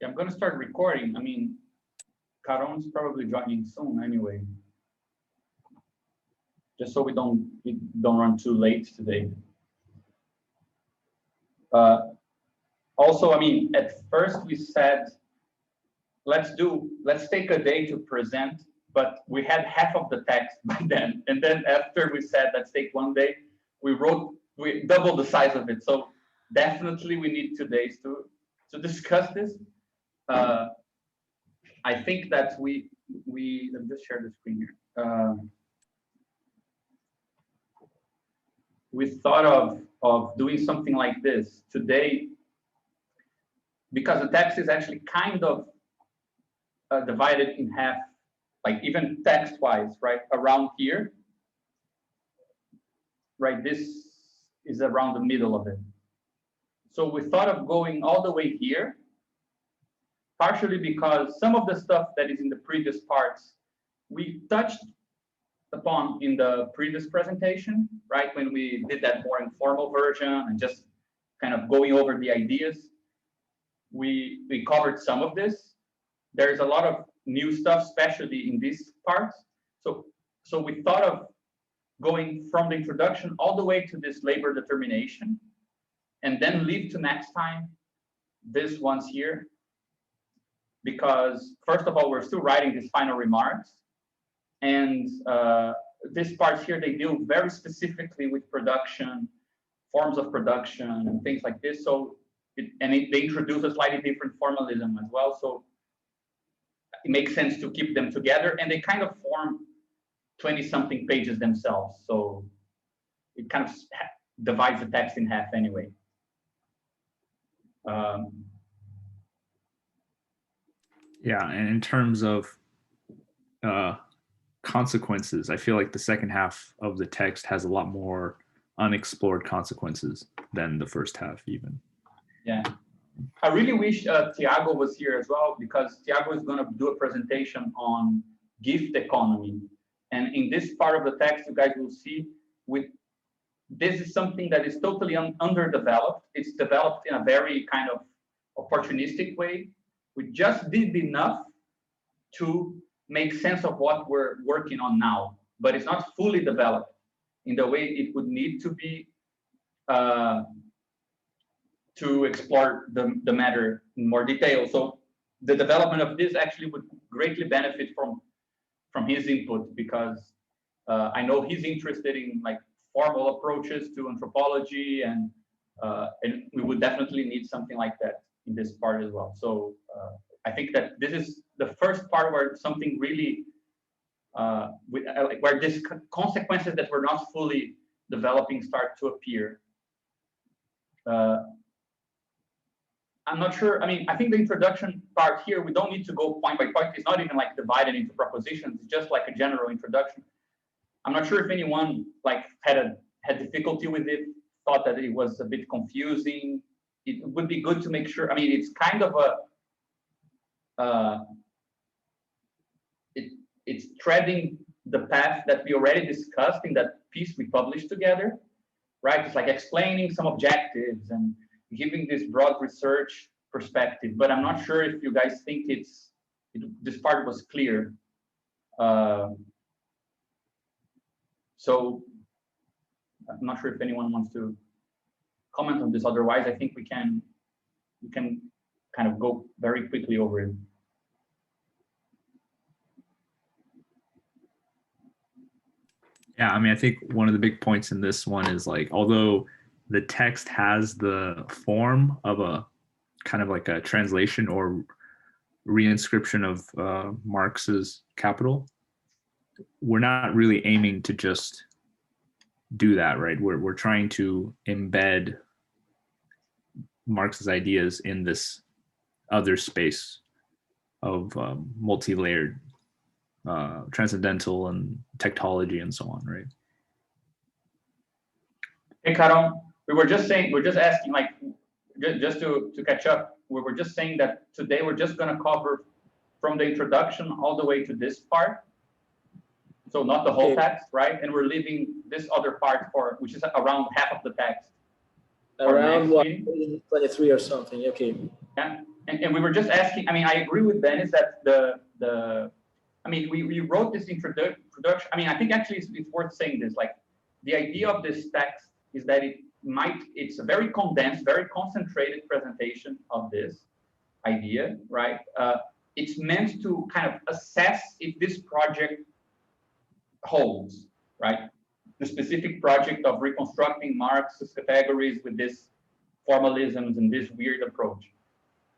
Yeah, I'm going to start recording. I mean, Caron's probably joining soon anyway. Just so we don't run too late today. Also, I mean, at first we said, let's take a day to present, but we had half of the text by then. And then after we said, let's take one day, we doubled the size of it. So definitely we need 2 days to discuss this. I think that let me just share the screen here. We thought of doing something like this today, because the text is actually kind of divided in half, like even text-wise, right? Around here, right? This is around the middle of it. So we thought of going all the way here, partially because some of the stuff that is in the previous parts, we touched upon in the previous presentation, right? When we did that more informal version and just kind of going over the ideas, we covered some of this. There's a lot of new stuff, especially in these parts. So we thought of going from the introduction all the way to this labor determination, and then leave to next time this ones here, because first of all, we're still writing these final remarks, and these parts here, they deal very specifically with production, forms of production, and things like this. So they introduce a slightly different formalism as well. So it makes sense to keep them together, and they kind of form 20-something pages themselves. So it kind of divides the text in half anyway. Yeah, and in terms of consequences, I feel like the second half of the text has a lot more unexplored consequences than the first half even. Yeah. I really wish Tiago was here as well, because Tiago is going to do a presentation on gift economy. And in this part of the text, you guys will see this is something that is totally underdeveloped. It's developed in a very kind of opportunistic way. We just did enough to make sense of what we're working on now, but it's not fully developed in the way it would need to be to explore the matter in more detail. So the development of this actually would greatly benefit from his input, because I know he's interested in like formal approaches to anthropology, and we would definitely need something like that in this part as well. So I think that this is the first part where something really, where these consequences that we're not fully developing start to appear. I'm not sure. I mean, I think the introduction part here, we don't need to go point by point. It's not even like divided into propositions. It's just like a general introduction. I'm not sure if anyone like had difficulty with it, thought that it was a bit confusing. It would be good to make sure. I mean, it's kind of it's treading the path that we already discussed in that piece we published together, right? It's like explaining some objectives and giving this broad research perspective, but I'm not sure if you guys think this part was clear. So I'm not sure if anyone wants to comment on this. Otherwise, I think we can kind of go very quickly over it. Yeah, I mean, I think one of the big points in this one is like, although the text has the form of a kind of like a translation or reinscription of Marx's Capital, we're not really aiming to just do that, right? We're trying to embed Marx's ideas in this other space of multi-layered transcendental and techtology and so on, right? Hey, Caron, we're just asking, like, just to catch up, we were just saying that today we're just going to cover from the introduction all the way to this part. So not the whole text, right? And we're leaving this other part which is around half of the text. Around what, 23 or something, okay. Yeah. and we were just asking, I mean, I agree with Dennis that I mean, we wrote this introduction. I mean, I think actually it's worth saying this, like the idea of this text is that it's a very condensed, very concentrated presentation of this idea, right? It's meant to kind of assess if this project holds, right? The specific project of reconstructing Marx's categories with this formalisms and this weird approach.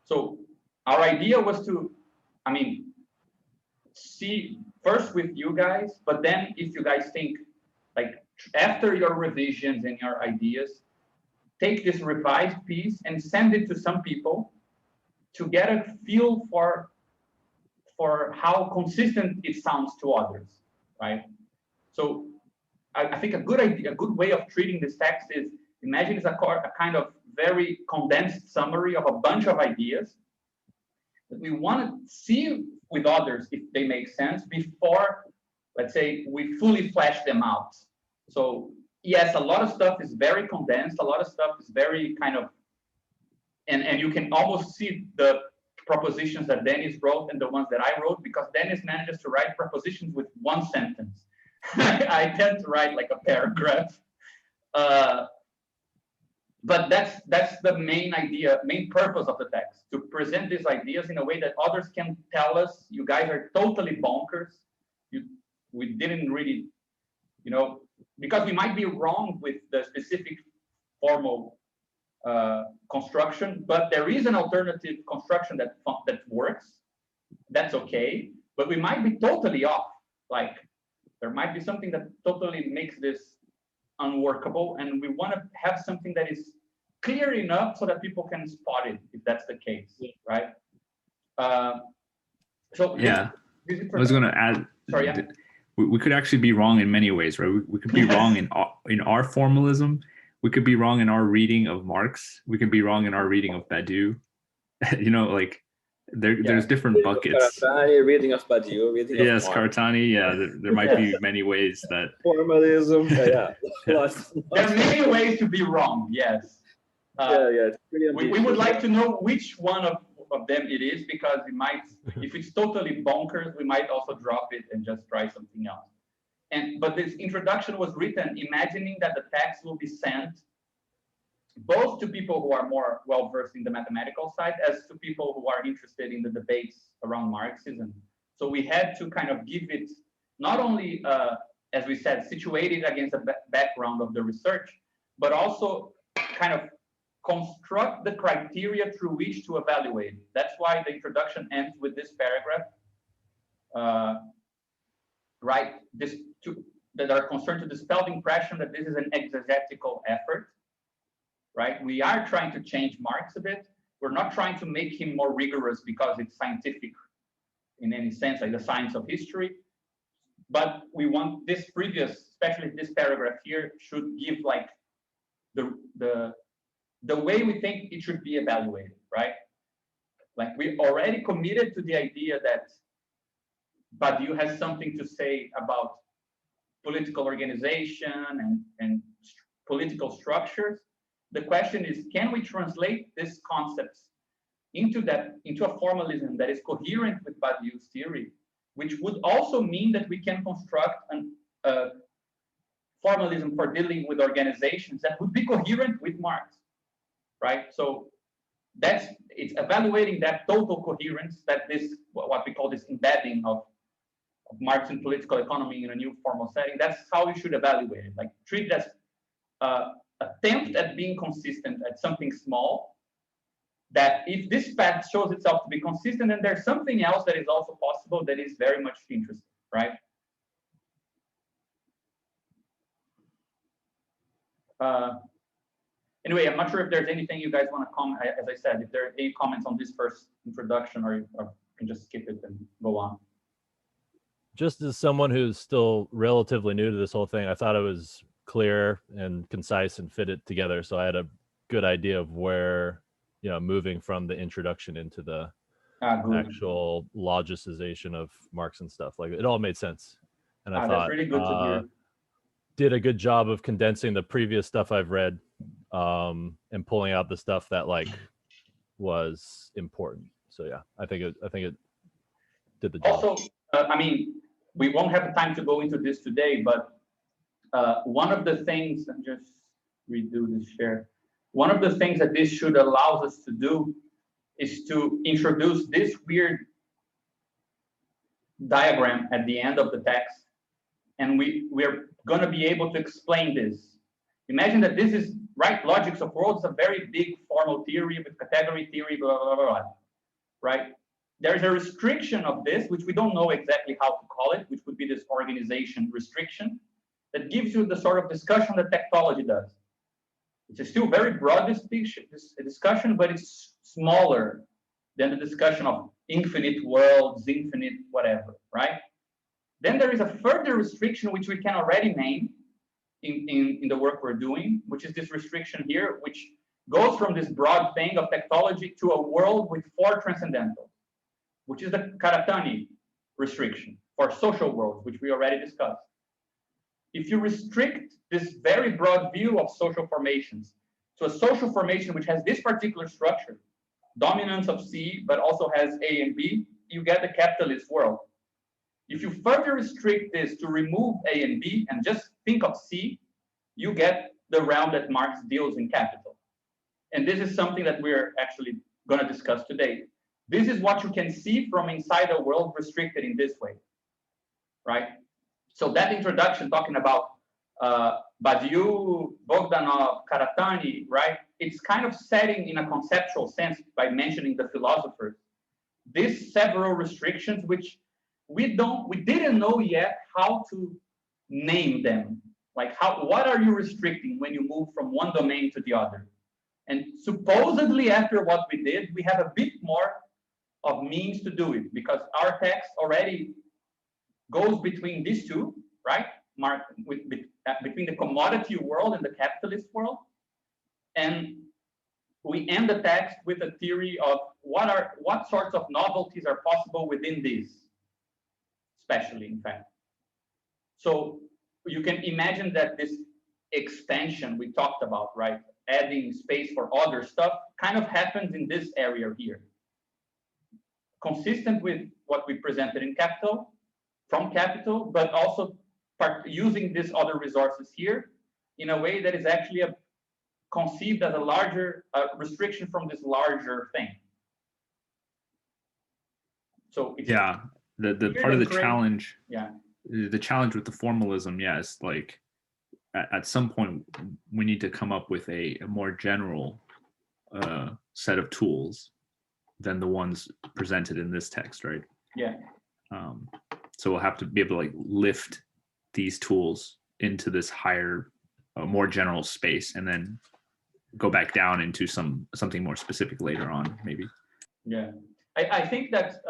So our idea was to, I mean, see first with you guys, but then if you guys think, like after your revisions and your ideas, take this revised piece and send it to some people to get a feel for how consistent it sounds to others, right? So I think a good idea, a good way of treating this text is imagine it's a kind of very condensed summary of a bunch of ideas that we want to see with others if they make sense before, let's say, we fully flesh them out. So yes, a lot of stuff is very condensed, a lot of stuff is very kind of, and you can almost see the propositions that Dennis wrote and the ones that I wrote, because Dennis manages to write propositions with one sentence. I tend to write like a paragraph. But that's the main idea, main purpose of the text, to present these ideas in a way that others can tell us, you guys are totally bonkers. We didn't really, you know, because we might be wrong with the specific formal construction, but there is an alternative construction that works. That's okay, but we might be totally off. Like there might be something that totally makes this unworkable, and we want to have something that is clear enough so that people can spot it if that's the case, right? So yeah, I was going to add. Sorry, yeah. We could actually be wrong in many ways, right? We could be wrong in our formalism. We could be wrong in our reading of Marx. We could be wrong in our reading of Badiou. You know, like there's different buckets. Cartani, reading of Badiou, reading of Marx. Cartani. Yeah, there might be many ways that formalism. Yeah, there are many ways to be wrong. Yes. We would like to know which one of them it is, because it might, if it's totally bonkers, we might also drop it and just try something else. But this introduction was written imagining that the text will be sent both to people who are more well-versed in the mathematical side as to people who are interested in the debates around Marxism. So we had to kind of give it not only, as we said, situated against the background of the research, but also kind of construct the criteria through which to evaluate. That's why the introduction ends with this paragraph, right? That are concerned to dispel the impression that this is an exegetical effort, right? We are trying to change Marx a bit. We're not trying to make him more rigorous because it's scientific in any sense, like the science of history. But we want this previous, especially this paragraph here, should give like the way we think it should be evaluated, right? Like we already committed to the idea that Badiou has something to say about political organization and political structures. The question is, can we translate these concepts into a formalism that is coherent with Badiou's theory, which would also mean that we can construct a formalism for dealing with organizations that would be coherent with Marx, right? So it's evaluating that total coherence, that this, what we call this embedding of Marx in political economy in a new formal setting. That's how we should evaluate it. Like treat it as attempt at being consistent at something small, that if this path shows itself to be consistent, then there's something else that is also possible that is very much interesting, right? Anyway, I'm not sure if there's anything you guys want to comment. As I said, if there are any comments on this first introduction, or you can just skip it and go on. Just as someone who's still relatively new to this whole thing, I thought it was clear and concise and fit it together. So I had a good idea of where, you know, moving from the introduction into the actual logicization of Marx and stuff, like it all made sense. And I thought that's really good to hear. Did a good job of condensing the previous stuff I've read and pulling out the stuff that like was important. So yeah, I think it did the job. Also, I mean, we won't have time to go into this today, but one of the things, and just redo this share. One of the things that this should allow us to do is to introduce this weird diagram at the end of the text, and we're going to be able to explain this. Imagine that this is, right, logics of worlds, a very big formal theory with category theory, blah, blah, blah, blah, right? There's a restriction of this, which we don't know exactly how to call it, which would be this organization restriction, that gives you the sort of discussion that technology does. It's still very broad discussion, but it's smaller than the discussion of infinite worlds, infinite whatever, right? Then there is a further restriction, which we can already name in the work we're doing, which is this restriction here, which goes from this broad thing of technology to a world with 4 transcendentals, which is the Karatani restriction for social worlds, which we already discussed. If you restrict this very broad view of social formations to a social formation which has this particular structure, dominance of C, but also has A and B, you get the capitalist world. If you further restrict this to remove A and B and just think of C, you get the realm that Marx deals in Capital. And this is something that we're actually going to discuss today. This is what you can see from inside a world restricted in this way, right? So that introduction talking about Badiou, Bogdanov, Karatani, right? It's kind of setting in a conceptual sense by mentioning the philosophers, these several restrictions, which we didn't know yet how to name them. Like what are you restricting when you move from one domain to the other? And supposedly after what we did, we have a bit more of means to do it because our text already goes between these two, right? Between the commodity world and the capitalist world. And we end the text with a theory of what sorts of novelties are possible within these, especially, in fact. So you can imagine that this expansion we talked about, right? Adding space for other stuff kind of happens in this area here. Consistent with what we presented in Capital, from Capital, but also using these other resources here in a way that is actually conceived as a larger restriction from this larger thing. So it's the part of the challenge, yeah, the challenge with the formalism, is like at some point we need to come up with a more general set of tools than the ones presented in this text, right? Yeah. So we'll have to be able to like lift these tools into this higher, more general space, and then go back down into something more specific later on, maybe. Yeah, I think that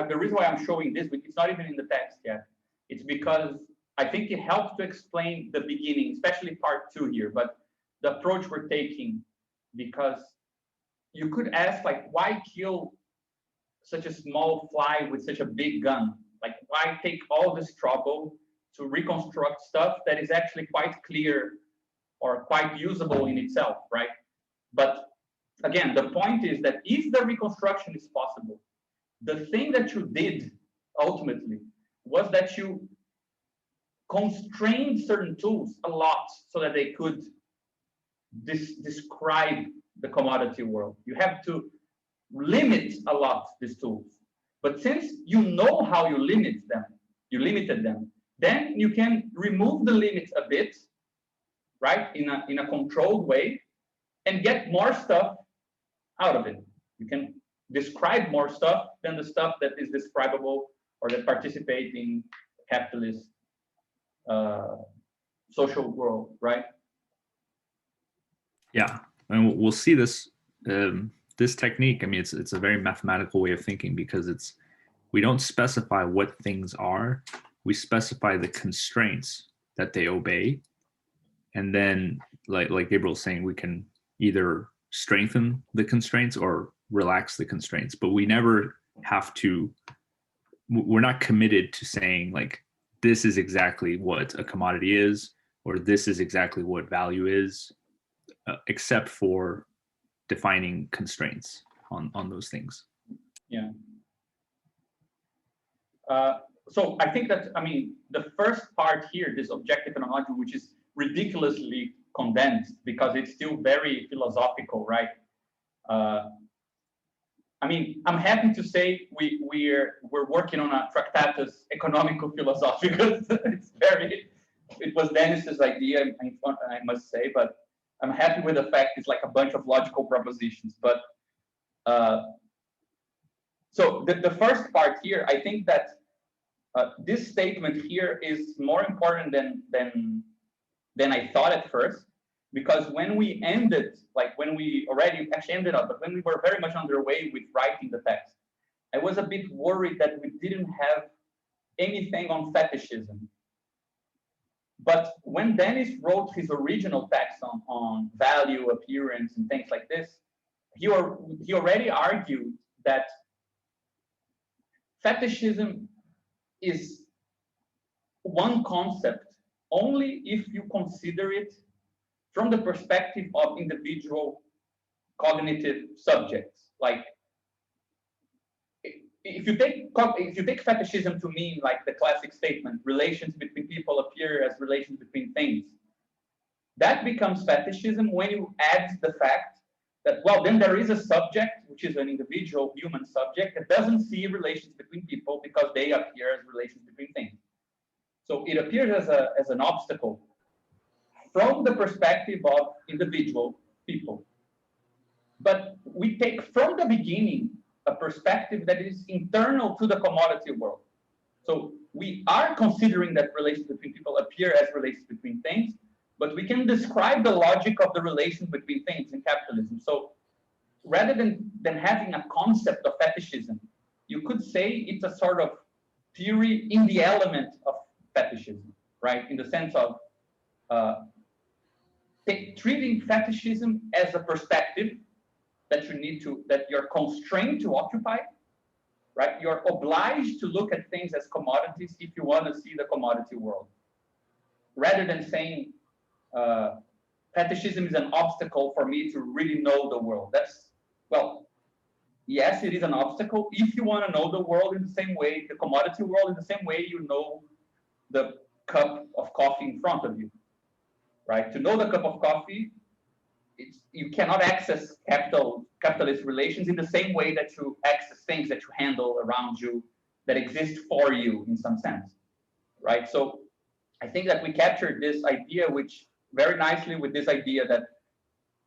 the reason why I'm showing this, it's not even in the text yet. It's because I think it helps to explain the beginning, especially part 2 here, but the approach we're taking, because you could ask, like, why kill such a small fly with such a big gun? Like, why take all this trouble to reconstruct stuff that is actually quite clear or quite usable in itself, right? But again, the point is that if the reconstruction is possible, the thing that you did ultimately was that you constrained certain tools a lot so that they could describe the commodity world. You have to limit a lot these tools. But since you know how you limited them, then you can remove the limits a bit, right, in a controlled way, and get more stuff out of it. You can describe more stuff than the stuff that is describable or that participate in capitalist social world, right? Yeah, and we'll see this this technique. I mean, it's a very mathematical way of thinking because we don't specify what things are. We specify the constraints that they obey, and then, like Gabriel's saying, we can either strengthen the constraints or relax the constraints. But we never have to. We're not committed to saying like this is exactly what a commodity is, or this is exactly what value is, except for defining constraints on those things. Yeah. So I think that, I mean, the first part here, this objective phenomenology, which is ridiculously condensed because it's still very philosophical, right? I mean, I'm happy to say we're working on a Tractatus Economico-Philosophicus. It was Dennis's idea, I must say, but I'm happy with the fact it's like a bunch of logical propositions. But so the first part here, I think that this statement here is more important than I thought at first, because when we ended, like when we already actually ended up, but when we were very much underway with writing the text, I was a bit worried that we didn't have anything on fetishism. But when Dennis wrote his original text on value, appearance, and things like this, he already argued that fetishism is one concept only if you consider it from the perspective of individual cognitive subjects. Like, if you take fetishism to mean like the classic statement, relations between people appear as relations between things, that becomes fetishism when you add the fact that, well, then there is a subject, which is an individual human subject, that doesn't see relations between people because they appear as relations between things. So it appears as an obstacle from the perspective of individual people. But we take from the beginning a perspective that is internal to the commodity world. So we are considering that relations between people appear as relations between things, but we can describe the logic of the relations between things in capitalism. So rather than having a concept of fetishism, you could say it's a sort of theory in the element of fetishism, right? In the sense of treating fetishism as a perspective that you're constrained to occupy, right? You're obliged to look at things as commodities if you want to see the commodity world, rather than saying fetishism is an obstacle for me to really know the world. That's, well, yes, it is an obstacle if you want to know the world in the same way, the commodity world in the same way you know the cup of coffee in front of you, right? To know the cup of coffee, you cannot access capitalist relations in the same way that you access things that you handle around you that exist for you in some sense, right? So I think that we captured this idea, which very nicely with this idea that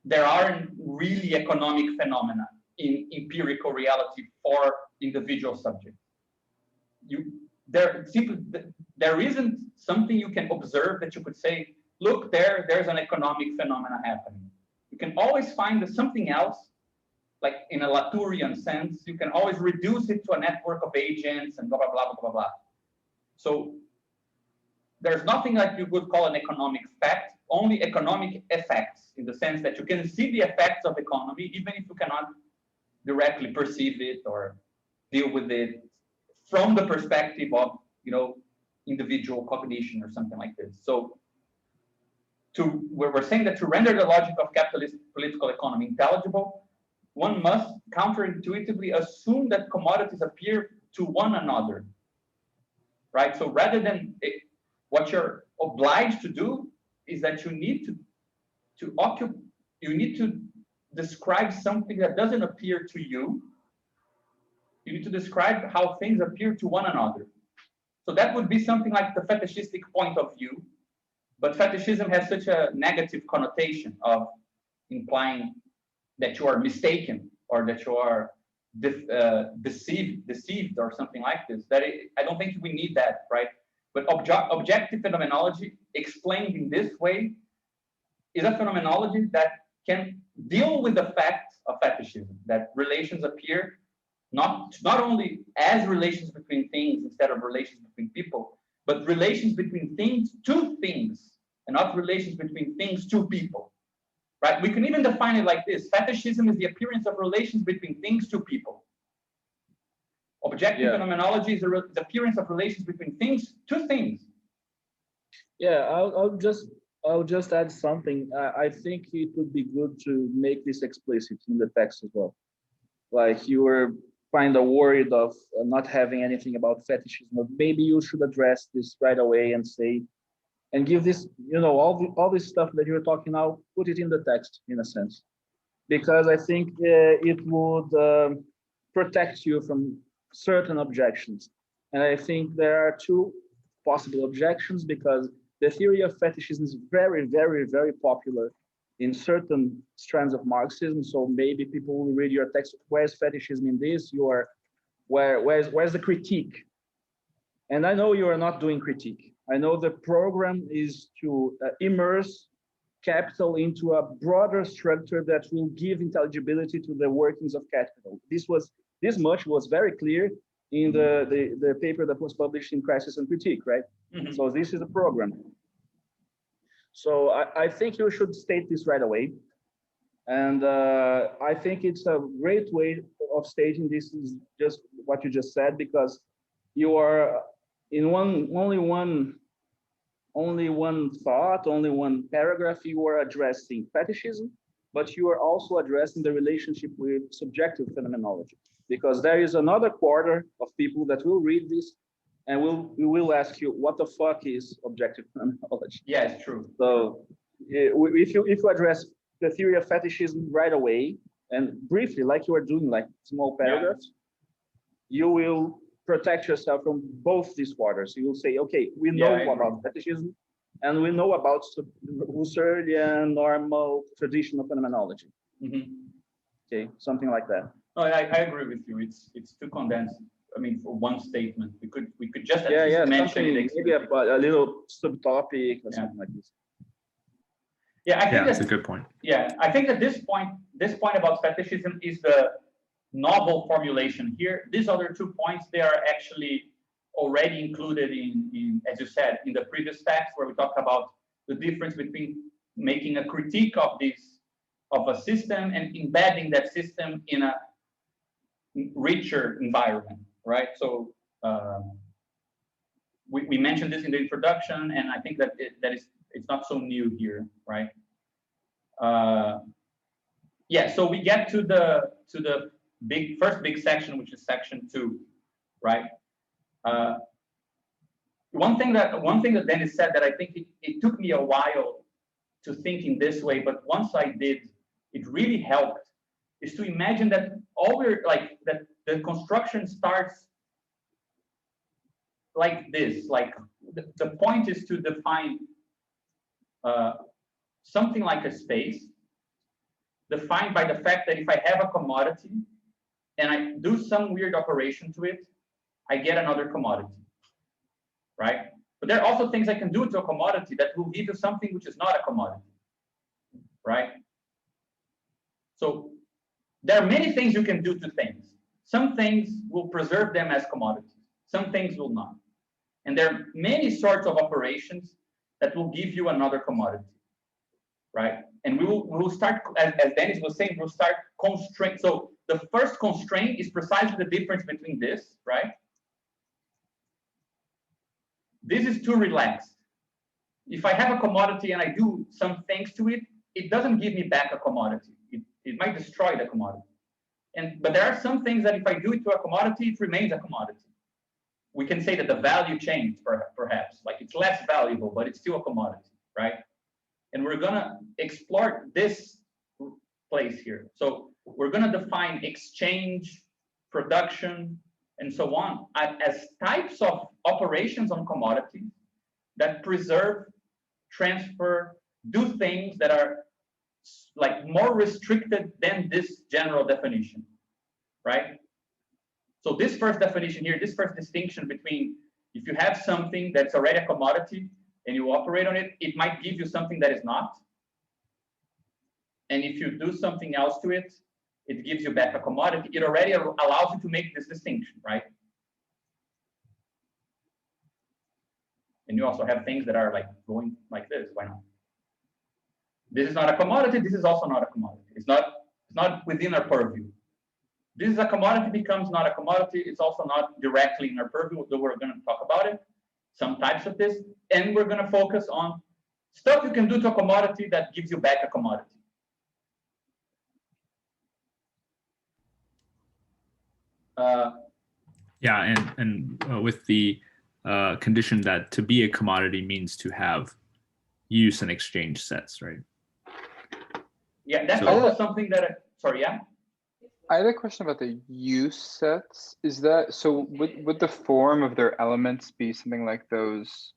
there aren't really economic phenomena in empirical reality for individual subjects. There isn't something you can observe that you could say, look, there's an economic phenomena happening. You can always find something else, like in a Latourian sense, you can always reduce it to a network of agents and blah, blah, blah, blah, blah, blah. So there's nothing like you would call an economic fact, only economic effects, in the sense that you can see the effects of economy, even if you cannot directly perceive it or deal with it from the perspective of, individual cognition or something like this. So we're saying that to render the logic of capitalist political economy intelligible, one must counterintuitively assume that commodities appear to one another, right? So rather than what you're obliged to do is that you need to describe something that doesn't appear to you. You need to describe how things appear to one another. So that would be something like the fetishistic point of view. But fetishism has such a negative connotation of implying that you are mistaken or that you are deceived or something like this. I don't think we need that, right? But objective phenomenology explained in this way is a phenomenology that can deal with the fact of fetishism, that relations appear not only as relations between things instead of relations between people, but relations between things to things, and not relations between things to people, right? We can even define it like this. Fetishism is the appearance of relations between things to people. Objective phenomenology is the appearance of relations between things to things. Yeah, I'll just add something. I think it would be good to make this explicit in the text as well. like you were kind of worried of not having anything about fetishism, but maybe you should address this right away and say, and give this, all this stuff that you're talking now, put it in the text in a sense, because I think it would protect you from certain objections. And I think there are two possible objections, because the theory of fetishism is very, very, very popular in certain strands of Marxism. So maybe people will read your text, where's fetishism in this? Where's the critique? And I know you are not doing critique. I know the program is to immerse capital into a broader structure that will give intelligibility to the workings of capital. This much was very clear in the paper that was published in Crisis and Critique, right? Mm-hmm. So this is a program. So I think you should state this right away. And I think it's a great way of stating this is just what you just said, because you are in only one thought, only one paragraph, you are addressing fetishism, but you are also addressing the relationship with subjective phenomenology, because there is another quarter of people that will read this and we will ask you, what the fuck is objective phenomenology? Yeah, it's true. So if you address the theory of fetishism right away and briefly, like you are doing, like small paragraphs, you will protect yourself from both these quarters. You will say, okay, we know about fetishism and we know about Husserlian normal traditional phenomenology. Mm-hmm. Okay, something like that. No, I agree with you. It's too condensed. I mean, for one statement, we could just at least mention it. Maybe a little subtopic or something like this. Yeah, I think that's a good point. Yeah, I think that this point about fetishism is the novel formulation here. These other 2 points, they are actually already included in, as you said, in the previous text, where we talked about the difference between making a critique of a system and embedding that system in a richer environment, right? So we mentioned this in the introduction, and I think that it's not so new here, right? Yeah, so we get to the first big section, which is section 2, right? One thing that Dennis said that I think it took me a while to think in this way, but once I did, it really helped, is to imagine that that the construction starts like this. Like the point is to define something like a space, defined by the fact that if I have a commodity and I do some weird operation to it, I get another commodity, right? But there are also things I can do to a commodity that will give you something which is not a commodity, right? So there are many things you can do to things. Some things will preserve them as commodities. Some things will not. And there are many sorts of operations that will give you another commodity, right? And we will start, as Dennis was saying, we'll start constraint. So the first constraint is precisely the difference between this, right? This is too relaxed. If I have a commodity and I do some things to it, it doesn't give me back a commodity. It might destroy the commodity. But there are some things that if I do it to a commodity, it remains a commodity. We can say that the value changed, perhaps, like it's less valuable, but it's still a commodity, right? And we're gonna explore this place here. So we're gonna define exchange, production, and so on as types of operations on commodities that preserve, transfer, do things that are like more restricted than this general definition, right? So this first definition here, this first distinction between if you have something that's already a commodity and you operate on it, it might give you something that is not. And if you do something else to it, it gives you back a commodity. It already allows you to make this distinction, right? And you also have things that are like going like this. Why not? This is not a commodity. This is also not a commodity. It's not within our purview. This is a commodity becomes not a commodity. It's also not directly in our purview, though we're going to talk about it, some types of this. And we're going to focus on stuff you can do to a commodity that gives you back a commodity. Yeah, and with the condition that to be a commodity means to have use and exchange sets, right? Yeah, that's So- also something that, sorry, yeah? I had a question about the use sets. Is that so? Would the form of their elements be something like those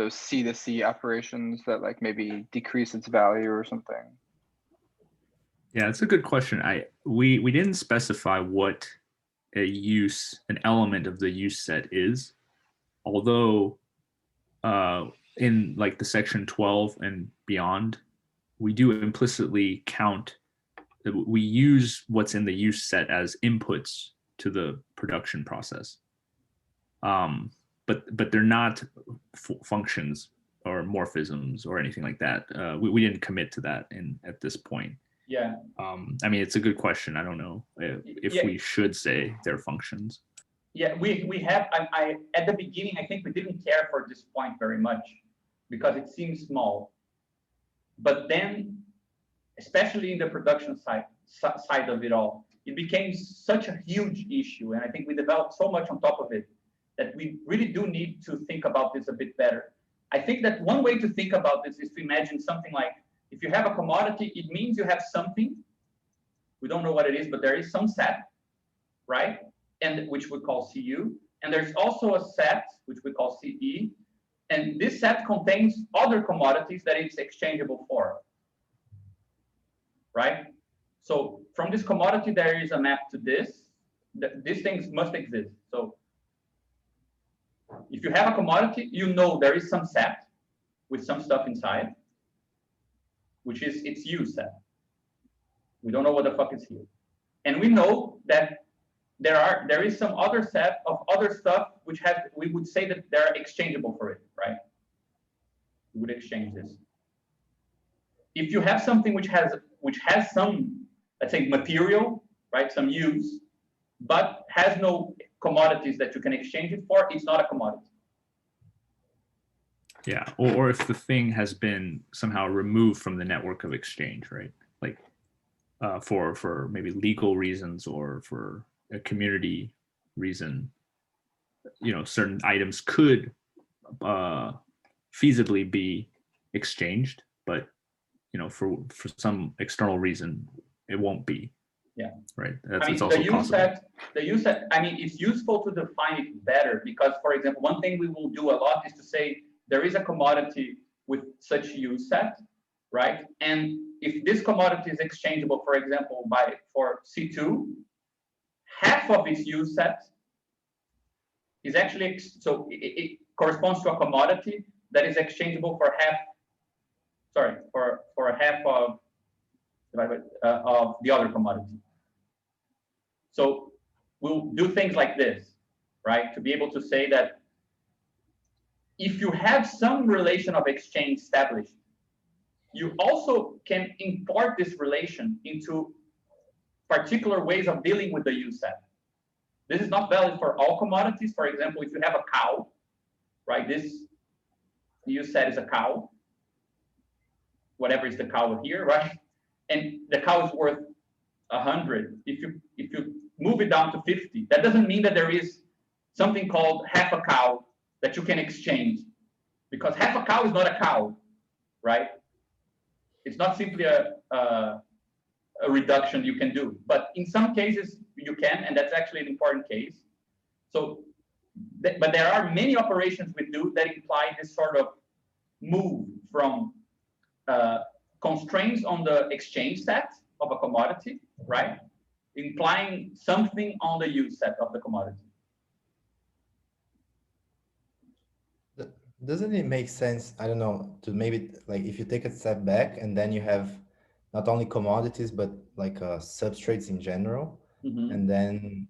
C to C operations that like maybe decrease its value or something? Yeah, it's a good question. We didn't specify what an element of the use set is, although in like the section 12 and beyond, we do implicitly count. We use what's in the use set as inputs to the production process. But they're not functions or morphisms or anything like that. We didn't commit to that at this point. Yeah. I mean, it's a good question. I don't know if we should say they're functions. Yeah, we have, I at the beginning, I think we didn't care for this point very much because it seems small. But then, especially in the production side of it all, it became such a huge issue. And I think we developed so much on top of it that we really do need to think about this a bit better. I think that one way to think about this is to imagine something like, if you have a commodity, it means you have something. We don't know what it is, but there is some set, right? And which we call CU. And there's also a set, which we call CE. And this set contains other commodities that it's exchangeable for, right? So from this commodity, there is a map to this. These things must exist. So if you have a commodity, you know there is some set with some stuff inside, which is its U set. We don't know what the fuck is here. And we know that there is some other set of other stuff which has, we would say that they're exchangeable for it, right? We would exchange this. If you have something which has some, let's say, material, right, some use, but has no commodities that you can exchange it for, it's not a commodity. Yeah, or if the thing has been somehow removed from the network of exchange, right? Like for maybe legal reasons or for a community reason, certain items could feasibly be exchanged, but for some external reason, it won't be. Yeah. Right. It's also possible. The use set, it's useful to define it better because, for example, one thing we will do a lot is to say there is a commodity with such use set, right? And if this commodity is exchangeable, for example, for C2, half of its use set is actually, so it corresponds to a commodity that is exchangeable for half, for half of the other commodity. So we'll do things like this, right? To be able to say that if you have some relation of exchange established, you also can import this relation into particular ways of dealing with the use set. This is not valid for all commodities. For example, if you have a cow, right? This use set is a cow, whatever is the cow here, right? And the cow is worth 100. If you move it down to 50, that doesn't mean that there is something called half a cow that you can exchange, because half a cow is not a cow, right? It's not simply a reduction you can do, but in some cases you can, and that's actually an important case. So, but there are many operations we do that imply this sort of move from constraints on the exchange set of a commodity, right? Implying something on the use set of the commodity. Doesn't it make sense, I don't know, to maybe like if you take a step back and then you have not only commodities, but like substrates in general, and then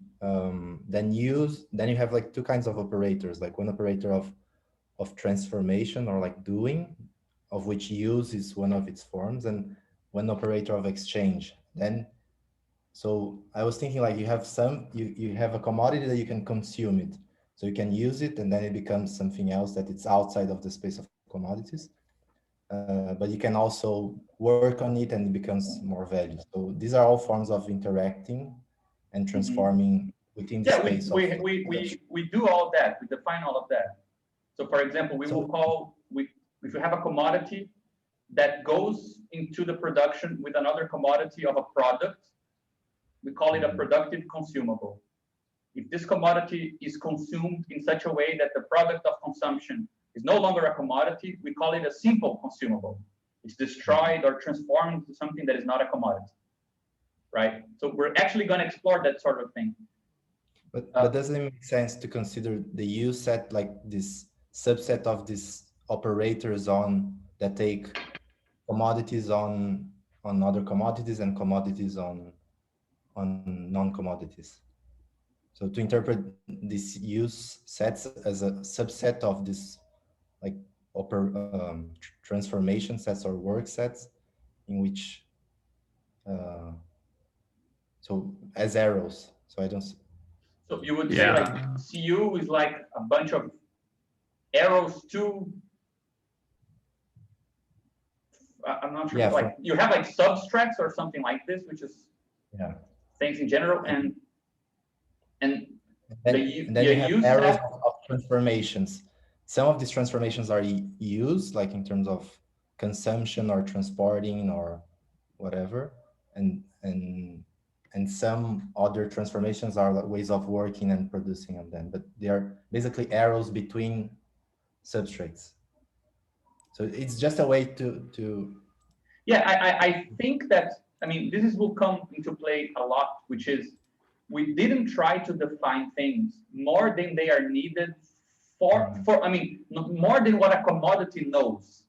you have like two kinds of operators, like one operator of transformation or like doing, of which use is one of its forms, and one operator of exchange. Then, so I was thinking like you have you have a commodity that you can consume it. So you can use it and then it becomes something else that it's outside of the space of commodities. But you can also work on it and it becomes more value. So these are all forms of interacting and transforming within the Yeah, space of we do all that. We define all of that. So, for example, we will call if you have a commodity that goes into the production with another commodity of a product, we call it a productive consumable. If this commodity is consumed in such a way that the product of consumption is no longer a commodity, we call it a simple consumable. It's destroyed or transformed into something that is not a commodity, right? So we're actually going to explore that sort of thing. But doesn't it make sense to consider the use set like this subset of these operators on that take commodities on other commodities and commodities on non-commodities? So to interpret these use sets as a subset of this like transformation sets or work sets in which so as arrows. So I don't. So you would say like CU is like a bunch of arrows to. I'm not sure. Like you have like substracts or something like this, which is things in general, and then you have arrows of transformations. Some of these transformations are used, like in terms of consumption or transporting or whatever, and some other transformations are like ways of working and producing on them, but they are basically arrows between substrates. So it's just a way to. Yeah, I think that, I mean, this will come into play a lot, which is we didn't try to define things more than they are needed for I mean, more than what a commodity knows.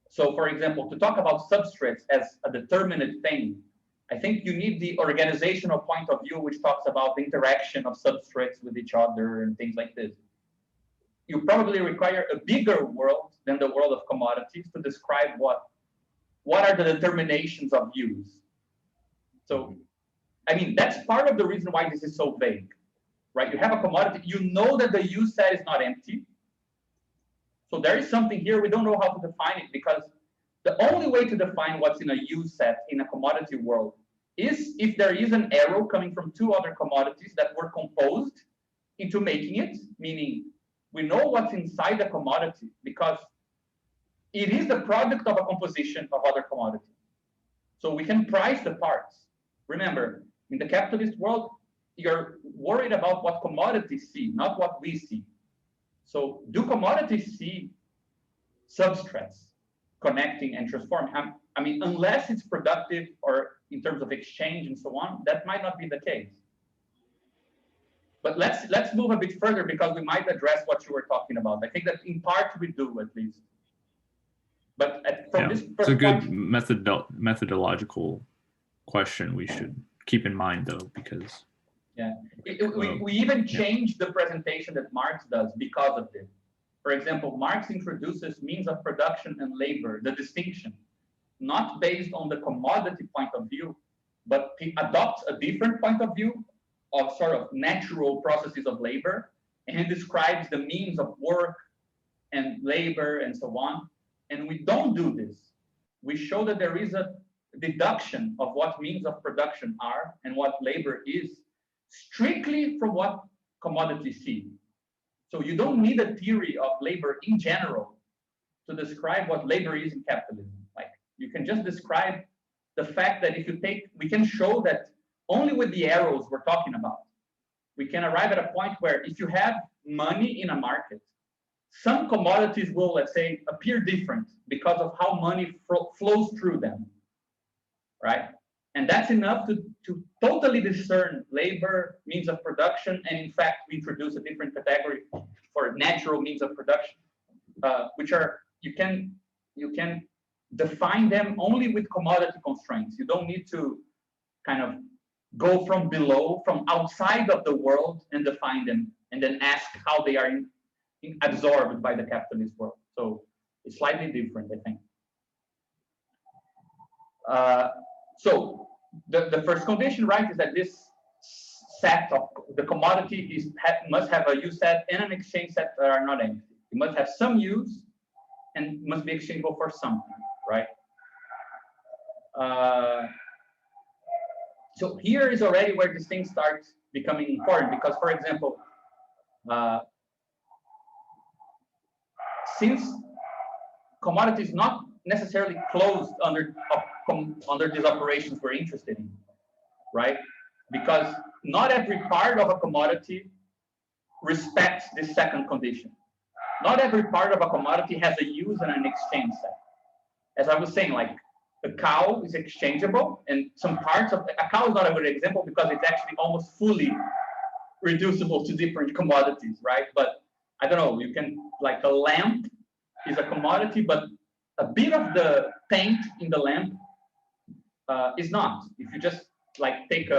So for example, to talk about substrates as a determinate thing, I think you need the organizational point of view, which talks about the interaction of substrates with each other and things like this. You probably require a bigger world than the world of commodities to describe what are the determinations of use. So, I mean, that's part of the reason why this is so vague, right? You have a commodity, you know that the use set is not empty. So there is something here, we don't know how to define it, because the only way to define what's in a use set in a commodity world is if there is an arrow coming from two other commodities that were composed into making it, meaning we know what's inside the commodity because it is the product of a composition of other commodities. So we can price the parts. Remember, in the capitalist world, you're worried about what commodities see, not what we see. So do commodities see substrates connecting and transforming? I mean, unless it's productive or in terms of exchange and so on, that might not be the case. But let's move a bit further because we might address what you were talking about. I think that in part we do at least. But from this it's a good methodological question we should keep in mind though, because we even changed the presentation that Marx does because of this. For example, Marx introduces means of production and labor, the distinction, not based on the commodity point of view, but he adopts a different point of view of sort of natural processes of labor, and he describes the means of work and labor and so on. And we don't do this. We show that there is a deduction of what means of production are and what labor is strictly from what commodities see. So you don't need a theory of labor in general to describe what labor is in capitalism. Like you can just describe the fact that if you take, we can show that only with the arrows we're talking about, we can arrive at a point where if you have money in a market, some commodities will, let's say, appear different because of how money flows through them, right? And that's enough to totally discern labor, means of production, and in fact, we introduce a different category for natural means of production, which are, you can define them only with commodity constraints. You don't need to kind of go from below, from outside of the world and define them, and then ask how they are absorbed by the capitalist world. So it's slightly different, I think. So the first condition, right, is that this set of the commodity must have a use set and an exchange set that are not empty. It must have some use and must be exchangeable for something, right? So here is already where this thing starts becoming important, because, for example, since commodity is not necessarily closed under these operations we're interested in, right? Because not every part of a commodity respects this second condition. Not every part of a commodity has a use and an exchange set. As I was saying, like a cow is exchangeable, and some parts of a cow is not a good example because it's actually almost fully reducible to different commodities, right? But I don't know, you can, like a lamp is a commodity, but a bit of the paint in the lamp is not. If you just like take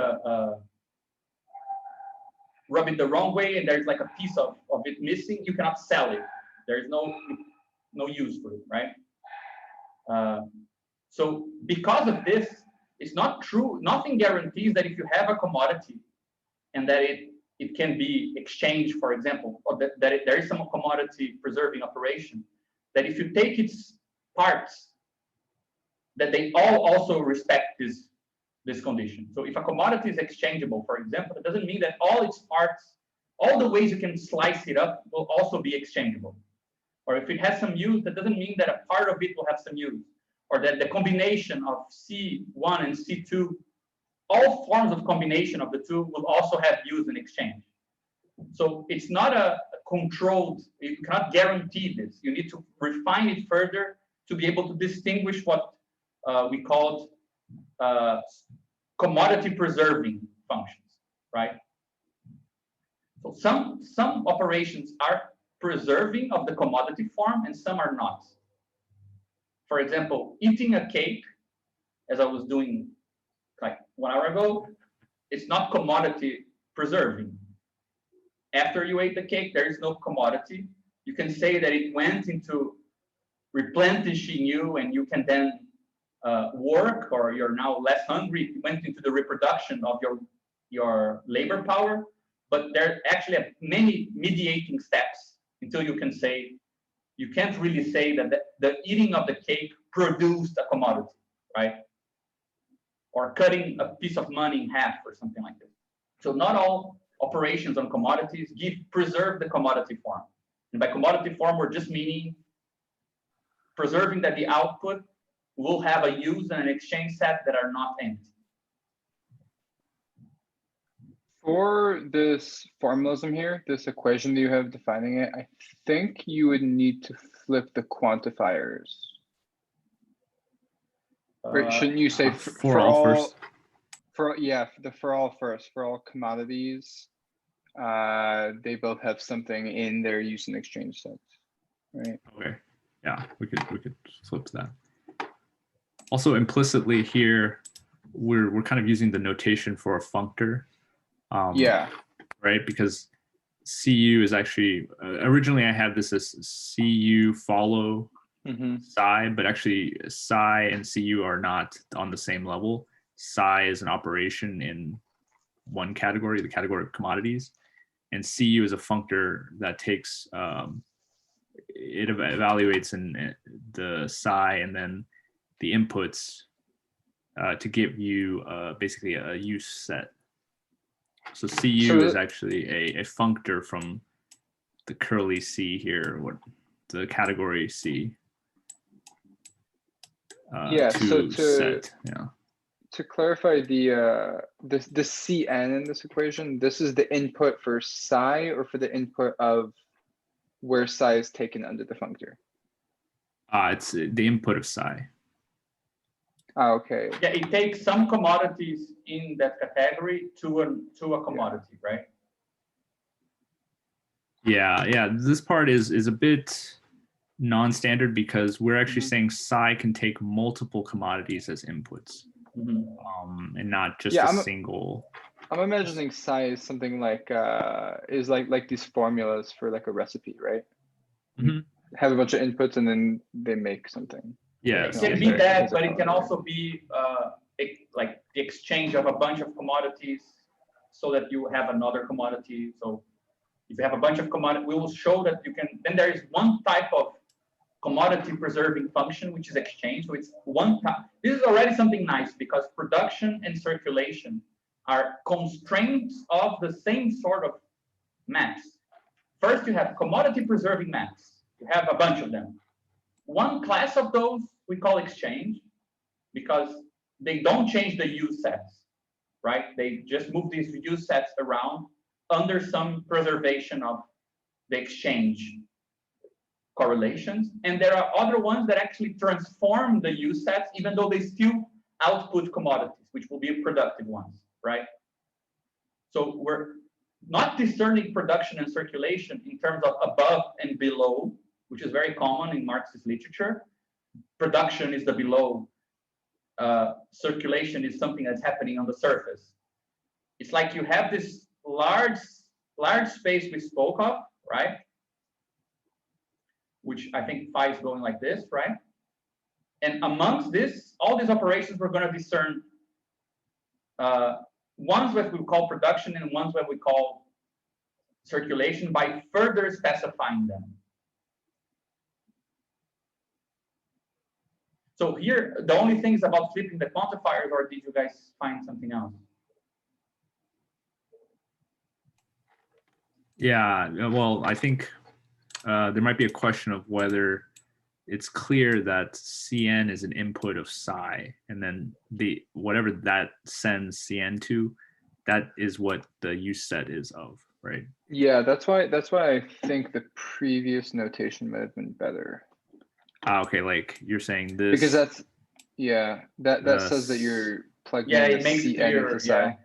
rub it the wrong way and there's like a piece of it missing, you cannot sell it. There's no use for it, right? So because of this, it's not true. Nothing guarantees that if you have a commodity and that it can be exchanged, for example, or that there is some commodity preserving operation, that if you take its parts, that they all also respect this condition. So if a commodity is exchangeable, for example, it doesn't mean that all its parts, all the ways you can slice it up will also be exchangeable. Or if it has some use, that doesn't mean that a part of it will have some use. Or that the combination of C1 and C2, all forms of combination of the two will also have use in exchange. So it's not a controlled, you cannot guarantee this. You need to refine it further to be able to distinguish what we called commodity preserving functions, right? So some operations are preserving of the commodity form and some are not. For example, eating a cake, as I was doing like 1 hour ago, it's not commodity preserving. After you ate the cake, there is no commodity. You can say that it went into replenishing you and you can then work, or you're now less hungry. It went into the reproduction of your labor power, but there actually are many mediating steps until you can say, you can't really say that the eating of the cake produced a commodity, right? Or cutting a piece of money in half or something like this. So not all operations on commodities preserve the commodity form. And by commodity form, we're just meaning preserving that the output will have a use and an exchange set that are not empty. For this formalism here, this equation that you have defining it, I think you would need to flip the quantifiers. Right, shouldn't you say for all first? For all first, for all commodities, they both have something in their use and exchange sets, right? Okay, yeah, we could flip that. Also, implicitly here, we're kind of using the notation for a functor. Yeah. Right, because CU is actually originally I had this as CU follow psi, but actually psi and CU are not on the same level. Psi is an operation in one category, the category of commodities, and CU is a functor that takes it evaluates in the psi and then the inputs to give you basically a use set. So CU is actually a functor from the curly C here, what the category C. Set. Yeah. To clarify the Cn in this equation, this is the input for psi or for the input of where psi is taken under the functor? It's the input of psi. Okay. Yeah, it takes some commodities in that category to a commodity, right? Yeah. This part is a bit non-standard because we're actually saying psi can take multiple commodities as inputs, and not just a single. I'm imagining psi is something like is like these formulas for like a recipe, right? Have a bunch of inputs and then they make something. Yeah, it can be that, but it can also be like the exchange of a bunch of commodities so that you have another commodity. So if you have a bunch of commodities, we will show that you can, then there is one type of commodity preserving function, which is exchange. So it's one time. This is already something nice because production and circulation are constraints of the same sort of maps. First, you have commodity preserving maps. You have a bunch of them. One class of those we call exchange because they don't change the use sets, right? They just move these use sets around under some preservation of the exchange correlations. And there are other ones that actually transform the use sets, even though they still output commodities, which will be productive ones, right? So we're not discerning production and circulation in terms of above and below, which is very common in Marxist literature. Production is the below, circulation is something that's happening on the surface. It's like you have this large space we spoke of, right? Which I think phi is going like this, right? And amongst this, all these operations, we're going to discern ones that we call production and ones that we call circulation by further specifying them. So here, the only thing is about flipping the quantifiers, or did you guys find something else? Yeah, well, I think there might be a question of whether it's clear that Cn is an input of psi, and then whatever that sends Cn to, that is what the use set is of, right? Yeah, that's why I think the previous notation might have been better. Okay, like you're saying this because that's that says that you're plugging it in makes Cn into psi.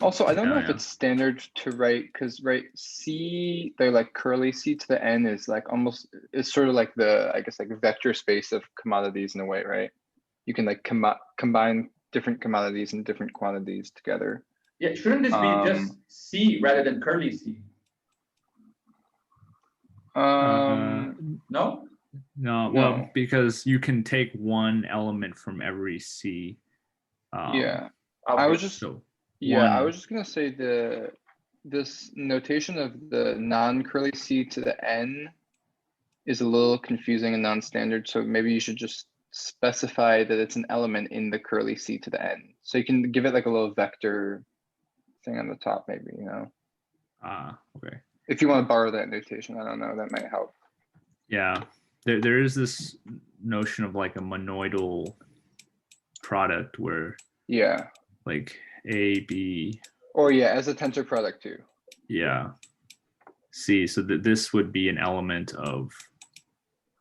Also, I don't know if yeah. it's standard to write because C, they're like curly C to the N is like almost, it's sort of like the, I guess, like vector space of commodities in a way, right? You can like combine different commodities and different quantities together. Yeah, shouldn't this be just C rather than curly C? no? No? No, well, because you can take one element from every C. Yeah, Okay. I was just one, I was just gonna say this notation of the non-curly C to the N is a little confusing and non-standard. So maybe you should just specify that it's an element in the curly C to the N. So you can give it like a little vector thing on the top, maybe, you know. Okay. If you want to borrow that notation, I don't know, that might help. Yeah, there is this notion of like a monoidal product where like A, B, or as a tensor product too. Yeah, C. So that this would be an element of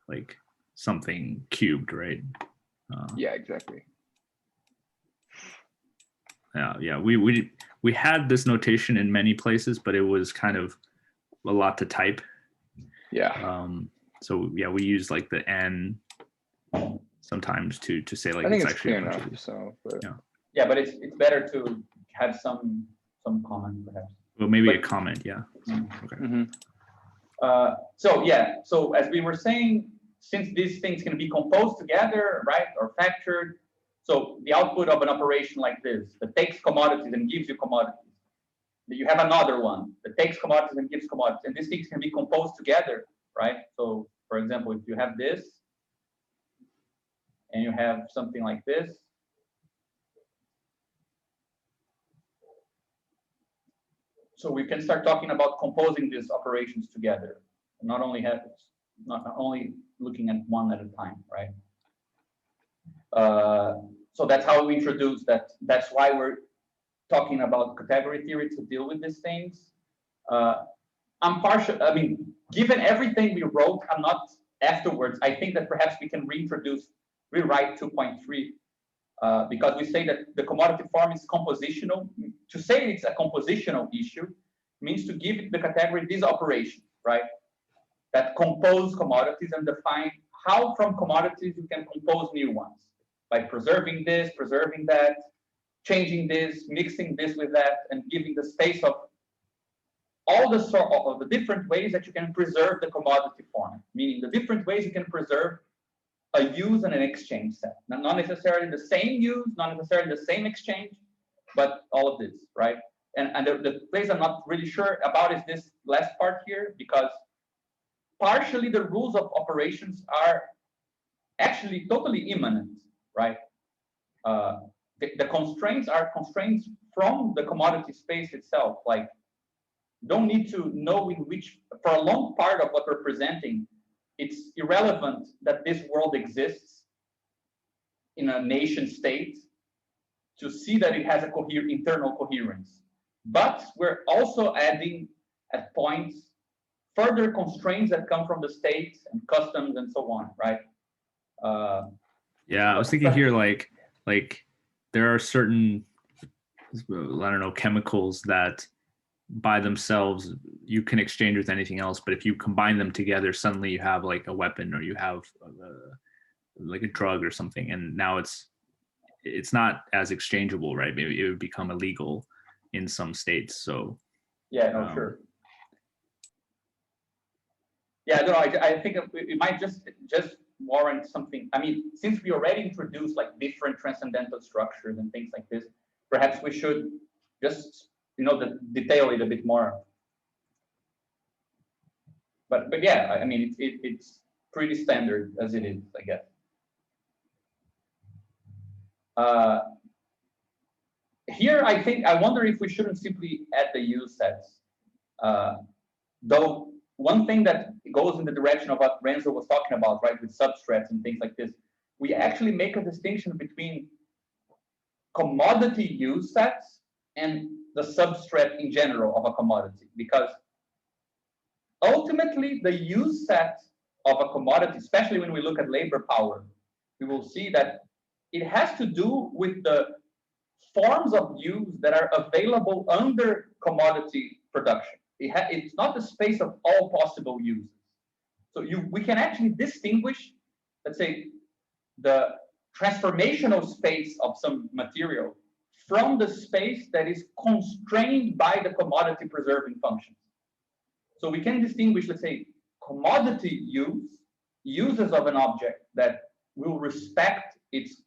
like something cubed, right? Yeah, exactly. Yeah. We had this notation in many places, but it was kind of a lot to type. Yeah. So yeah, we use like the N sometimes to say like I think it's it's actually clear enough. So, but yeah, but it's better to have some comment perhaps. Well, maybe a comment, yeah. Okay. Mm-hmm. So as we were saying, since these things can be composed together, right, or factored, so the output of an operation like this that takes commodities and gives you commodities, you have another one that takes commodities and gives commodities, and these things can be composed together, right? So, for example, if you have this and you have something like this, so we can start talking about composing these operations together, not only looking at one at a time, right? So that's how we introduce that. That's why we're talking about category theory to deal with these things. Given everything we wrote, I'm not afterwards. I think that perhaps we can rewrite 2.3 because we say that the commodity form is compositional. To say it's a compositional issue means to give the category these operations, right? That compose commodities and define how from commodities you can compose new ones by preserving this, preserving that, changing this, mixing this with that, and giving the space of all the sort of the different ways that you can preserve the commodity form, meaning the different ways you can preserve a use and an exchange set. Now, not necessarily the same use, not necessarily the same exchange, but all of this, right? And the place I'm not really sure about is this last part here, because partially the rules of operations are actually totally immanent, right? The constraints are constraints from the commodity space itself. Like, don't need to know in which, for a long part of what we're presenting, it's irrelevant that this world exists in a nation state to see that it has a internal coherence. But we're also adding at points further constraints that come from the state and customs and so on, right? Yeah, I was thinking here, like there are certain, I don't know, chemicals that by themselves you can exchange with anything else, but if you combine them together, suddenly you have like a weapon, or you have like a drug or something, and now it's not as exchangeable, right? Maybe it would become illegal in some states. So yeah, no, sure. Yeah, no, I think it might just warrant something. I mean, since we already introduced like different transcendental structures and things like this, perhaps we should just, you know, detail it a bit more. But yeah, I mean, it's pretty standard as it is, I guess. Here, I wonder if we shouldn't simply add the use sets. Though one thing that goes in the direction of what Renzo was talking about, right, with substrates and things like this, we actually make a distinction between commodity use sets and the substrate in general of a commodity, because ultimately the use set of a commodity, especially when we look at labor power, we will see that it has to do with the forms of use that are available under commodity production. It's not the space of all possible uses. So we can actually distinguish, let's say, the transformational space of some material from the space that is constrained by the commodity preserving functions. So we can distinguish, let's say, commodity uses of an object that will respect its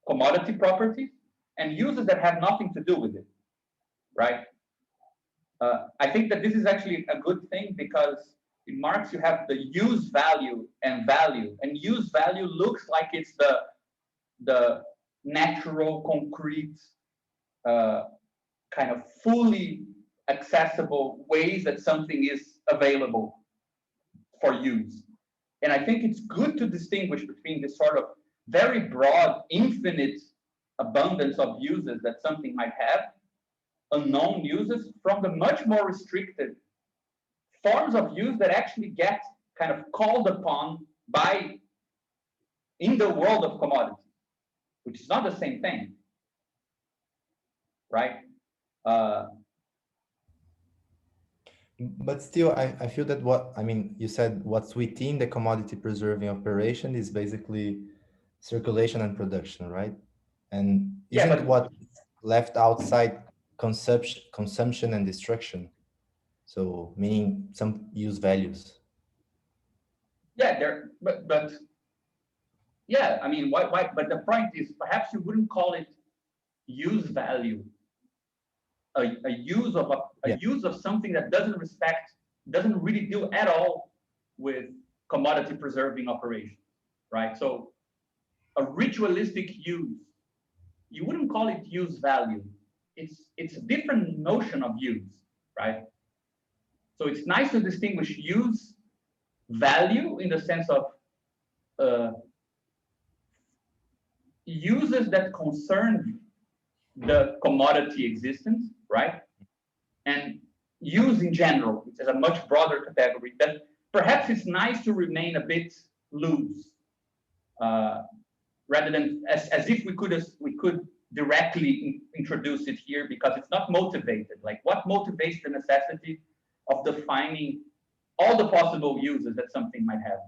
commodity properties, and uses that have nothing to do with it, right? I think that this is actually a good thing, because in Marx you have the use value, and use value looks like it's the natural, concrete, kind of fully accessible ways that something is available for use. And I think it's good to distinguish between this sort of very broad, infinite abundance of uses that something might have, unknown uses, from the much more restricted forms of use that actually get kind of called upon in the world of commodities, which is not the same thing, right? But still, I feel that you said what's within the commodity preserving operation is basically circulation and production, right? And isn't what left outside consumption and destruction? So meaning some use values. Yeah, but yeah, I mean, why? But the point is, perhaps you wouldn't call it use value. A use of use of something that doesn't really deal at all with commodity preserving operations, right? So a ritualistic use, you wouldn't call it use value. It's a different notion of use, right? So it's nice to distinguish use value in the sense of uses that concern the commodity existence, right? And use in general, which is a much broader category, that perhaps it's nice to remain a bit loose, rather than as if we could directly introduce it here, because it's not motivated. Like, what motivates the necessity of defining all the possible uses that something might have?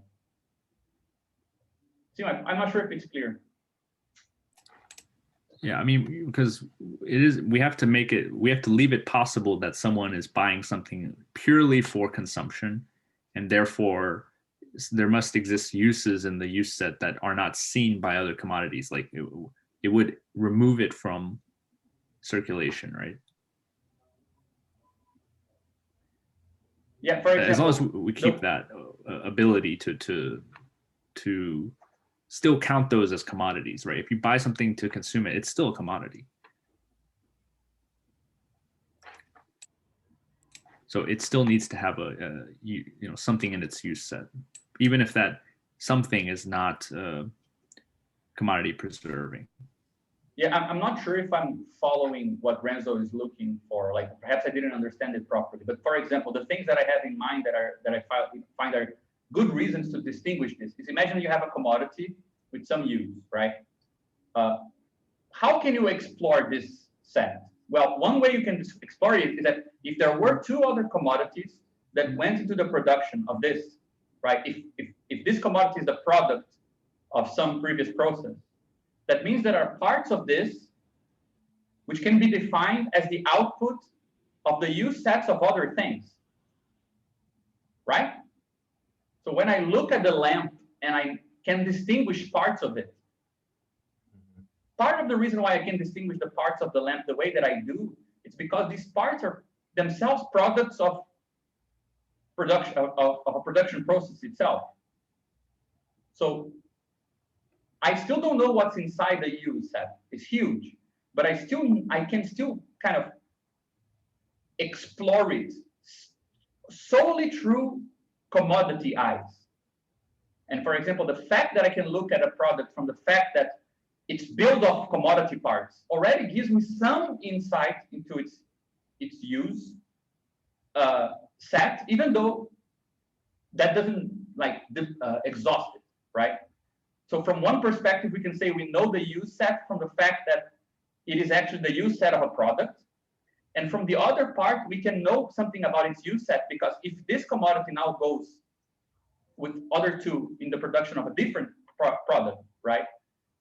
See, I'm not sure if it's clear. Yeah, I mean, because we have to leave it possible that someone is buying something purely for consumption, and therefore there must exist uses in the use set that are not seen by other commodities. Like it would remove it from circulation, right? Yeah, for example, as long as we keep that ability to still count those as commodities, right? If you buy something to consume it, it's still a commodity. So it still needs to have something in its use set, even if that something is not commodity preserving. Yeah, I'm not sure if I'm following what Renzo is looking for. Like perhaps I didn't understand it properly. But for example, the things that I have in mind that I find are good reasons to distinguish this is, imagine you have a commodity with some use, right? How can you explore this set? Well, one way you can explore it is that if there were two other commodities that went into the production of this, right? If this commodity is the product of some previous process, that means there are parts of this which can be defined as the output of the use sets of other things, right? So when I look at the lamp and I can distinguish parts of it, part of the reason why I can distinguish the parts of the lamp the way that I do, it's because these parts are themselves products of production of a production process itself. So I still don't know what's inside the use set. It's huge, but I can still kind of explore it solely through commodity eyes. And for example, the fact that I can look at a product from the fact that it's built of commodity parts already gives me some insight into its use set, even though that doesn't exhaust it, right? So from one perspective, we can say we know the use set from the fact that it is actually the use set of a product. And from the other part, we can know something about its use set, because if this commodity now goes with other two in the production of a different product, right?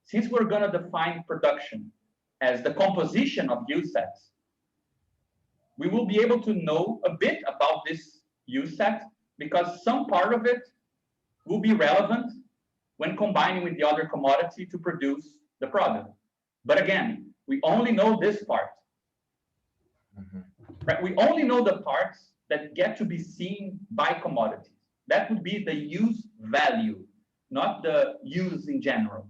Since we're going to define production as the composition of use sets, we will be able to know a bit about this use set, because some part of it will be relevant when combining with the other commodity to produce the product. But again, we only know this part. Right? We only know the parts that get to be seen by commodities. That would be the use value, not the use in general.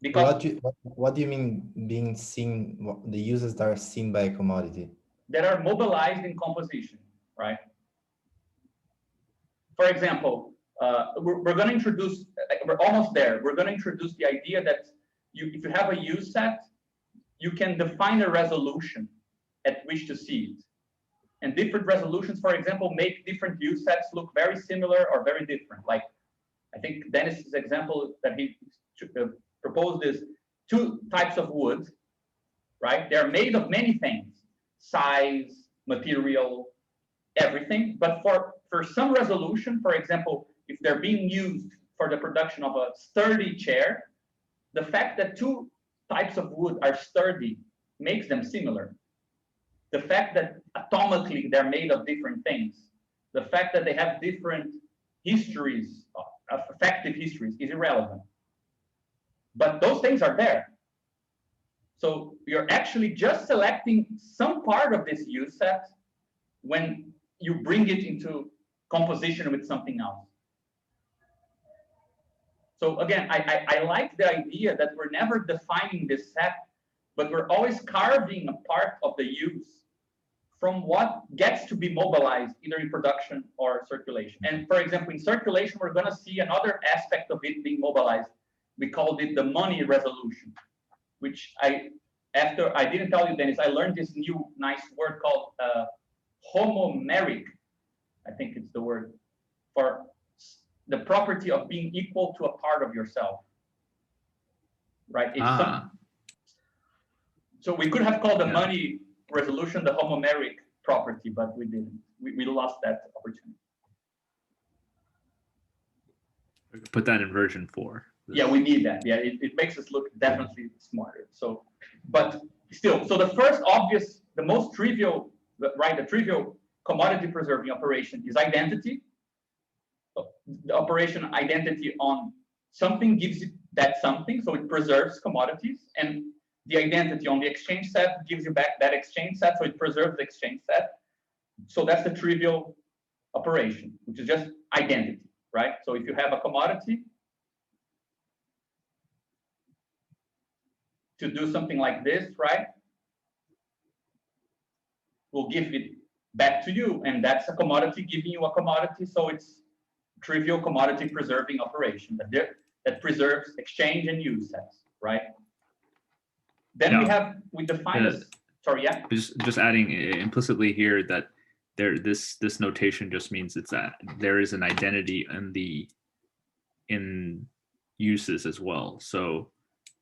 Because what do you mean being seen, the uses that are seen by a commodity? That are mobilized in composition, right? For example, we're going to introduce, we're almost there. We're going to introduce the idea that if you have a use set, you can define a resolution at which to see it. And different resolutions, for example, make different use sets look very similar or very different. Like, I think Dennis's example that he proposed is two types of wood, right? They're made of many things, size, material, everything. But for some resolution, for example, if they're being used for the production of a sturdy chair, the fact that two types of wood are sturdy makes them similar. The fact that atomically they're made of different things, the fact that they have different histories, affective histories, is irrelevant. But those things are there. So you're actually just selecting some part of this use set when you bring it into composition with something else. So again, I like the idea that we're never defining this set, but we're always carving a part of the use from what gets to be mobilized either in production or circulation. And for example, in circulation, we're going to see another aspect of it being mobilized. We called it the money resolution, which after I didn't tell you, Dennis, I learned this new nice word called homomeric. I think it's the word for the property of being equal to a part of yourself, right? So we could have called the money resolution the homomeric property, but we didn't. We lost that opportunity. We could put that in version 4. Yeah, we need that. Yeah, it makes us look definitely smarter. So, but still, so the first obvious, the most trivial, right? The trivial commodity preserving operation is identity. The operation identity on something gives it that something, so it preserves commodities. And the identity on the exchange set, gives you back that exchange set, so it preserves the exchange set. So that's the trivial operation, which is just identity, right? So if you have a commodity, to do something like this, right? We'll give it back to you, and that's a commodity giving you a commodity, so it's trivial commodity preserving operation that preserves exchange and use sets, right? Then we define this. Sorry, yeah. Just adding implicitly here that this notation just means it's that there is an identity in uses as well. So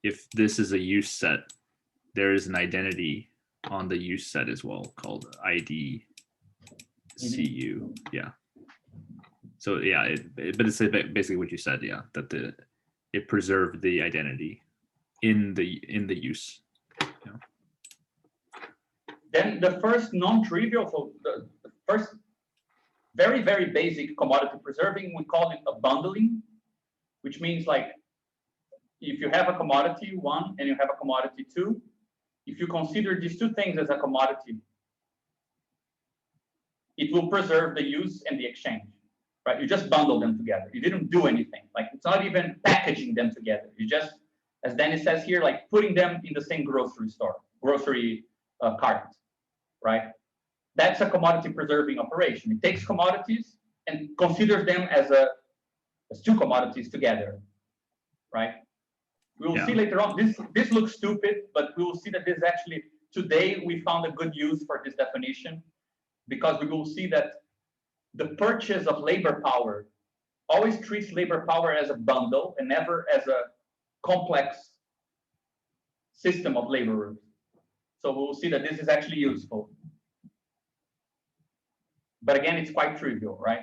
if this is a use set, there is an identity on the use set as well called ID CU. Yeah. So yeah, but it's basically what you said. Yeah, that it preserved the identity in the use. Yeah. Then the first non-trivial, so the first very, very basic commodity preserving, we call it a bundling, which means like if you have a commodity 1 and you have a commodity 2, if you consider these two things as a commodity, it will preserve the use and the exchange, right? You just bundle them together. You didn't do anything. Like it's not even packaging them together. You just, as Dennis says here, like putting them in the same grocery cart, right? That's a commodity preserving operation. It takes commodities and considers them as two commodities together, right? We will see later on, this looks stupid, but we will see that this actually, today we found a good use for this definition, because we will see that the purchase of labor power always treats labor power as a bundle and never as a complex system of laborers. So we will see that this is actually useful. But again, it's quite trivial, right?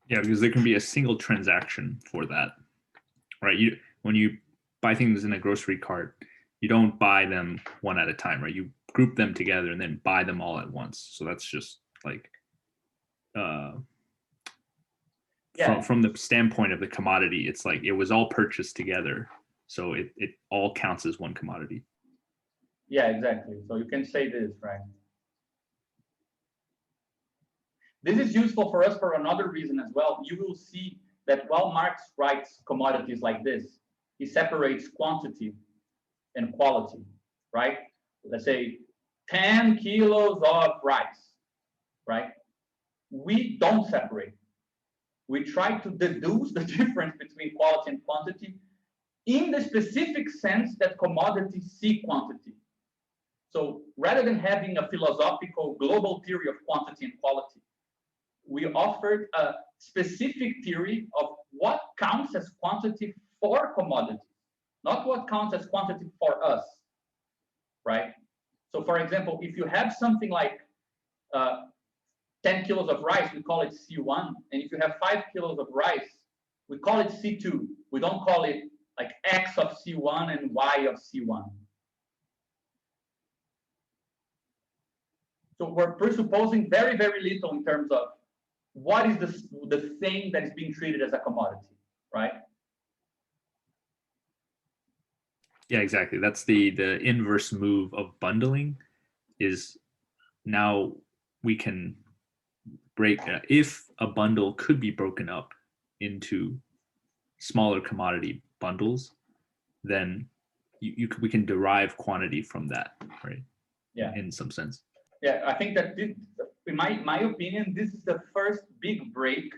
Yeah, because there can be a single transaction for that, right? When you buy things in a grocery cart, you don't buy them one at a time, right? You group them together and then buy them all at once. So that's just like from the standpoint of the commodity, it's like it was all purchased together, so it all counts as one commodity. Yeah, exactly. So you can say this, right? This is useful for us for another reason as well. You will see that while Marx writes commodities like this, he separates quantity and quality, right? Let's say 10 kilos of rice, right? We don't separate. We try to deduce the difference between quality and quantity in the specific sense that commodities see quantity. So rather than having a philosophical global theory of quantity and quality, we offered a specific theory of what counts as quantity for commodities, not what counts as quantity for us, right? So for example, if you have something like 10 kilos of rice, we call it C1. And if you have 5 kilos of rice, we call it C2. We don't call it like X of C1 and Y of C1. So we're presupposing very, very little in terms of what is the thing that is being treated as a commodity, right? Yeah, exactly. That's the inverse move of bundling is now we can break, if a bundle could be broken up into smaller commodity bundles, then we can derive quantity from that, right? Yeah. In some sense. Yeah, I think that this, in my opinion, this is the first big break,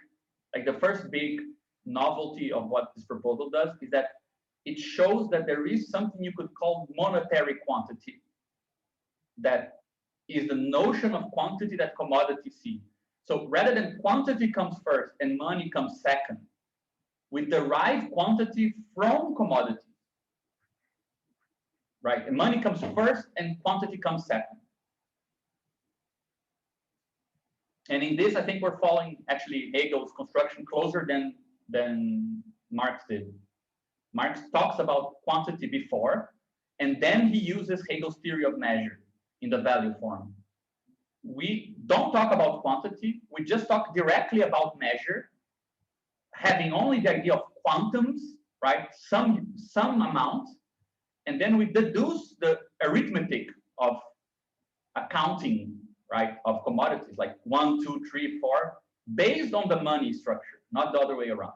like the first big novelty of what this proposal does is that it shows that there is something you could call monetary quantity. That is the notion of quantity that commodities see. So rather than quantity comes first and money comes second, we derive quantity from commodities, right? And money comes first and quantity comes second. And in this, I think we're following actually Hegel's construction closer than Marx did. Marx talks about quantity before, and then he uses Hegel's theory of measure in the value form. We don't talk about quantity, we just talk directly about measure, having only the idea of quantums, right? Some amount, and then we deduce the arithmetic of accounting, right, of commodities, like 1, 2, 3, 4, based on the money structure, not the other way around.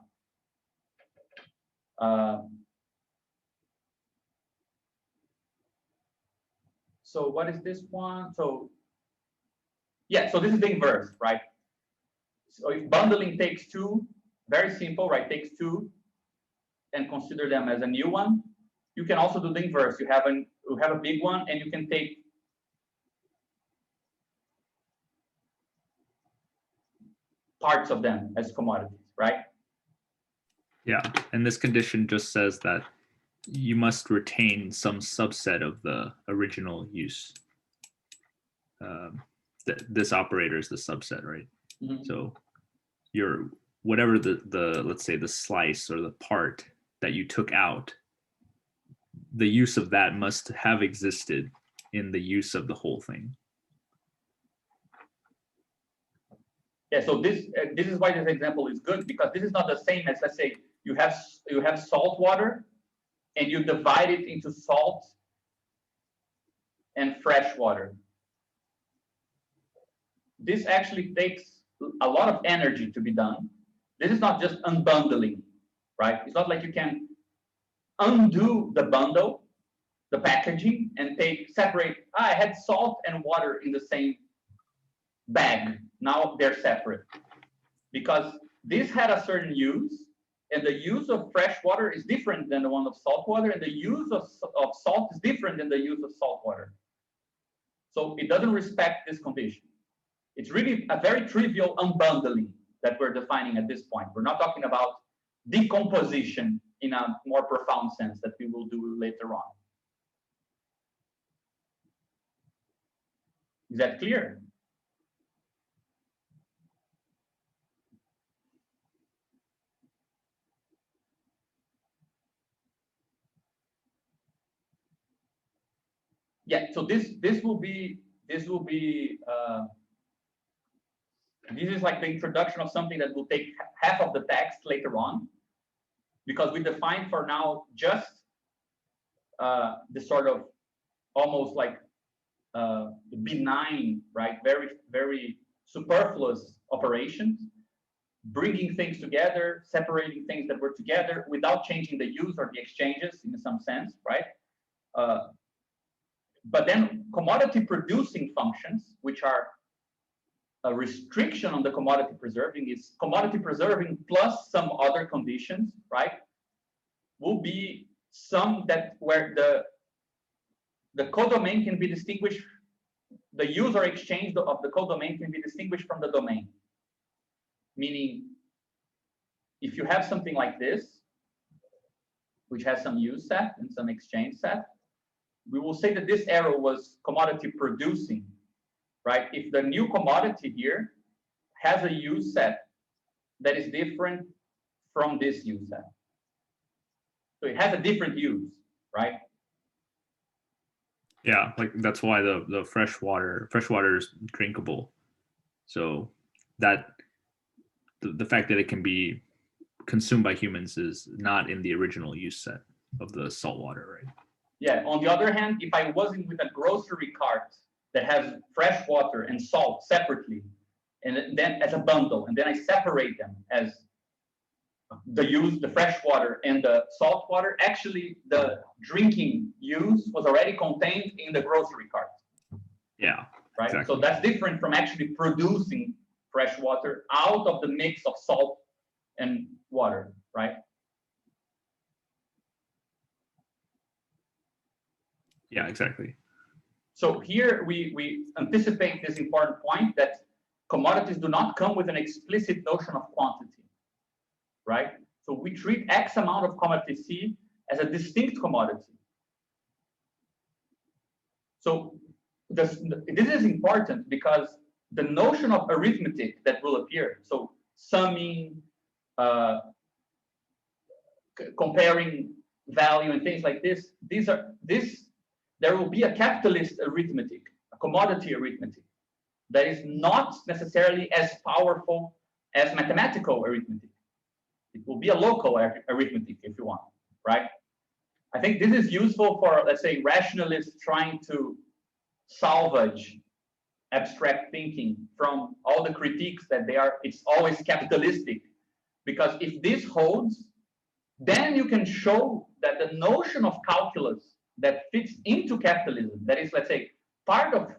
So what is this one? So yeah, so this is the inverse, right? So if bundling takes 2, very simple, right? Takes 2 and consider them as a new one. You can also do the inverse. You have a big one, and you can take parts of them as commodities, right? Yeah, and this condition just says that you must retain some subset of the original use. This operator is the subset, right? Mm-hmm. So your whatever the let's say the slice or the part that you took out, the use of that must have existed in the use of the whole thing. Yeah, so this is why this example is good, because this is not the same as, let's say, you have salt water and you divide it into salt and fresh water. This actually takes a lot of energy to be done. This is not just unbundling, right? It's not like you can undo the bundle, the packaging, and separate. I had salt and water in the same bag. Now they're separate, because this had a certain use, and the use of fresh water is different than the one of salt water, and the use of salt is different than the use of salt water. So it doesn't respect this condition. It's really a very trivial unbundling that we're defining at this point. We're not talking about decomposition in a more profound sense that we will do later on. Is that clear? Yeah, so this is like the introduction of something that will take half of the text later on, because we define for now just the sort of almost like benign, right? Very, very superfluous operations, bringing things together, separating things that were together without changing the use or the exchanges in some sense, right? But then commodity producing functions, which are a restriction on the commodity preserving, is commodity preserving plus some other conditions, right? Will be some that where the codomain can be distinguished, the use or exchange of the codomain can be distinguished from the domain. Meaning, if you have something like this, which has some use set and some exchange set, we will say that this arrow was commodity producing, right? If the new commodity here has a use set that is different from this use set. So it has a different use, right? Yeah, like that's why the fresh water is drinkable. So that the fact that it can be consumed by humans is not in the original use set of the salt water, right? Yeah, on the other hand, if I was in with a grocery cart that has fresh water and salt separately, and then as a bundle, and then I separate them as the fresh water and the salt water, actually the drinking use was already contained in the grocery cart. Yeah. Right. Exactly. So that's different from actually producing fresh water out of the mix of salt and water, right? Yeah, exactly. So here we anticipate this important point that commodities do not come with an explicit notion of quantity, right? So we treat X amount of commodity C as a distinct commodity. So this is important because the notion of arithmetic that will appear, so summing, comparing value and things like this, there will be a capitalist arithmetic, a commodity arithmetic, that is not necessarily as powerful as mathematical arithmetic. It will be a local arithmetic if you want, right? I think this is useful for, let's say, rationalists trying to salvage abstract thinking from all the critiques that it's always capitalistic. Because if this holds, then you can show that the notion of calculus that fits into capitalism, that is, let's say, part of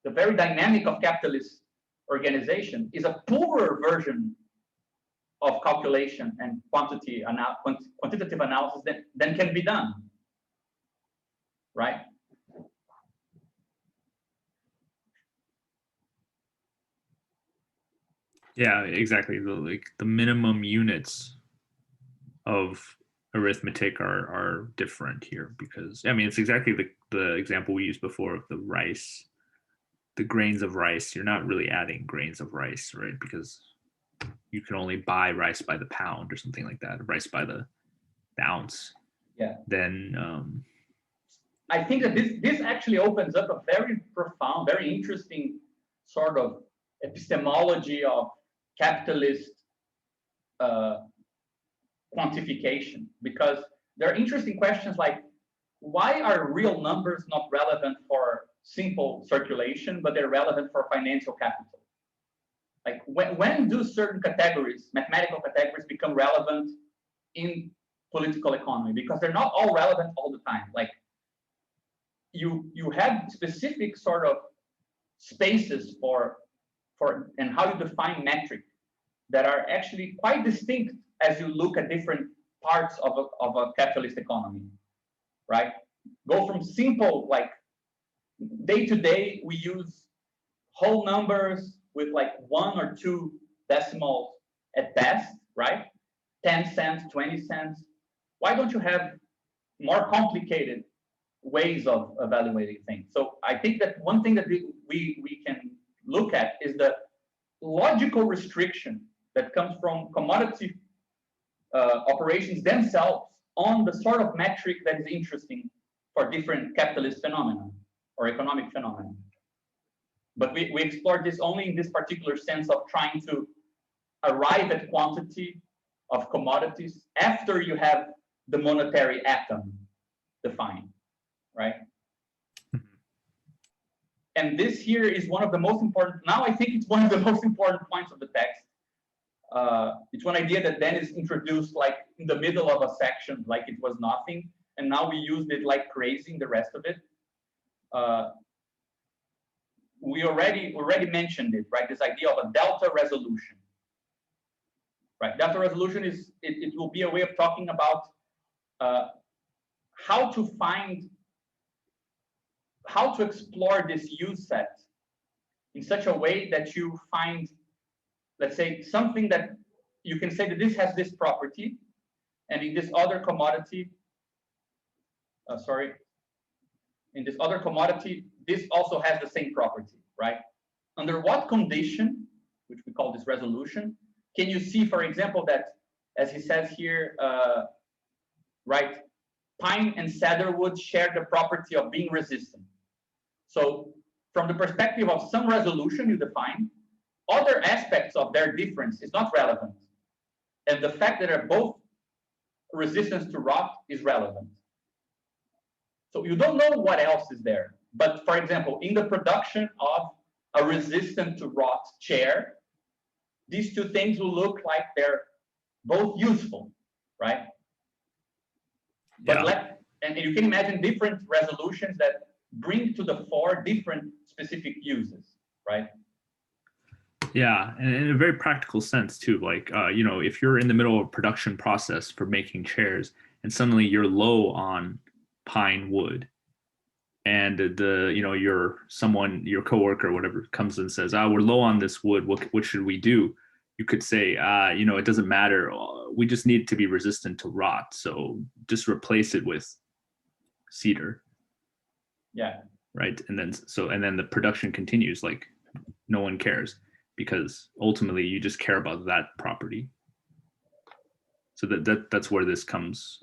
the very dynamic of capitalist organization, is a poorer version of calculation and quantitative analysis than can be done, right? Yeah, exactly. The minimum units of arithmetic are different here, because I mean it's exactly the example we used before of the rice, the grains of rice. You're not really adding grains of rice, right? Because you can only buy rice by the pound or something like that, rice by the ounce. Yeah. Then I think that this actually opens up a very profound, very interesting sort of epistemology of capitalist quantification, because there are interesting questions like, why are real numbers not relevant for simple circulation, but they're relevant for financial capital? Like when do certain categories, mathematical categories, become relevant in political economy? Because they're not all relevant all the time. Like you have specific sort of spaces for and how you define metric that are actually quite distinct as you look at different parts of a capitalist economy, right? Go from simple, like day to day, we use whole numbers with like 1 or 2 decimals at best, right? 10 cents, 20 cents. Why don't you have more complicated ways of evaluating things? So I think that one thing that we can look at is the logical restriction that comes from commodity operations themselves on the sort of metric that is interesting for different capitalist phenomena or economic phenomena. But we explored this only in this particular sense of trying to arrive at quantity of commodities after you have the monetary atom defined, right? And this here is one of the most important, now I think it's one of the most important points of the text. It's one idea that then is introduced like in the middle of a section, like it was nothing. And now we used it like crazy in the rest of it. We already mentioned it, right? This idea of a delta resolution, right? Delta resolution is, it will be a way of talking about how to explore this use set in such a way that you find, let's say, something that you can say that this has this property, and in this other commodity, in this other commodity, this also has the same property, right? Under what condition, which we call this resolution, can you see, for example, that, as he says here, right, pine and cedarwood share the property of being resistant. So from the perspective of some resolution you define, other aspects of their difference is not relevant. And the fact that they're both resistance to rot is relevant. So you don't know what else is there. But for example, in the production of a resistant to rot chair, these two things will look like they're both useful, right? Yeah. And you can imagine different resolutions that bring to the fore different specific uses, right? Yeah, and in a very practical sense too. Like, you know, if you're in the middle of a production process for making chairs, and suddenly you're low on pine wood, and your coworker or whatever comes and says, we're low on this wood. What should we do? You could say, it doesn't matter. We just need it to be resistant to rot. So just replace it with cedar. Yeah. Right. And then the production continues, like no one cares, because ultimately you just care about that property. So that's where this comes.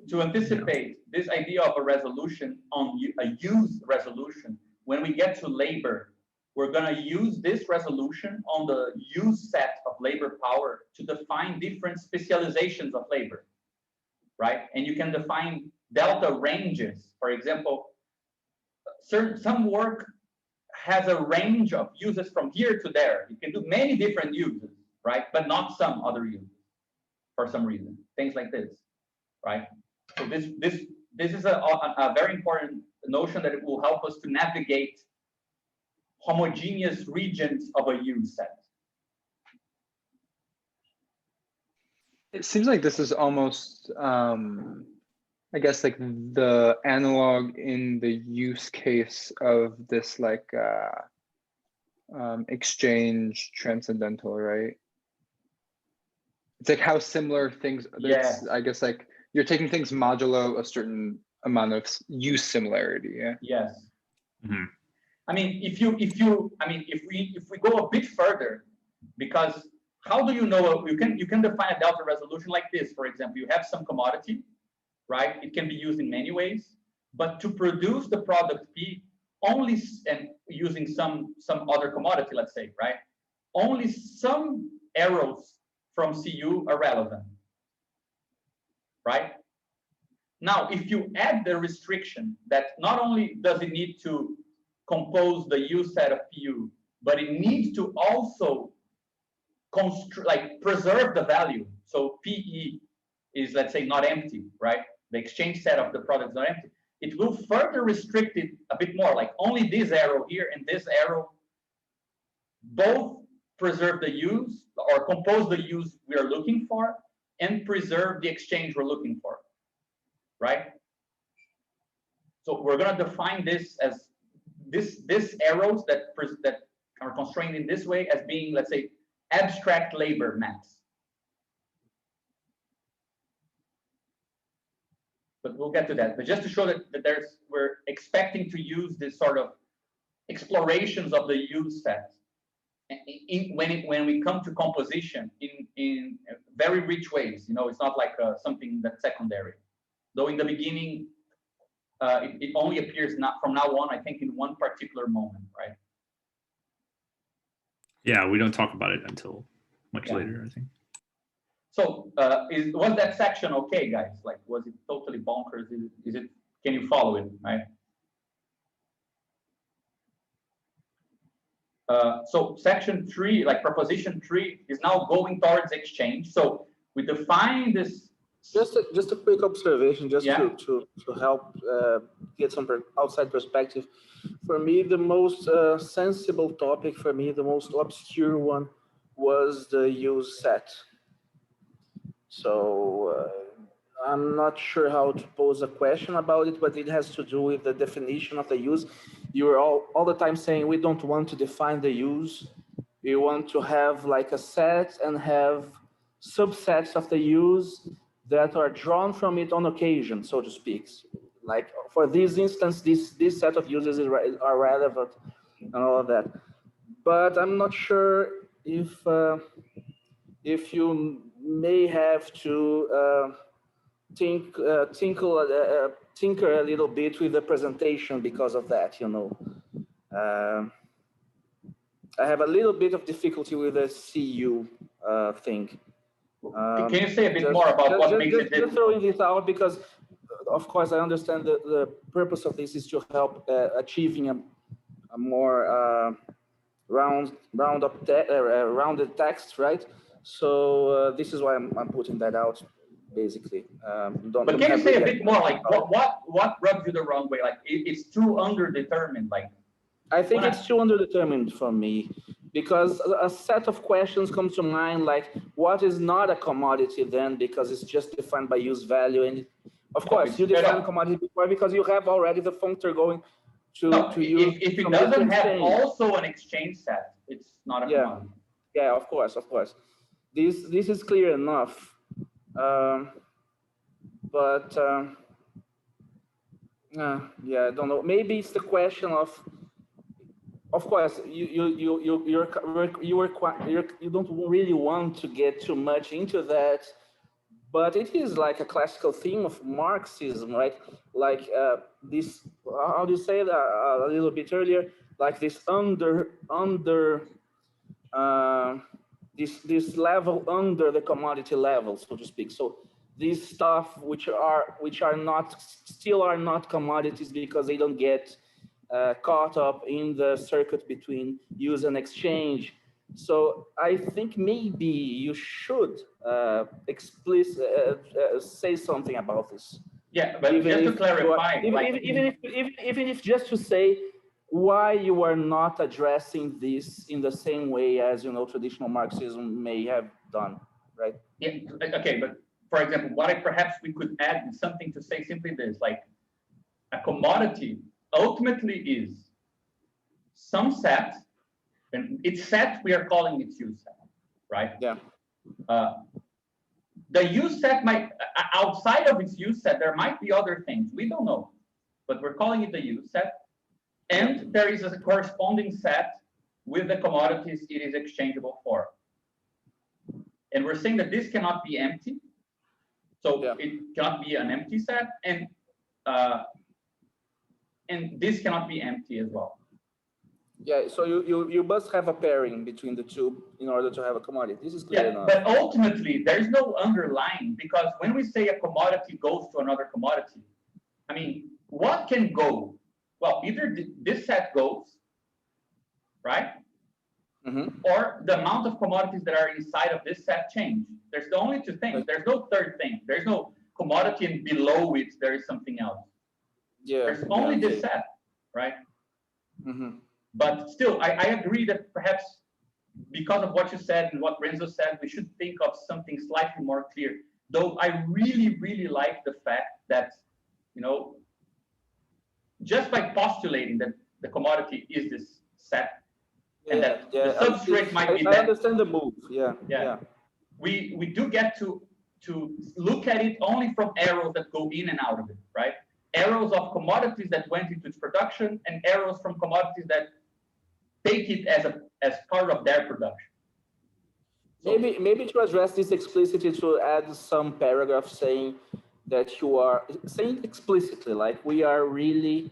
To anticipate this idea of a resolution on a use resolution, when we get to labor, we're going to use this resolution on the use set of labor power to define different specializations of labor. right? And you can define delta ranges. For example, some work has a range of uses from here to there. You can do many different uses, right? But not some other uses for some reason. Things like this, right? So this is a very important notion that it will help us to navigate homogeneous regions of a use set. It seems like this is almost, I guess, like the analog in the use case of this like exchange transcendental, right? It's like how similar things. Yeah. I guess like you're taking things modulo a certain amount of use similarity. Yeah. Yes. Mm-hmm. I mean, if we go a bit further, because how do you know you can define a delta resolution like this? For example, you have some commodity, right? It can be used in many ways, but to produce the product P, only and using some other commodity, let's say, right? Only some arrows from CU are relevant, right? Now, if you add the restriction that not only does it need to compose the U set of PU, but it needs to also preserve the value. So PE is, let's say, not empty, right? The exchange set of the product is not empty. It will further restrict it a bit more, like only this arrow here and this arrow both preserve the use or compose the use we are looking for and preserve the exchange we're looking for, right? So we're going to define this as this arrows that are constrained in this way as being, let's say, abstract labor maps. But we'll get to that. But just to show that we're expecting to use this sort of explorations of the use set when we come to composition in very rich ways. You know, it's not like something that's secondary. Though in the beginning, it only appears not from now on, I think, in one particular moment, right? Yeah, we don't talk about it until much later, I think. So was that section okay, guys? Like, was it totally bonkers? Is it? Can you follow it, right? So section 3, like proposition 3, is now going towards exchange. So we define this. Just a quick observation, just to help get some outside perspective. For me, the most sensible topic, for me, the most obscure one was the use set. So I'm not sure how to pose a question about it, but it has to do with the definition of the use. You were all the time saying we don't want to define the use. We want to have like a set and have subsets of the use that are drawn from it on occasion, so to speak. Like for this instance, this set of uses are relevant and all of that. But I'm not sure if you may have to tinker a little bit with the presentation because of that, you know. I have a little bit of difficulty with the CU thing. Can you say a bit more about what makes it difficult? Just throwing this out because, of course, I understand the purpose of this is to help achieving a more rounded text, right? So this is why I'm putting that out, basically. But can you say a bit more, like what rubs you the wrong way? Like it's too underdetermined, like. I think it's too underdetermined for me, because a set of questions comes to mind, like what is not a commodity then, because it's just defined by use value. And of course, you define commodity before because you have already the functor going to use. If it doesn't have also an exchange set, it's not a commodity. Yeah, of course. This is clear enough. But yeah, I don't know. Maybe it's the question of course, you don't really want to get too much into that, but it is like a classical theme of Marxism, right? Like this, how do you say that a little bit earlier? Like this this level under the commodity level, so to speak. So these stuff which are not still are not commodities because they don't get caught up in the circuit between use and exchange. So I think maybe you should say something about this. Yeah, but Even just to if clarify, even if just to say why you are not addressing this in the same way as traditional Marxism may have done, right? Yeah, okay, but for example, perhaps we could add something to say simply this, like a commodity ultimately is some set, and its set we are calling its use set, right? Yeah. The use set might, outside of its use set, there might be other things, we don't know, but we're calling it the use set. And there is a corresponding set with the commodities it is exchangeable for. And we're saying that this cannot be empty. So it cannot be an empty set, and this cannot be empty as well. Yeah, so you must have a pairing between the two in order to have a commodity. This is clear enough. But ultimately, there's no underlying, because when we say a commodity goes to another commodity, I mean, what can go? Well, either this set goes, right? Or the amount of commodities that are inside of this set change. There's the only two things. There's no third thing. There's no commodity and below it there is something else. Yeah. There's only this set, right? But still, I agree that perhaps because of what you said and what Renzo said, we should think of something slightly more clear. Though I really, really like the fact that, just by postulating that the commodity is this set, and that the substrate might be that. I understand the move. Yeah. We do get to look at it only from arrows that go in and out of it, right? Arrows of commodities that went into its production, and arrows from commodities that take it as part of their production. So, maybe to address this explicitly, to add some paragraph saying that you are saying explicitly, like we are really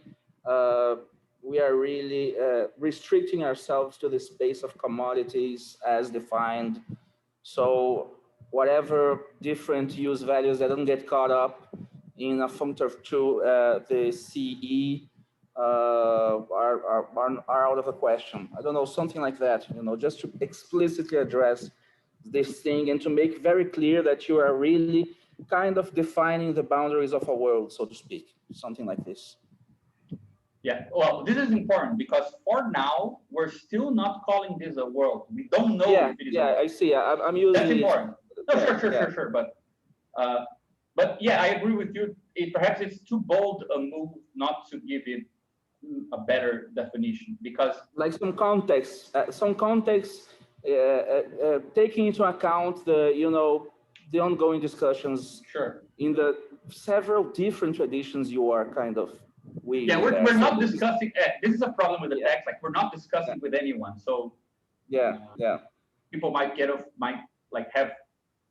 restricting ourselves to the space of commodities as defined. So whatever different use values that don't get caught up in a functor to the CE are out of the question. I don't know, something like that, just to explicitly address this thing and to make very clear that you are really kind of defining the boundaries of a world, so to speak, something like this. Yeah, well, this is important because for now, we're still not calling this a world. We don't know if it is a world. I see. I'm using That's important. No, sure. But yeah, I agree with you. Perhaps it's too bold a move not to give it a better definition, because like some context, taking into account the ongoing discussions in the several different traditions you are kind of we're not discussing. This is a problem with the text. Like, we're not discussing with anyone. So people might have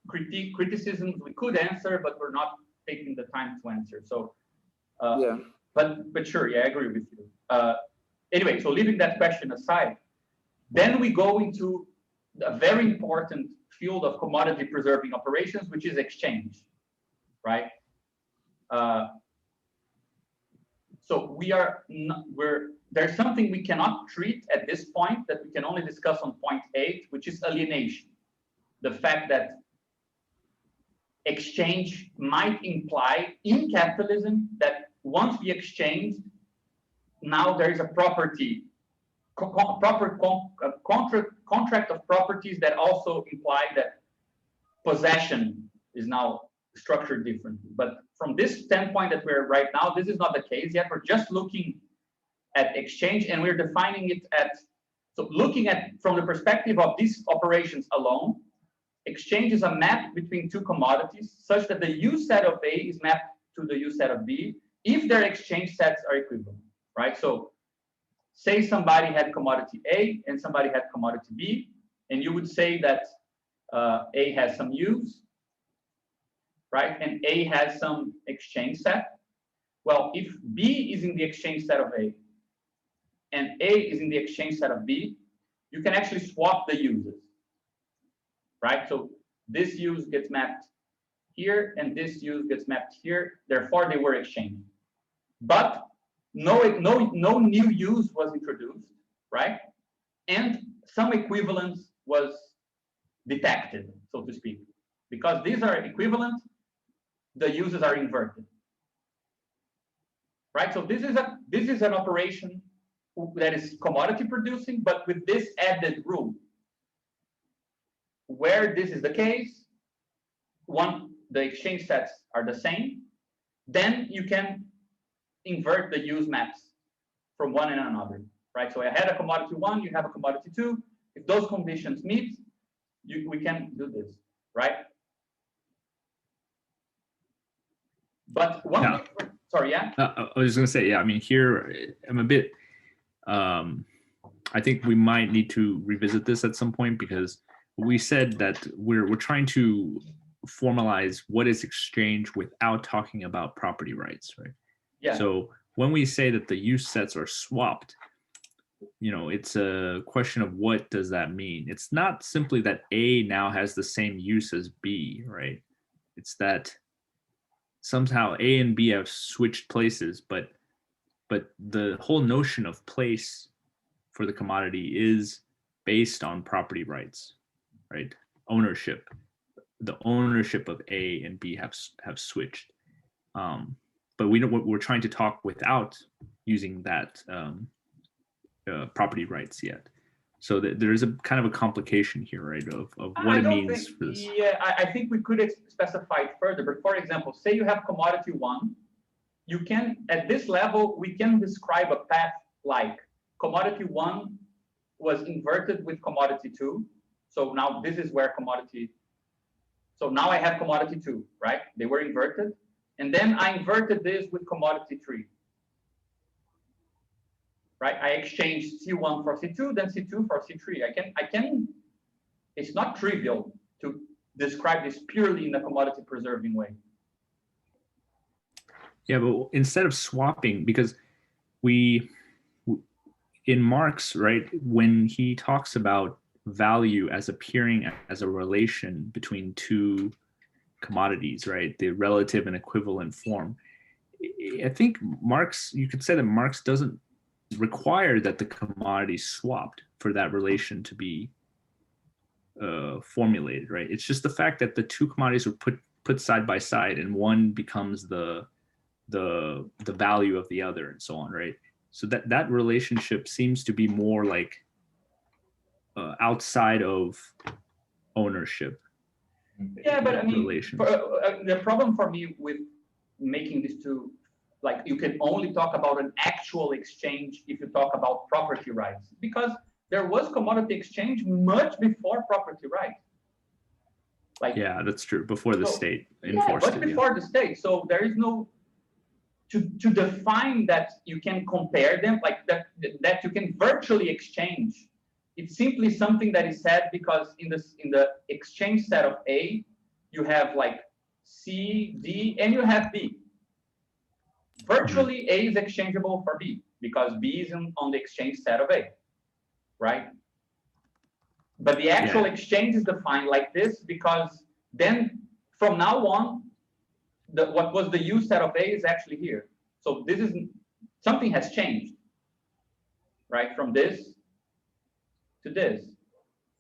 criticisms we could answer, but we're not taking the time to answer. So but sure, I agree with you. Anyway, so leaving that question aside, then we go into a very important field of commodity preserving operations, which is exchange, right? So there's something we cannot treat at this point that we can only discuss on point 8, which is alienation. The fact that exchange might imply in capitalism that once we exchange, now there is a property, contract of properties that also imply that possession is now structured differently. But from this standpoint that we're right now, this is not the case yet. We're just looking at exchange, and we're defining it so looking at from the perspective of these operations alone, exchange is a map between two commodities such that the use set of A is mapped to the use set of B if their exchange sets are equivalent, right? So say somebody had commodity A and somebody had commodity B, and you would say that A has some use, right? And A has some exchange set. Well, if B is in the exchange set of A and A is in the exchange set of B, you can actually swap the uses, right? So this use gets mapped here, and this use gets mapped here. Therefore, they were exchanged. But no new use was introduced, right? And some equivalence was detected, so to speak. Because these are equivalent, the uses are inverted. Right? So this is an operation that is commodity producing, but with this added rule. Where this is the case, the exchange sets are the same, then you can invert the use maps from one and another, right? So I had a commodity 1, you have a commodity 2. If those conditions meet, we can do this, right? But one thing, sorry, yeah? I was just going to say, yeah, I mean, here I'm a bit, I think we might need to revisit this at some point, because we said that we're trying to formalize what is exchange without talking about property rights, right? Yeah. So when we say that the use sets are swapped, you know, it's a question of what does that mean? It's not simply that A now has the same use as B, right? It's that somehow A and B have switched places, but the whole notion of place for the commodity is based on property rights, right? Ownership. The ownership of A and B have switched. But we're trying to talk without using that property rights yet. So there is a kind of a complication here, right, of what it means for this. Yeah, I think we could specify it further. But for example, say you have commodity 1, you can, at this level, we can describe a path like commodity 1 was inverted with commodity 2. So now this is where commodity, so now I have commodity 2, right? They were inverted. And then I inverted this with commodity 3. Right? I exchanged C1 for C2, then C2 for C3. I can, it's not trivial to describe this purely in a commodity preserving way. Yeah, but instead of swapping, because in Marx, right, when he talks about value as appearing as a relation between two commodities, right, the relative and equivalent form, I think Marx, you could say that Marx doesn't require that the commodity swapped for that relation to be formulated, right? It's just the fact that the two commodities were put side by side, and one becomes the value of the other, and so on, right? So that relationship seems to be more like outside of ownership. Yeah, but I mean, the problem for me with making these two, like, you can only talk about an actual exchange if you talk about property rights, because there was commodity exchange much before property rights. Like, yeah, that's true. Before the state enforced it. But before the state, so there is no to define that you can compare them, like that you can virtually exchange. It's simply something that is said because in the exchange set of A, you have like C, D, and you have B. Virtually, A is exchangeable for B because B is on the exchange set of A, right? But the actual exchange is defined like this because then from now on, what was the use set of A is actually here. So this is, something has changed, right? From this to this.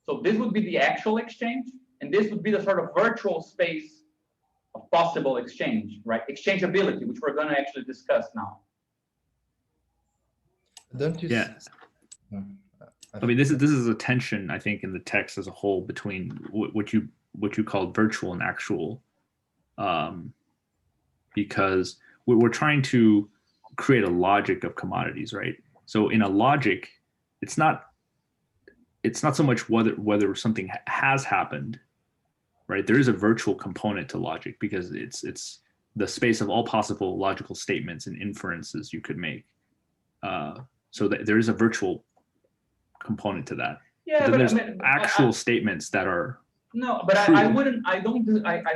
So this would be the actual exchange, and this would be the sort of virtual space of possible exchange, right? Exchangeability, which we're going to actually discuss now. Don't you? Yeah. I mean, this is a tension, I think, in the text as a whole between what you called virtual and actual, because we're trying to create a logic of commodities, right? So in a logic, it's not so much whether something has happened, right? There is a virtual component to logic because it's the space of all possible logical statements and inferences you could make. So that there is a virtual component to that. Yeah, but then there's actual statements that are no, but I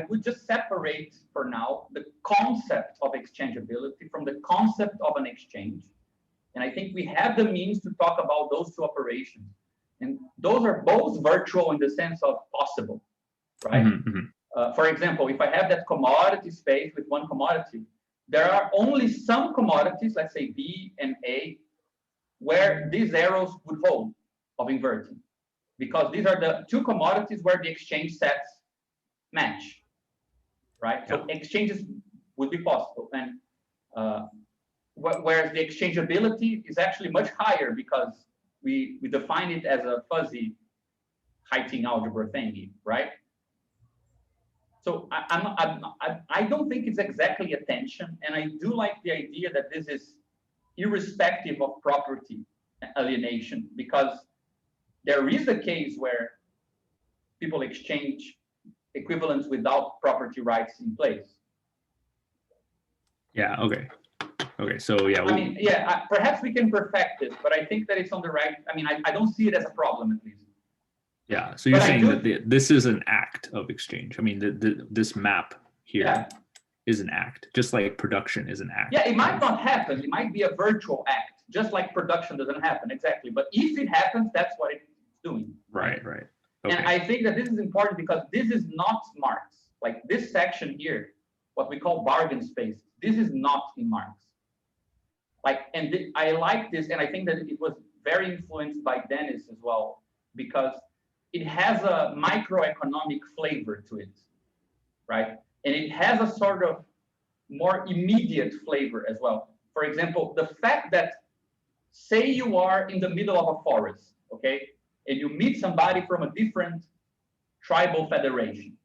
would just separate for now the concept of exchangeability from the concept of an exchange. And I think we have the means to talk about those two operations. And those are both virtual in the sense of possible, right? For example, if I have that commodity space with one commodity, there are only some commodities, let's say B and A, where these arrows would hold of inverting, because these are the two commodities where the exchange sets match, right? So exchanges would be possible, and whereas the exchangeability is actually much higher because we define it as a fuzzy High-T algebra thingy, right? So I don't think it's exactly a tension, and I do like the idea that this is irrespective of property alienation, because there is a case where people exchange equivalents without property rights in place. Yeah. Okay. Okay. So yeah. I mean, yeah. Perhaps we can perfect this, but I think that it's on the right. I mean, I don't see it as a problem, at least. Yeah. So you're saying that this is an act of exchange. I mean, this map here is an act, just like production is an act. Yeah, it might not happen. It might be a virtual act, just like production doesn't happen, exactly. But if it happens, that's what it's doing. Right, right. Okay. And I think that this is important because this is not Marx. Like this section here, what we call bargain space, this is not in Marx. Like, and I like this, and I think that it was very influenced by Dennis as well, because it has a microeconomic flavor to it, right? And it has a sort of more immediate flavor as well. For example, the fact that, say you are in the middle of a forest, okay? And you meet somebody from a different tribal federation.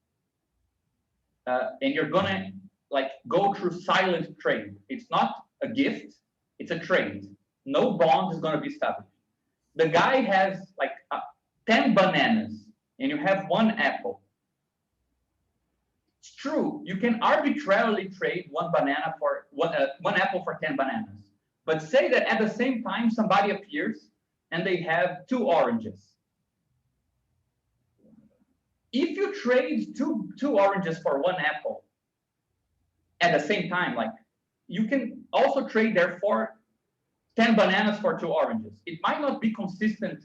And you're gonna like go through silent trade. It's not a gift, it's a trade. No bond is gonna be established. The guy has like 10 bananas and you have one apple. It's true, you can arbitrarily trade one banana for one apple for 10 bananas. But say that at the same time somebody appears and they have 2 oranges. If you trade two oranges for 1 apple at the same time, like you can also trade therefore 10 bananas for 2 oranges. It might not be consistent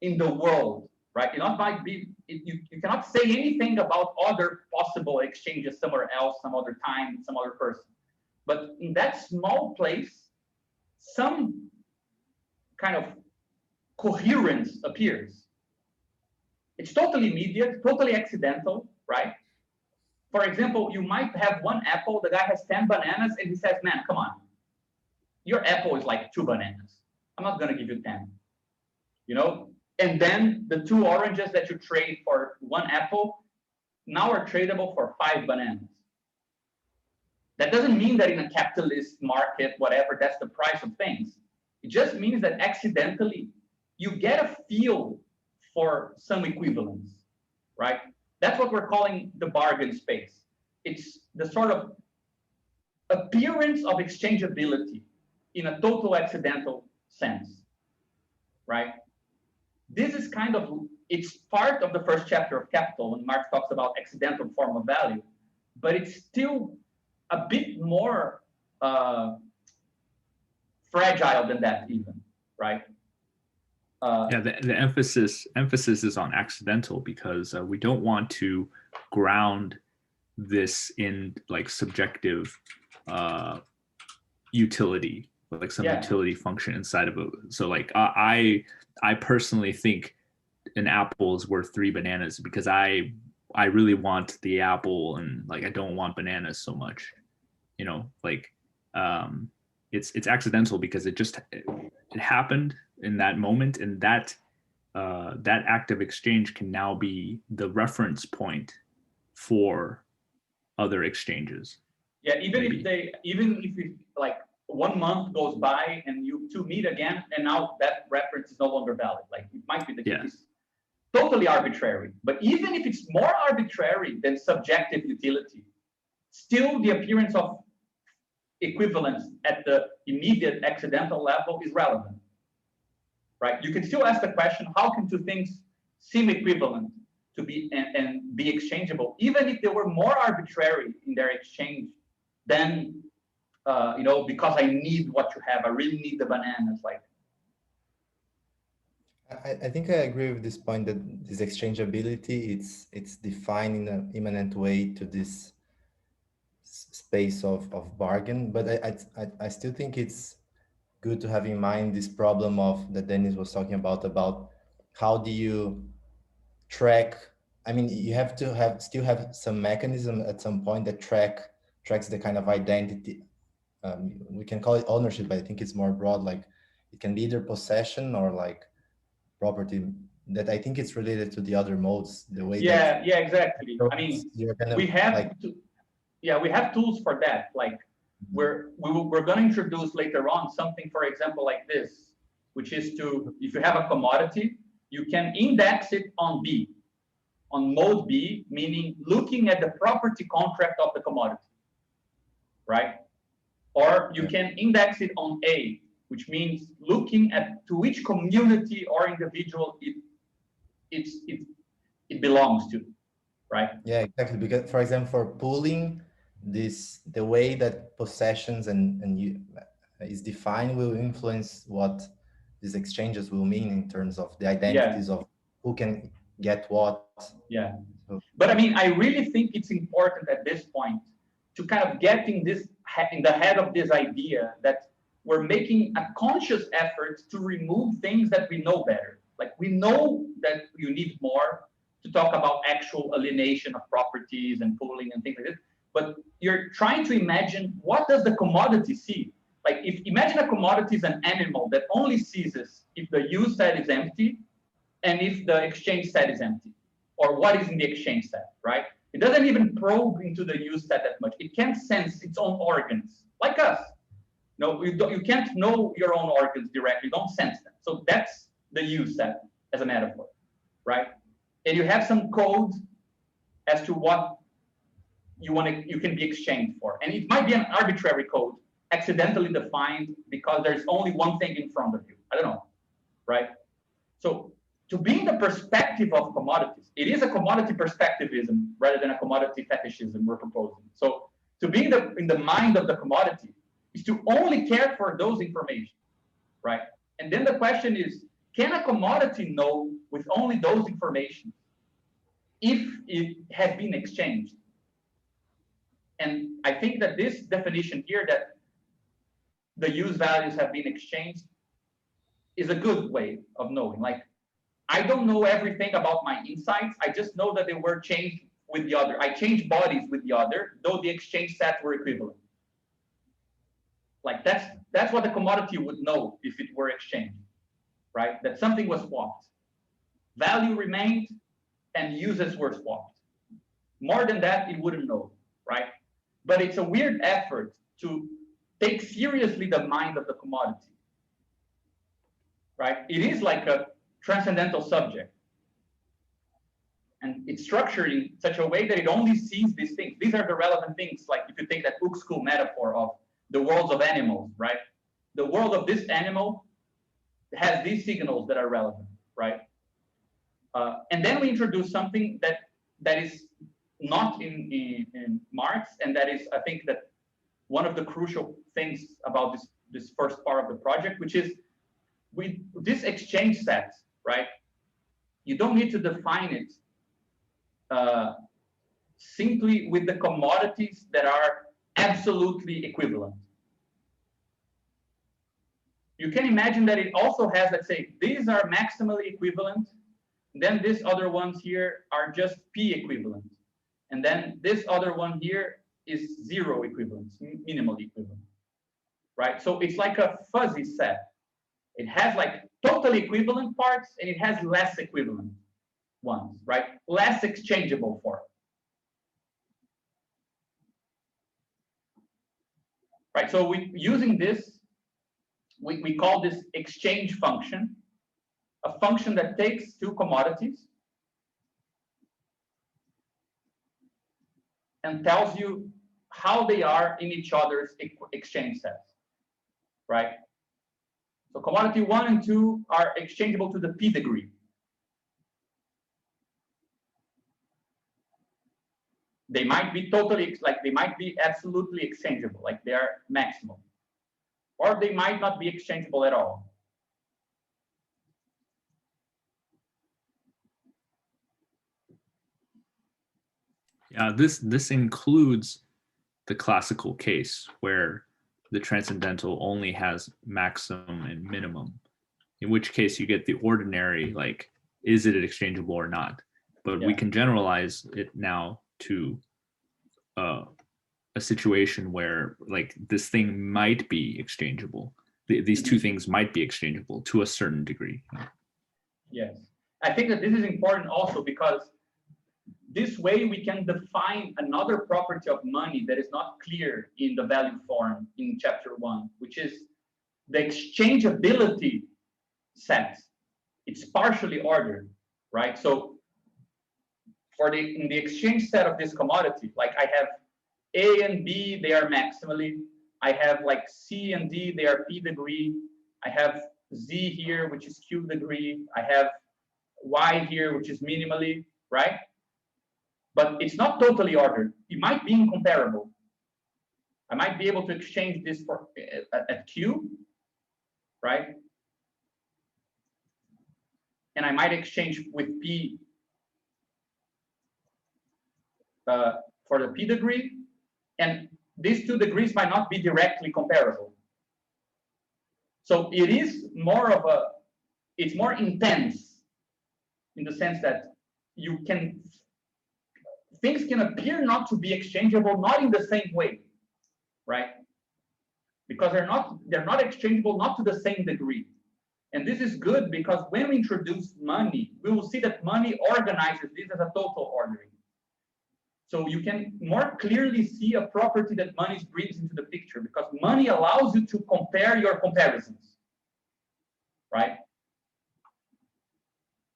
in the world, right? It not might be, you cannot say anything about other possible exchanges somewhere else, some other time, some other person. But in that small place, some kind of coherence appears. It's totally immediate, totally accidental, right? For example, you might have 1 apple, the guy has 10 bananas, and he says, man, come on. Your apple is like 2 bananas. I'm not gonna give you 10, you know? And then the 2 oranges that you trade for 1 apple now are tradable for 5 bananas. That doesn't mean that in a capitalist market, whatever, that's the price of things. It just means that accidentally you get a feel for some equivalence, right? That's what we're calling the bargain space. It's the sort of appearance of exchangeability in a total accidental sense, right? This is kind of, it's part of the first chapter of Capital when Marx talks about accidental form of value, but it's still a bit more fragile than that even, right? Yeah, the emphasis is on accidental because we don't want to ground this in like subjective utility, like some utility function inside of it. So like I personally think an apple is worth 3 bananas because I really want the apple and like I don't want bananas so much, you know, like it's accidental because it happened in that moment, and that act of exchange can now be the reference point for other exchanges. Yeah, even if it, like 1 month goes by and you 2 meet again, and now that reference is no longer valid. Like it might be the case, totally arbitrary. But even if it's more arbitrary than subjective utility, still the appearance of equivalence at the immediate accidental level is relevant, right? You can still ask the question, how can 2 things seem equivalent to be and be exchangeable, even if they were more arbitrary in their exchange than, you know, because I need what you have, I really need the bananas, like. I think I agree with this point that this exchangeability, it's defined in an immanent way to this space of bargain. But I still think it's good to have in mind this problem of that Dennis was talking about how do you track. I mean, you have to still have some mechanism at some point that tracks the kind of identity. We can call it ownership, but I think it's more broad. Like it can be either possession or like property. That I think it's related to the other modes. The way that yeah, exactly. I mean, you're gonna we have like we have tools for that. Like we're going to introduce later on something, for example, like this, which is to, if you have a commodity, you can index it on B, on mode B, meaning looking at the property contract of the commodity, right? Or you can index it on A, which means looking at to which community or individual it belongs to, right? Yeah, exactly. Because for example, for pooling, the way that possessions and you is defined will influence what these exchanges will mean in terms of the identities of who can get what. Yeah. So, but I mean, I really think it's important at this point to kind of get in the head of this idea that we're making a conscious effort to remove things that we know better. Like we know that you need more to talk about actual alienation of properties and pooling and things like this. But you're trying to imagine, what does the commodity see? Like imagine a commodity is an animal that only seizes if the use set is empty and if the exchange set is empty, or what is in the exchange set, right? It doesn't even probe into the use set that much. It can't sense its own organs, like us. No, you can't know your own organs directly. You don't sense them. So that's the use set as a metaphor, right? And you have some code as to what you can be exchanged for. And it might be an arbitrary code, accidentally defined because there's only one thing in front of you. I don't know, right? So to be in the perspective of commodities, it is a commodity perspectivism rather than a commodity fetishism we're proposing. So to be in the mind of the commodity is to only care for those information, right? And then the question is, can a commodity know with only those information if it has been exchanged? And I think that this definition here, that the use values have been exchanged, is a good way of knowing. Like, I don't know everything about my insights. I just know that they were changed with the other. I changed bodies with the other, though the exchange sets were equivalent. Like that's what the commodity would know if it were exchanged, right? That something was swapped. Value remained and uses were swapped. More than that, it wouldn't know, right? But it's a weird effort to take seriously the mind of the commodity, right? It is like a transcendental subject. And it's structured in such a way that it only sees these things. These are the relevant things, like if you take that Uxku metaphor of the worlds of animals, right? The world of this animal has these signals that are relevant, right? And then we introduce something that is not in Marx, and that is, I think, that one of the crucial things about this first part of the project, which is this exchange set, right? You don't need to define it simply with the commodities that are absolutely equivalent. You can imagine that it also has, let's say, these are maximally equivalent, then these other ones here are just P equivalent, and then this other one here is zero equivalence, minimally equivalent, right? So it's like a fuzzy set. It has like totally equivalent parts, and it has less equivalent ones, right? Less exchangeable for it. Right, so using this, we call this exchange function, a function that takes two commodities and tells you how they are in each other's exchange sets, right? So commodity 1 and 2 are exchangeable to the p degree. They might be totally, like they might be absolutely exchangeable, like they are maximal. Or they might not be exchangeable at all. Yeah, this includes the classical case where the transcendental only has maximum and minimum, in which case you get the ordinary, like, is it exchangeable or not? But we can generalize it now to a situation where, like, this thing might be exchangeable. These two things might be exchangeable to a certain degree. Yes. I think that this is important also because this way we can define another property of money that is not clear in the value form in chapter 1, which is the exchangeability set. It's partially ordered, right? So in the exchange set of this commodity, like I have A and B, they are maximally. I have like C and D, they are P degree. I have Z here, which is Q degree. I have Y here, which is minimally, right? But it's not totally ordered. It might be incomparable. I might be able to exchange this for at Q, right? And I might exchange with P for the P degree. And these two degrees might not be directly comparable. So it is more of it's more intense in the sense that things can appear not to be exchangeable, not in the same way, right? Because they're not exchangeable, not to the same degree. And this is good because when we introduce money, we will see that money organizes this as a total ordering. So you can more clearly see a property that money brings into the picture because money allows you to compare your comparisons, right?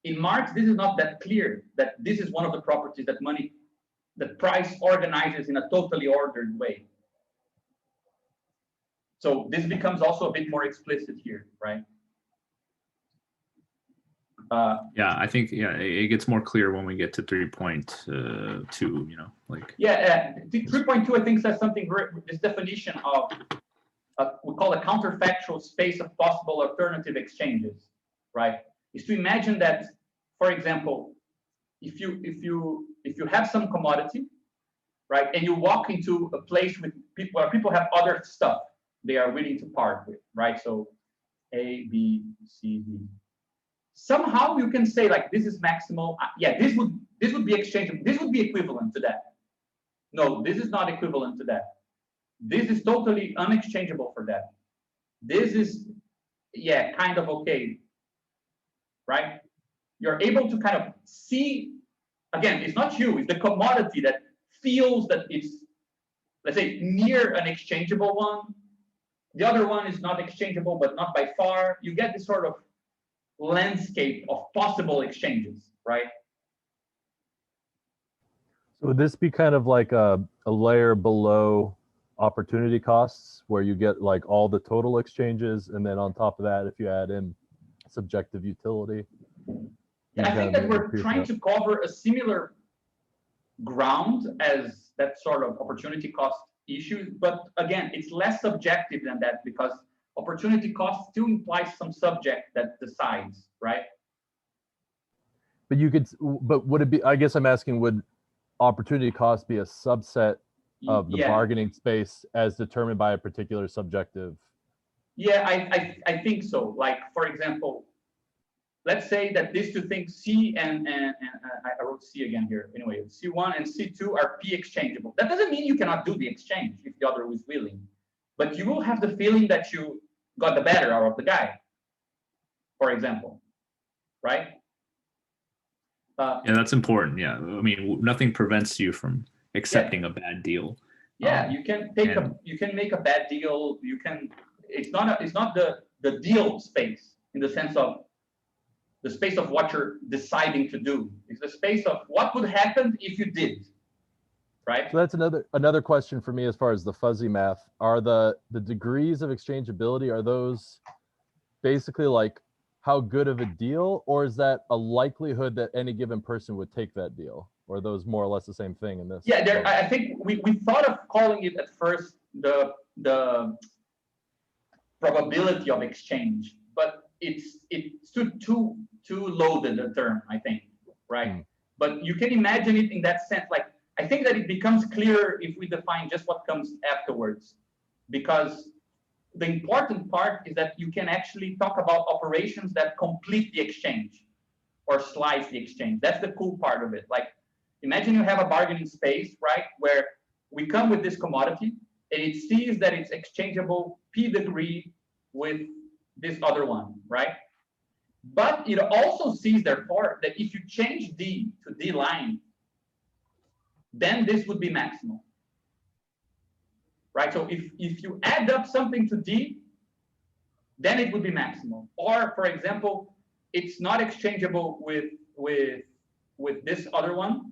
In Marx, this is not that clear that this is one of the properties that price organizes in a totally ordered way. So this becomes also a bit more explicit here, right? Yeah, I think it gets more clear when we get to 3.2. You know, like 3.2 I think says something. This definition of we call a counterfactual space of possible alternative exchanges, right? Is to imagine that, for example, if you have some commodity, right, and you walk into a place with people where people have other stuff they are willing to part with, right? So A, B, C, D. Somehow you can say like this is maximal. Yeah, this would be exchangeable. This would be equivalent to that. No, this is not equivalent to that. This is totally unexchangeable for that. This is kind of okay, right? You're able to kind of see. Again, it's not you. It's the commodity that feels that it's, let's say, near an exchangeable one. The other one is not exchangeable, but not by far. You get this sort of landscape of possible exchanges, right? So would this be kind of like a layer below opportunity costs where you get like all the total exchanges, and then on top of that, if you add in subjective utility? I think that we're trying to cover a similar ground as that sort of opportunity cost issue, but again, it's less subjective than that because opportunity cost still implies some subject that decides, right? But would it be, I guess I'm asking, would opportunity cost be a subset of the bargaining space as determined by a particular subjective? Yeah, I think so. Like, for example, let's say that these two things, C and I wrote C again here. Anyway, C1 and C2 are P exchangeable. That doesn't mean you cannot do the exchange if the other is willing, but you will have the feeling that you got the better out of the guy, for example, right? Yeah, that's important. Yeah, I mean, nothing prevents you from accepting a bad deal. Yeah, you can make a bad deal. You can. It's not the deal space in the sense of the space of what you're deciding to do. It's the space of what would happen if you did, right? So that's another question for me as far as the fuzzy math. Are the degrees of exchangeability, are those basically like how good of a deal, or is that a likelihood that any given person would take that deal? Or are those more or less the same thing in this? Yeah, I think we thought of calling it at first the probability of exchange, but it's too loaded a term, I think, right? But you can imagine it in that sense, like I think that it becomes clearer if we define just what comes afterwards, because the important part is that you can actually talk about operations that complete the exchange or slice the exchange. That's the cool part of it. Like, imagine you have a bargaining space, right, where we come with this commodity and it sees that it's exchangeable p degree with this other one, right? But it also sees, therefore, that if you change D to D line, then this would be maximal, right? So if you add up something to D, then it would be maximal. Or, for example, it's not exchangeable with this other one,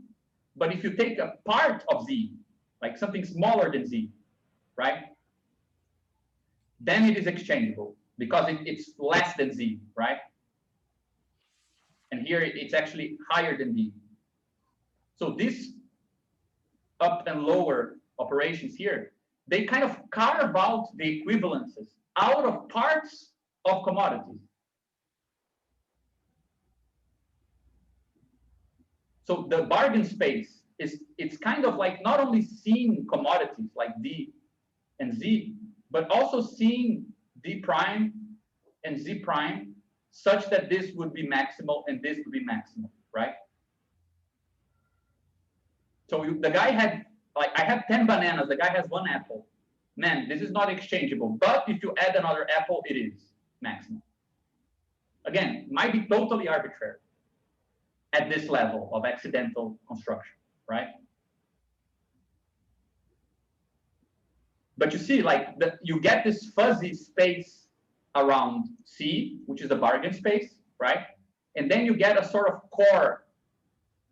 but if you take a part of Z, like something smaller than Z, right? Then it is exchangeable because it's less than Z, right? And here it's actually higher than D. So these up and lower operations here, they kind of carve out the equivalences out of parts of commodities. So the bargain space it's kind of like not only seeing commodities like D and Z, but also seeing D prime and Z prime such that this would be maximal and this would be maximal, right? So the guy had, like, I have 10 bananas, the guy has 1 apple. Man, this is not exchangeable, but if you add another apple, it is maximal. Again, might be totally arbitrary at this level of accidental construction, right? But you see, like, you get this fuzzy space around C, which is the bargain space, right? And then you get a sort of core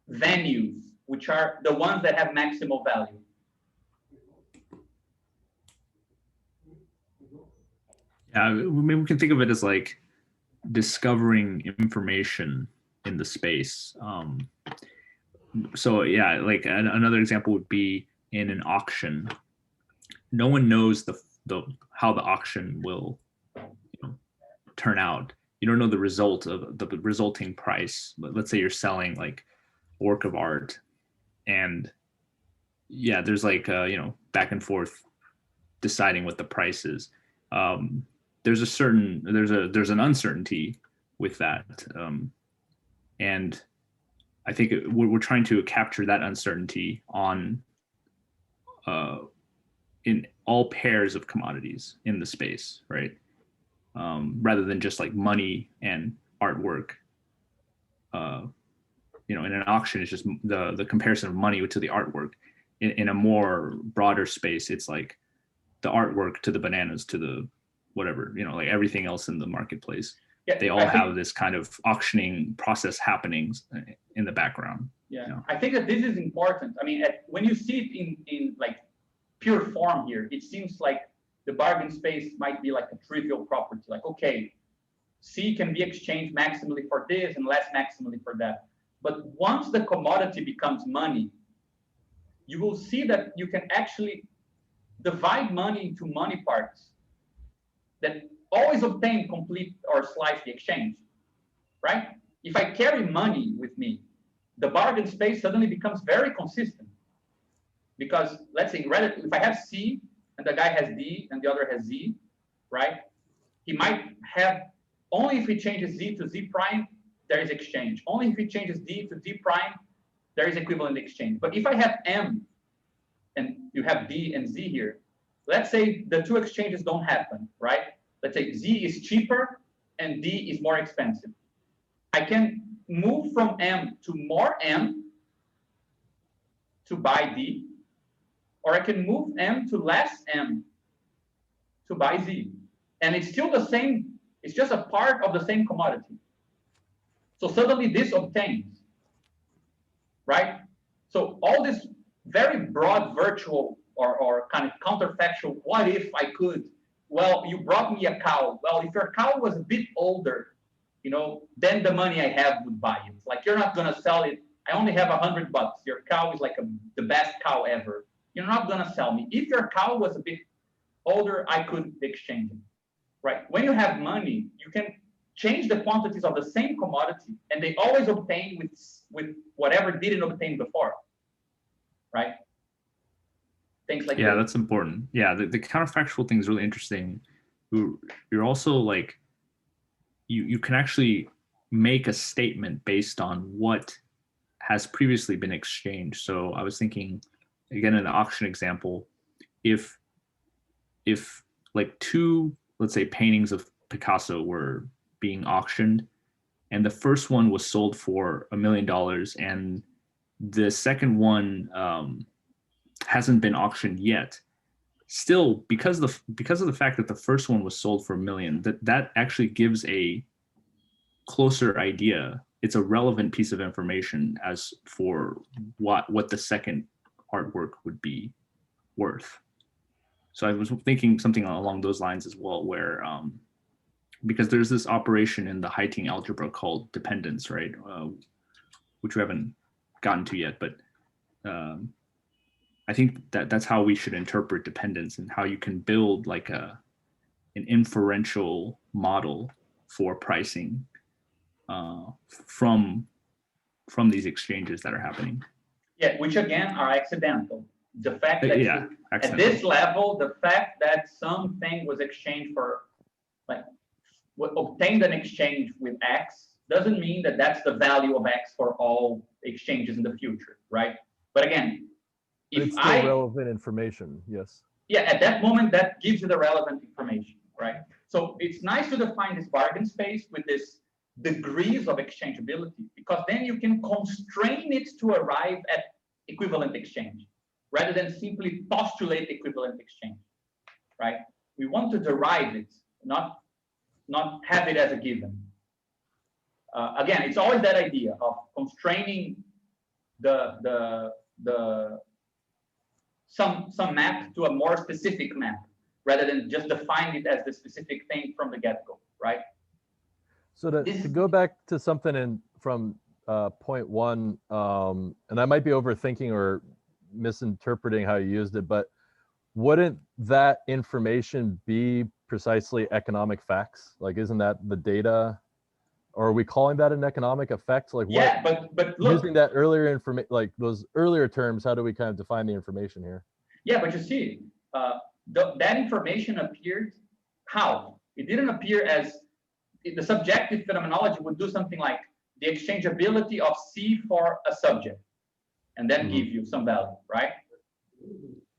venues, which are the ones that have maximal value. Yeah, maybe we can think of it as like discovering information in the space. So yeah, like another example would be in an auction. No one knows how the auction will turn out. You don't know the result of the resulting price. But let's say you're selling like a work of art, and yeah, there's like back and forth deciding what the price is. There's an uncertainty with that, and I think we're trying to capture that uncertainty on in all pairs of commodities in the space, right? Rather than just like money and artwork. In an auction, it's just the comparison of money to the artwork. In a more broader space, it's like the artwork to the bananas to the whatever, like everything else in the marketplace. Yeah, they all have this kind of auctioning process happening in the background. Yeah, I think that this is important. I mean, when you see it in like pure form here, it seems like the bargain space might be like a trivial property. Like, okay, C can be exchanged maximally for this and less maximally for that. But once the commodity becomes money, you will see that you can actually divide money into money parts that always obtain complete or slice the exchange, right? If I carry money with me, the bargain space suddenly becomes very consistent. Because let's say, if I have C and the guy has D and the other has Z, right? He might have, only if he changes Z to Z prime, there is exchange. Only if he changes D to D prime, there is equivalent exchange. But if I have M and you have D and Z here, let's say the 2 exchanges don't happen, right? Let's say Z is cheaper and D is more expensive. I can move from M to more M to buy D, or I can move M to less M to buy Z. And it's still the same, it's just a part of the same commodity. So suddenly this obtains, right? So all this very broad virtual or kind of counterfactual, what if I could? Well, you brought me a cow. Well, if your cow was a bit older, then the money I have would buy it. Like, you're not gonna sell it. I only have $100. Your cow is like the best cow ever. You're not gonna sell me. If your cow was a bit older, I could exchange it, right? When you have money, you can change the quantities of the same commodity, and they always obtain with whatever didn't obtain before. right? Things like yeah, this. that's important. Yeah, the counterfactual thing is really interesting. You're also like you can actually make a statement based on what has previously been exchanged. So I was thinking, again, in the auction example, if like two, let's say, paintings of Picasso were being auctioned, and the first one was sold for $1 million, and the second one hasn't been auctioned yet. Still, because of the fact that the first one was sold for $1 million, that actually gives a closer idea. It's a relevant piece of information as for what the second artwork would be worth. So I was thinking something along those lines as well, where because there's this operation in the Heyting algebra called dependence, right? Which we haven't gotten to yet, but I think that's how we should interpret dependence, and how you can build like an inferential model for pricing from these exchanges that are happening. Yeah, which again are accidental. The fact that Yeah, at this level, the fact that something was exchanged for, like, obtained an exchange with X doesn't mean that that's the value of X for all exchanges in the future, right? But again, if it's still relevant information, yes. Yeah, at that moment, that gives you the relevant information, right? So it's nice to define this bargain space with this degrees of exchangeability, because then you can constrain it to arrive at equivalent exchange, rather than simply postulate equivalent exchange, right? We want to derive it, not have it as a given. Again, it's always that idea of constraining some map to a more specific map, rather than just define it as the specific thing from the get-go, right? So to go back to something from point one, and I might be overthinking or misinterpreting how you used it, but wouldn't that information be precisely economic facts? Like, isn't that the data? Or are we calling that an economic effect? Like, yeah, but look, using that earlier information, like those earlier terms, how do we kind of define the information here? Yeah, but you see, that information appeared how? It didn't appear as the subjective phenomenology would do something like the exchangeability of C for a subject, and then give you some value, right?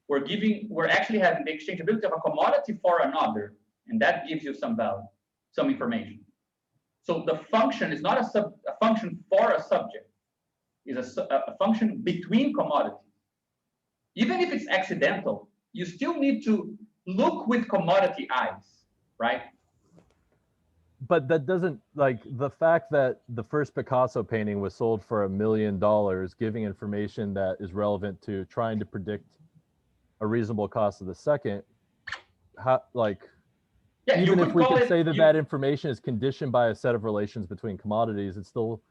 We're actually having the exchangeability of a commodity for another, and that gives you some value, some information. So the function is not a function for a subject, is a function between commodities. Even if it's accidental, you still need to look with commodity eyes, right? But that doesn't, like, the fact that the first Picasso painting was sold for $1 million, giving information that is relevant to trying to predict a reasonable cost of the second, how, like, yeah, even if we could say that that information is conditioned by a set of relations between commodities, it still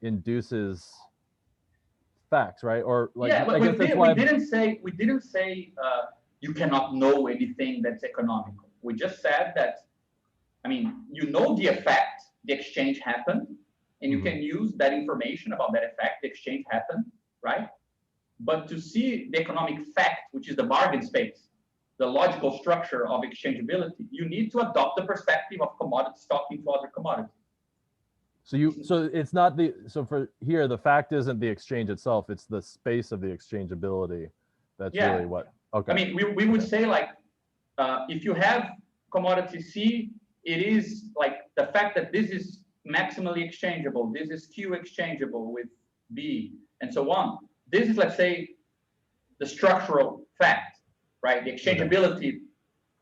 induces facts, right? Or like, yeah, but I guess that's why we didn't say you cannot know anything that's economical. We just said that, I mean, you know the effect, the exchange happened, and you can use that information about that effect, the exchange happened, right? But to see the economic fact, which is the bargain space, the logical structure of exchangeability, you need to adopt the perspective of commodities talking to other commodities. So it's not so for here, the fact isn't the exchange itself, it's the space of the exchangeability. That's really what, okay. I mean, we would say, like, if you have commodity C, it is like the fact that this is maximally exchangeable, this is Q exchangeable with B, and so on. This is, let's say, the structural fact, right? The exchangeability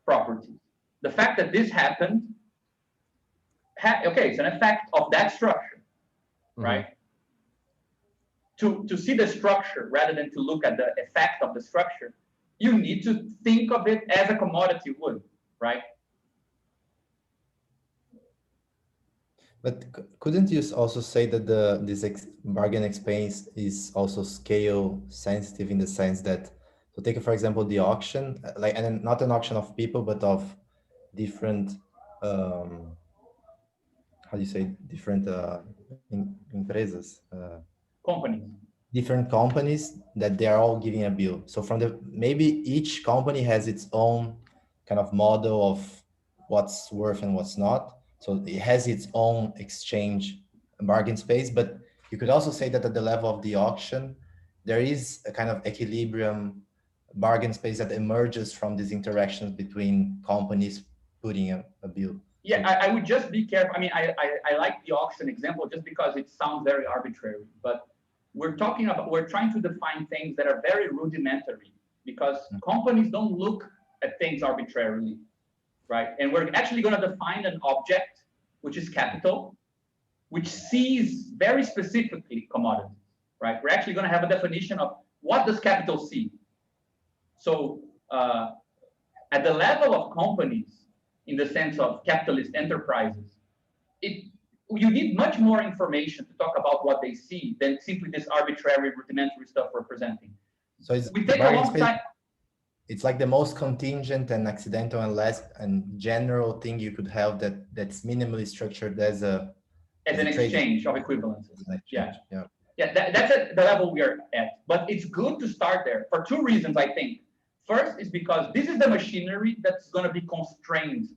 property. The fact that this happened, okay, it's an effect of that structure, right? To see the structure rather than to look at the effect of the structure, you need to think of it as a commodity would, right? But couldn't you also say that this bargain expense is also scale sensitive, in the sense that, so take for example the auction, like, and then not an auction of people, but of different how do you say, different empresas, companies. different companies that they are all giving a bill. So from the, maybe each company has its own kind of model of what's worth and what's not. So it has its own exchange bargain space, but you could also say that at the level of the auction, there is a kind of equilibrium bargain space that emerges from these interactions between companies putting a bill. Yeah, I would just be careful. I mean, I like the auction example just because it sounds very arbitrary, but we're trying to define things that are very rudimentary because companies don't look at things arbitrarily, right? And we're actually going to define an object, which is capital, which sees very specifically commodities, right? We're actually going to have a definition of what does capital see. So at the level of companies, in the sense of capitalist enterprises, you need much more information to talk about what they see than simply this arbitrary, rudimentary stuff we're presenting. So we take a long time. It's like the most contingent and accidental and less and general thing you could have that's minimally structured as an exchange of equivalences. Yeah. That's at the level we are at. But it's good to start there for two reasons, I think. First is because this is the machinery that's going to be constrained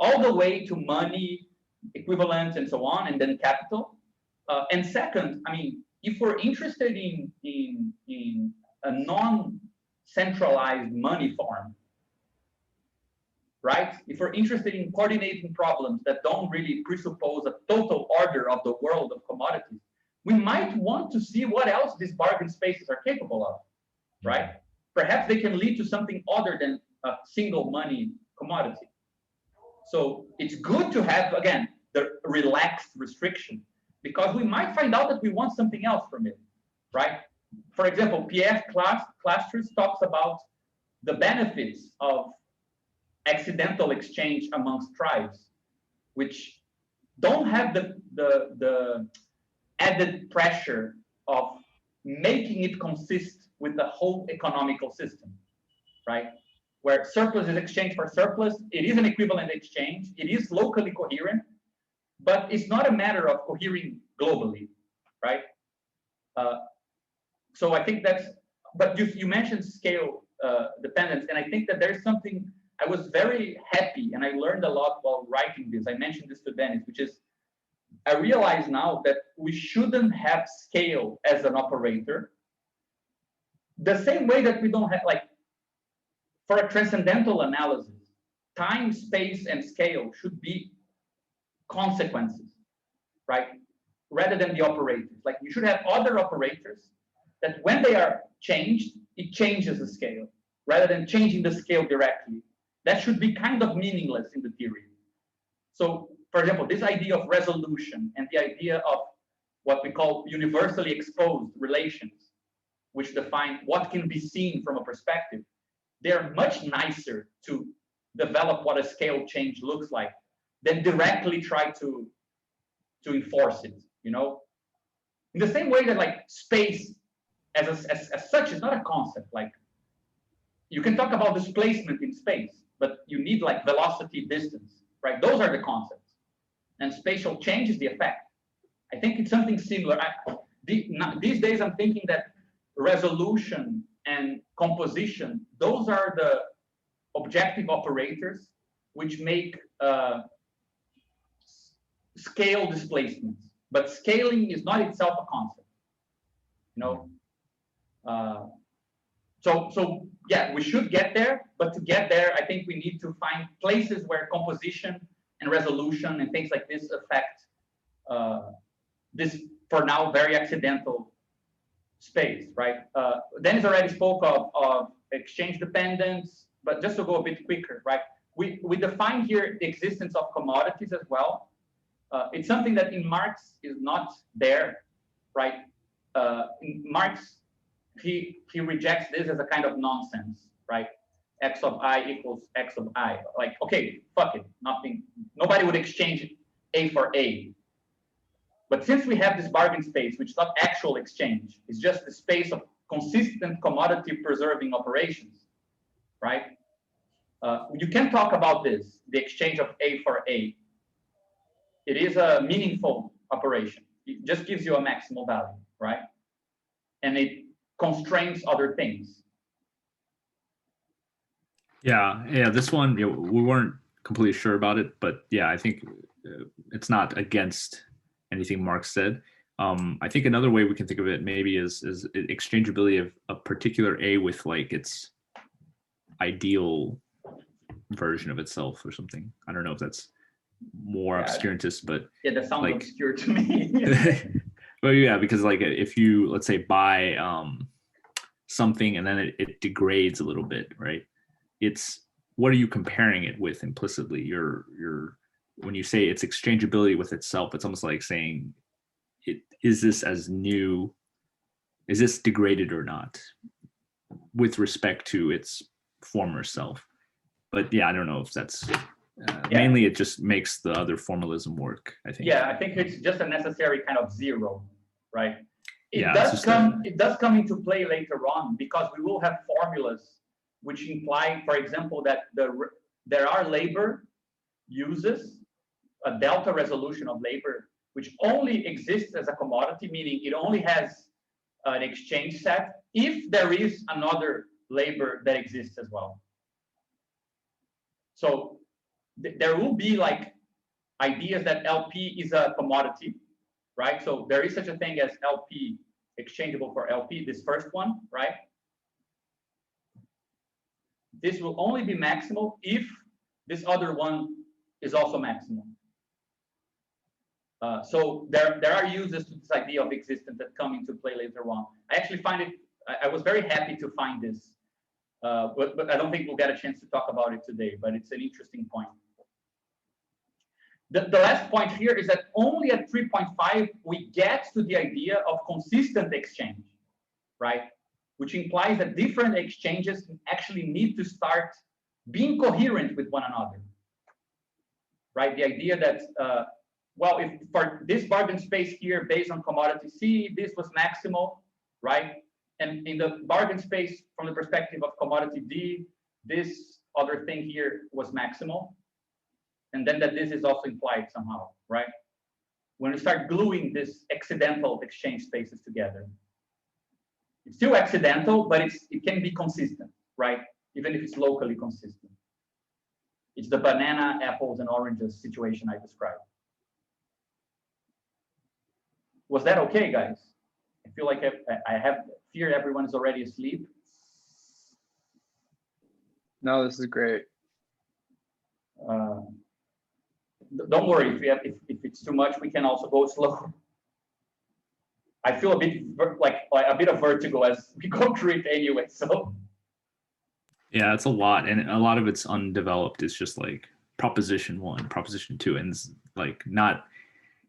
all the way to money, equivalents, and so on, and then capital. And second, I mean, if we're interested in a non-centralized money form, right? If we're interested in coordinating problems that don't really presuppose a total order of the world of commodities, we might want to see what else these bargain spaces are capable of, right? Perhaps they can lead to something other than a single money commodity. So it's good to have, again, the relaxed restriction, because we might find out that we want something else from it, right? For example, P.F. Klastris talks about the benefits of accidental exchange amongst tribes, which don't have the added pressure of making it consist with the whole economical system, right? Where surplus is exchanged for surplus, it is an equivalent exchange, it is locally coherent, but it's not a matter of cohering globally, right? So I think that's, but you mentioned scale dependence, and I think that there's something, I was very happy, and I learned a lot while writing this. I mentioned this to Dennis, which is, I realize now that we shouldn't have scale as an operator, the same way that we don't have, like, for a transcendental analysis, time, space, and scale should be consequences, right? Rather than the operators. Like, you should have other operators that when they are changed, it changes the scale, rather than changing the scale directly. That should be kind of meaningless in the theory. So, for example, this idea of resolution and the idea of what we call universally exposed relations, which define what can be seen from a perspective, they're much nicer to develop what a scale change looks like than directly try to enforce it, you know? In the same way that, like, space as such is not a concept. Like, you can talk about displacement in space, but you need, like, velocity, distance, right? Those are the concepts. And spatial change is the effect. I think it's something similar. These days, I'm thinking that resolution and composition, those are the objective operators which make scale displacements. But scaling is not itself a concept, you know? So yeah, we should get there, but to get there, I think we need to find places where composition and resolution and things like this affect this, for now, very accidental space, right? Dennis already spoke of exchange dependence, but just to go a bit quicker, right? We define here the existence of commodities as well. It's something that in Marx is not there, right? In Marx, he rejects this as a kind of nonsense, right? X of I equals X of I. Like, okay, fuck it, nothing. Nobody would exchange A for A. But since we have this bargain space, which is not actual exchange, it's just the space of consistent commodity preserving operations, right? You can talk about this, the exchange of A for A. It is a meaningful operation. It just gives you a maximal value, right? and it constrains other things. Yeah. This one, we weren't completely sure about it, but yeah, I think it's not against anything Marx said. I think another way we can think of it maybe is exchangeability of a particular A with like its ideal version of itself or something. I don't know if that's more obscurantist, but yeah, that sounds like, obscure to me. well, yeah, because like if you, let's say, buy something and then it degrades a little bit, right? It's, what are you comparing it with implicitly? You're when you say it's exchangeability with itself, it's almost like saying, is this as new? Is this degraded or not with respect to its former self? But yeah, I don't know if that's mainly it just makes the other formalism work, I think. Yeah, I think it's just a necessary kind of zero, right? It Yeah, does come into play later on, because we will have formulas which imply, for example, that there are labor uses, a delta resolution of labor, which only exists as a commodity, meaning it only has an exchange set if there is another labor that exists as well. So there will be like ideas that LP is a commodity, right? So there is such a thing as LP exchangeable for LP, this first one, right? This will only be maximal if this other one is also maximal. So there are uses to this idea of existence that come into play later on. I actually find it, I was very happy to find this, but I don't think we'll get a chance to talk about it today, but it's an interesting point. The last point here is that only at 3.5 we get to the idea of consistent exchange, right? Which implies that different exchanges actually need to start being coherent with one another, right? The idea that, well, if for this bargain space here based on commodity C, this was maximal, right? And in the bargain space from the perspective of commodity D, this other thing here was maximal. And then that this is also implied somehow, right? When we start gluing this accidental exchange spaces together. It's still accidental, but it can be consistent, right? Even if it's locally consistent. It's the banana, apples, and oranges situation I described. Was that okay, guys? I feel like I have fear everyone is already asleep. No, this is great. Don't worry, if it's too much, we can also go slow. I feel a bit like a bit of vertigo as we go through it anyway. So yeah, it's a lot, and a lot of it's undeveloped. It's just like proposition 1, proposition 2, and like not,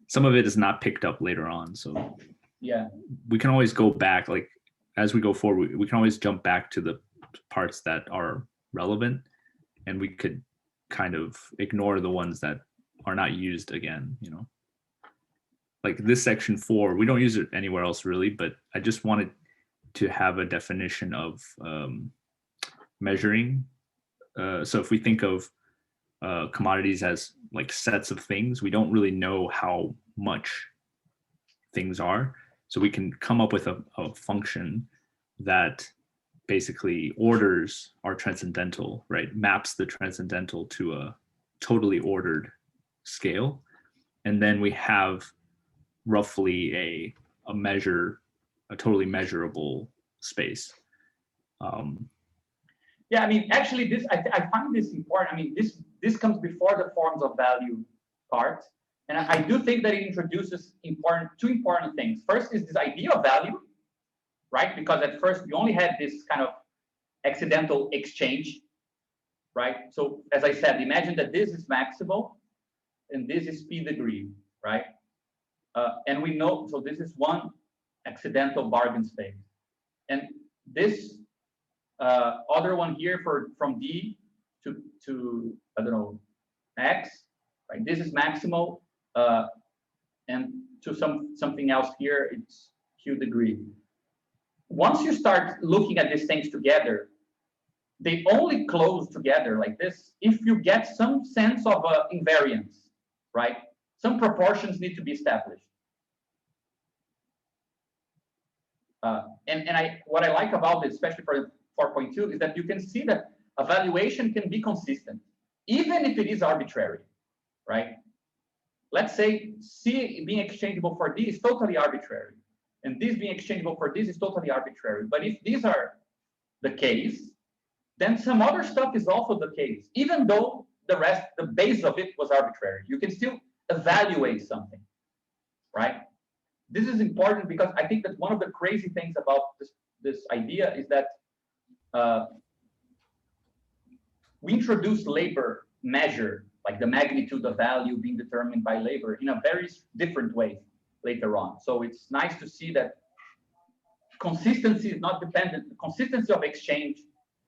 some of it is not picked up later on. So yeah, we can always go back, like as we go forward, we can always jump back to the parts that are relevant, and we could kind of ignore the ones that are not used again, you know. Like this section 4, we don't use it anywhere else really, but I just wanted to have a definition of measuring. So if we think of commodities as like sets of things, we don't really know how much things are. So we can come up with a function that basically orders our transcendental, right? Maps the transcendental to a totally ordered scale. And then we have roughly a measure, a totally measurable space. Yeah, I mean, actually, this I find this important. I mean, this comes before the forms of value part, and I do think that it introduces two important things. First is this idea of value, right? Because at first we only had this kind of accidental exchange, right? So as I said, imagine that this is maximal, and this is p degree, right? And we know, so this is one accidental bargain space, and this other one here from D to I don't know X, right? This is maximal, and to something else here, it's Q degree. Once you start looking at these things together, they only close together like this if you get some sense of invariance, right? Some proportions need to be established. What I like about it, especially for 4.2, is that you can see that a valuation can be consistent, even if it is arbitrary, right? Let's say C being exchangeable for D is totally arbitrary, and this being exchangeable for this is totally arbitrary. But if these are the case, then some other stuff is also the case, even though the base of it was arbitrary. You can still evaluate something, right? This is important because I think that one of the crazy things about this idea is that we introduce labor measure, like the magnitude of value being determined by labor, in a very different way later on. So it's nice to see that consistency is not dependent, consistency of exchange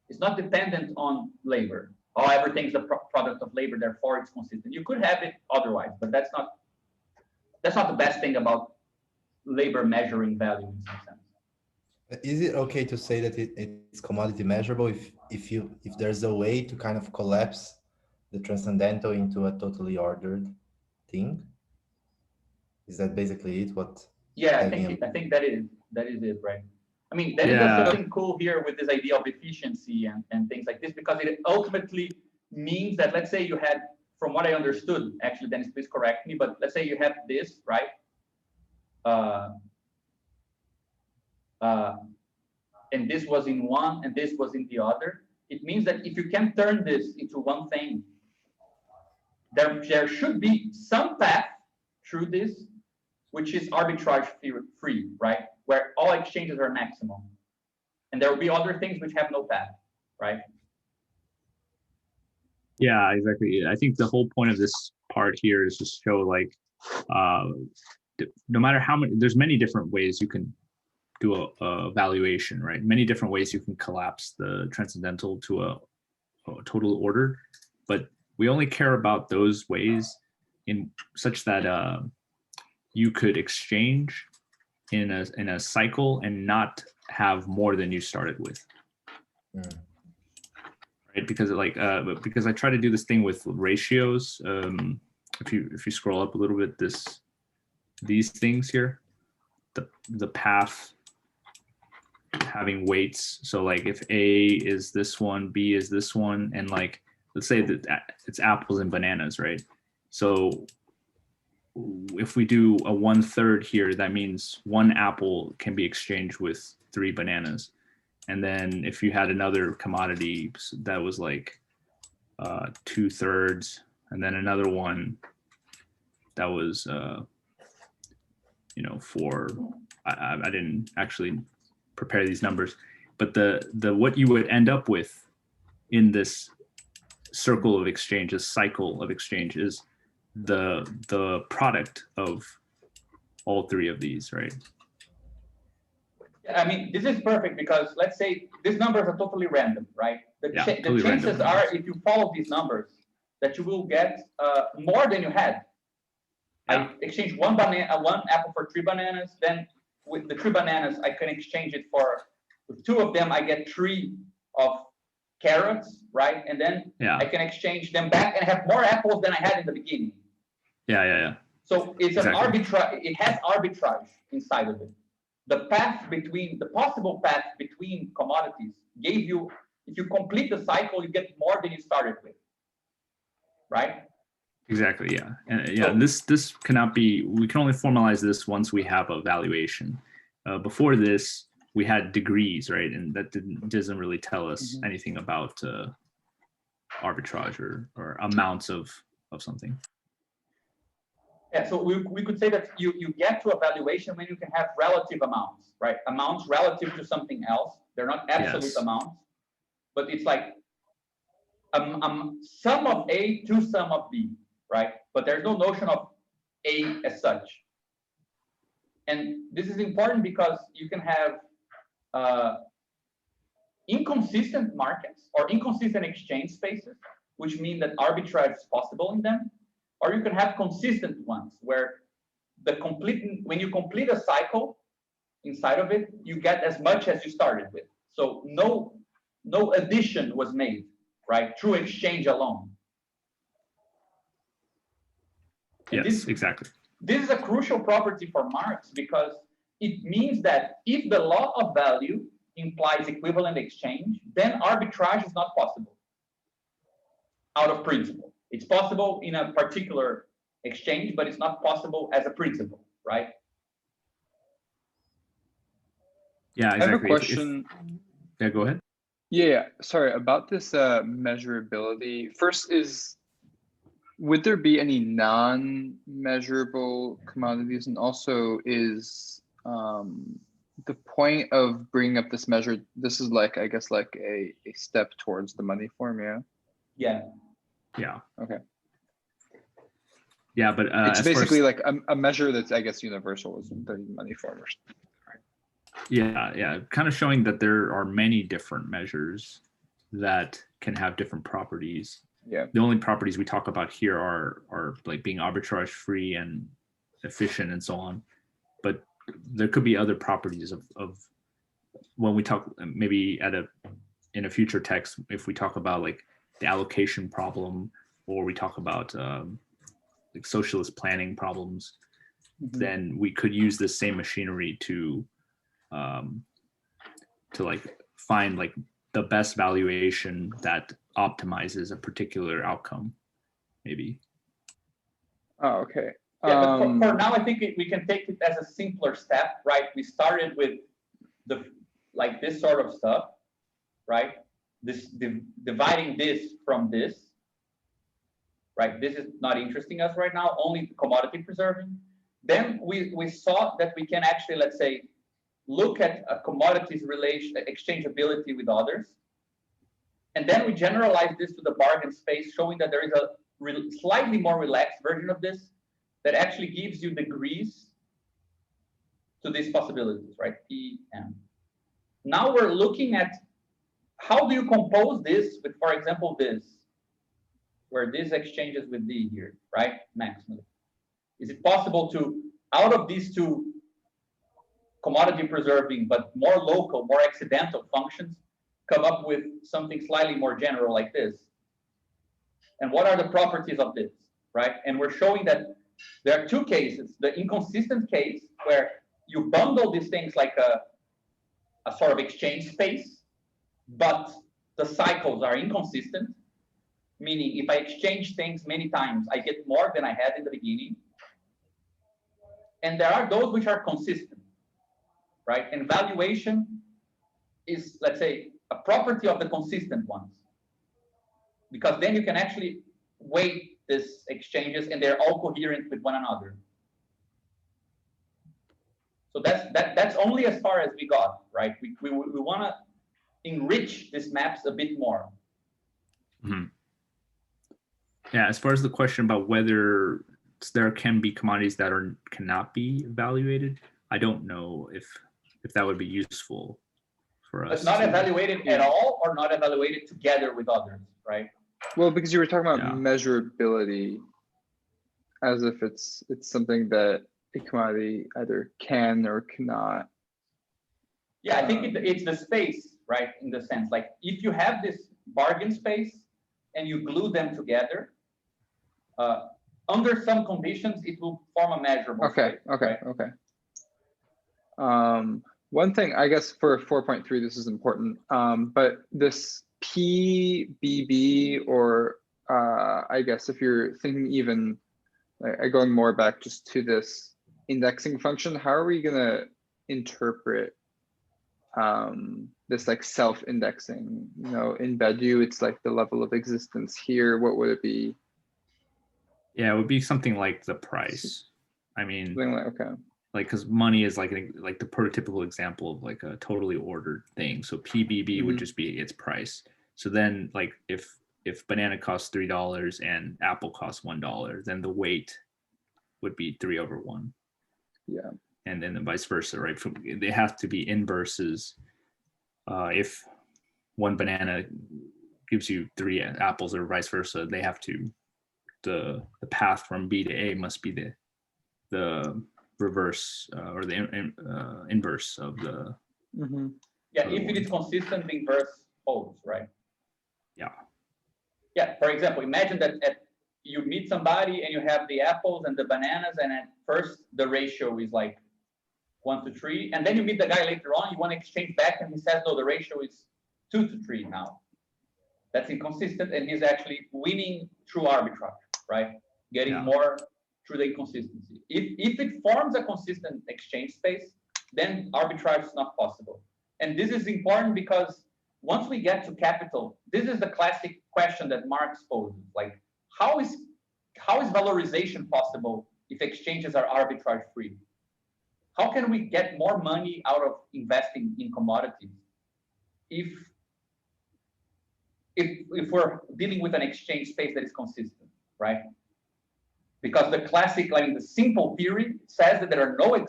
is not dependent on labor. Oh, everything's a product of labor, therefore it's consistent. You could have it otherwise, but that's not the best thing about labor measuring value in some sense. Is it okay to say that it's commodity measurable if there's a way to kind of collapse the transcendental into a totally ordered thing? Is that basically it? Yeah, I think that is it, right? I mean, there is something cool here with this idea of efficiency and things like this, because it ultimately means that, let's say you had, from what I understood, actually, Dennis, please correct me, but let's say you have this, right? And this was in one and this was in the other. It means that if you can turn this into one thing, there should be some path through this, which is arbitrage free, right? Where all exchanges are maximum. And there will be other things which have no path, right? Yeah, exactly. I think the whole point of this part here is to show, like, no matter how many, there's many different ways you can do a valuation, right? Many different ways you can collapse the transcendental to a total order, but we only care about those ways in such that you could exchange in a cycle and not have more than you started with. Right? Because because I try to do this thing with ratios. If you scroll up a little bit, these things here, the path having weights. So like if A is this one, B is this one, and like let's say that it's apples and bananas, right? So if we do a 1/3 here, that means one apple can be exchanged with 3 bananas. And then if you had another commodity that was like 2/3, and then another one that was for I didn't actually prepare these numbers, but the what you would end up with in this circle of exchange, this cycle of exchange, is the product of all 3 of these, right? I mean, this is perfect because let's say these numbers are totally random, right? The totally chances random. are, if you follow these numbers, that you will get more than you had. I exchanged one apple for 3 bananas. Then with the 3 bananas, I can exchange it with 2 of them. I get 3 of carrots, right? And then I can exchange them back and have more apples than I had in the beginning. Yeah. So it's an arbitrage. It has arbitrage inside of it. The possible path between commodities gave you, if you complete the cycle, you get more than you started with, right? Exactly, yeah. And this cannot be, we can only formalize this once we have a valuation. Before this, we had degrees, right? And that doesn't really tell us anything about arbitrage or amounts of something. Yeah, so we could say that you get to a valuation when you can have relative amounts, right? Amounts relative to something else. They're not absolute amounts, but it's like sum of A to sum of B, right? But there's no notion of A as such. And this is important because you can have inconsistent markets or inconsistent exchange spaces, which mean that arbitrage is possible in them. Or you can have consistent ones where when you complete a cycle inside of it, you get as much as you started with. So no addition was made, right? Through exchange alone. And yes, exactly. This is a crucial property for Marx because it means that if the law of value implies equivalent exchange, then arbitrage is not possible out of principle. It's possible in a particular exchange, but it's not possible as a principle, right? Yeah, exactly. I have a question. Yeah, go ahead. Yeah, sorry, about this measurability. First is, would there be any non-measurable commodities? And also is the point of bringing up this measure, this is like, I guess, like a step towards the money formula? Yeah. Yeah. Okay. Yeah, but it's basically like a measure that's, I guess, universal is the money formula. Yeah, kind of showing that there are many different measures that can have different properties. Yeah. The only properties we talk about here are like being arbitrage free and efficient and so on. But there could be other properties of when we talk, maybe in a future text, if we talk about like the allocation problem, or we talk about like socialist planning problems, then we could use this same machinery to like find like the best valuation that optimizes a particular outcome, maybe. Oh, okay. Yeah, but for now, I think we can take it as a simpler step, right? We started with like this sort of stuff, right? This dividing this from this, right? This is not interesting us right now, only commodity preserving. Then we saw that we can actually, let's say, look at a commodities relation exchangeability with others. And then we generalize this to the bargain space, showing that there is a slightly more relaxed version of this that actually gives you degrees to these possibilities, right? PM. Now we're looking at how do you compose this with, for example, this, where this exchanges with D here, right? Maximally. Is it possible to, out of these two commodity preserving, but more local, more accidental functions, come up with something slightly more general like this? And what are the properties of this, right? And we're showing that there are two cases. The inconsistent case, where you bundle these things like a sort of exchange space, but the cycles are inconsistent, meaning if I exchange things many times, I get more than I had in the beginning. And there are those which are consistent, right? And valuation is, let's say, a property of the consistent ones, because then you can actually weight these exchanges and they're all coherent with one another. So that's only as far as we got, right? We want to enrich these maps a bit more. Mm-hmm. Yeah, as far as the question about whether there can be commodities that cannot be evaluated, I don't know if that would be useful for us. But not evaluated at all, or not evaluated together with others, right? Well, because you were talking about measurability as if it's something that a commodity either can or cannot. Yeah, I think it's the space, right? In the sense, like if you have this bargain space and you glue them together, under some conditions, it will form a measurable space, okay. One thing, I guess for 4.3, this is important, but this PBB, or I guess if you're thinking even going more back just to this indexing function, how are we going to interpret this like self-indexing? You know, in Badiou, it's like the level of existence. Here, what would it be? Yeah, it would be something like the price. I mean, okay. Like, because money is like the prototypical example of like a totally ordered thing. So PBB would just be its price. So then, like, if banana costs $3 and apple costs $1, then the weight would be 3/1. Yeah. And then vice versa, right? They have to be inverses. If one banana gives you 3 apples or vice versa, they have to, the path from B to A must be the reverse or the inverse of the. Yeah, if it is consistent, the inverse holds, right? Yeah. Yeah, for example, imagine that you meet somebody and you have the apples and the bananas, and at first the ratio is like 1 to 3, and then you meet the guy later on, you want to exchange back, and he says, no, the ratio is 2 to 3 now. That's inconsistent, and he's actually winning through arbitrage, right? Getting more through the inconsistency. If it forms a consistent exchange space, then arbitrage is not possible. And this is important because once we get to capital, this is the classic question that Marx poses. Like, how is valorization possible if exchanges are arbitrage free? How can we get more money out of investing in commodities if we're dealing with an exchange space that is consistent, right? Because the classic, like the simple theory says that there are no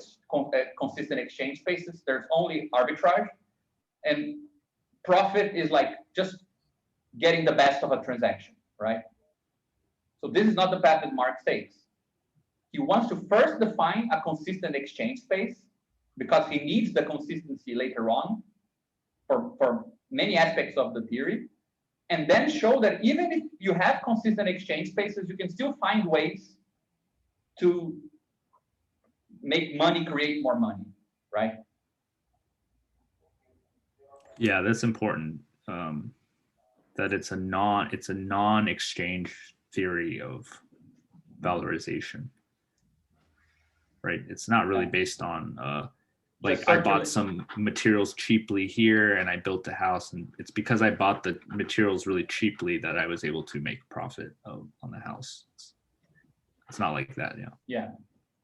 consistent exchange spaces. There's only arbitrage, and profit is like just getting the best of a transaction, right? So this is not the path that Marx takes. He wants to first define a consistent exchange space because he needs the consistency later on for many aspects of the theory, and then show that even if you have consistent exchange spaces, you can still find ways to make money create more money, right? Yeah, that's important. That it's a non-exchange theory of valorization, right? It's not really based on like I bought some materials cheaply here and I built a house, and it's because I bought the materials really cheaply that I was able to make profit on the house. It's not like that, Yeah,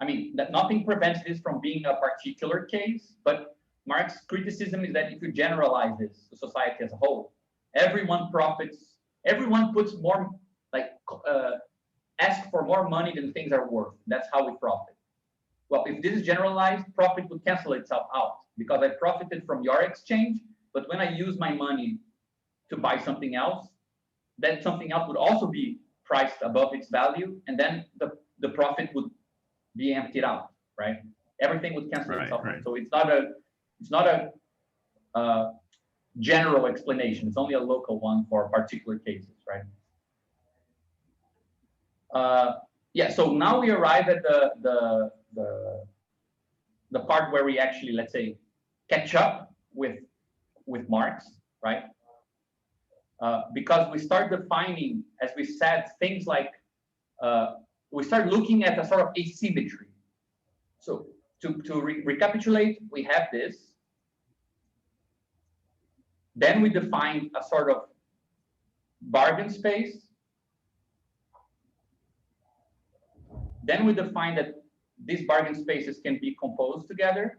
I mean, that nothing prevents this from being a particular case, but Marx's criticism is that if you generalize this to society as a whole, everyone profits, everyone puts more, like, ask for more money than things are worth. That's how we profit. Well, if this is generalized, profit would cancel itself out because I profited from your exchange, but when I use my money to buy something else, then something else would also be priced above its value, and then the profit would be emptied out, right? Everything would cancel itself out. So it's not a general explanation. It's only a local one for particular cases, right? Yeah. So now we arrive at the part where we actually, let's say, catch up with Marx, right? Because we start defining, as we said, things like we start looking at a sort of asymmetry. So to recapitulate, we have this. Then we define a sort of bargain space. Then we define that these bargain spaces can be composed together.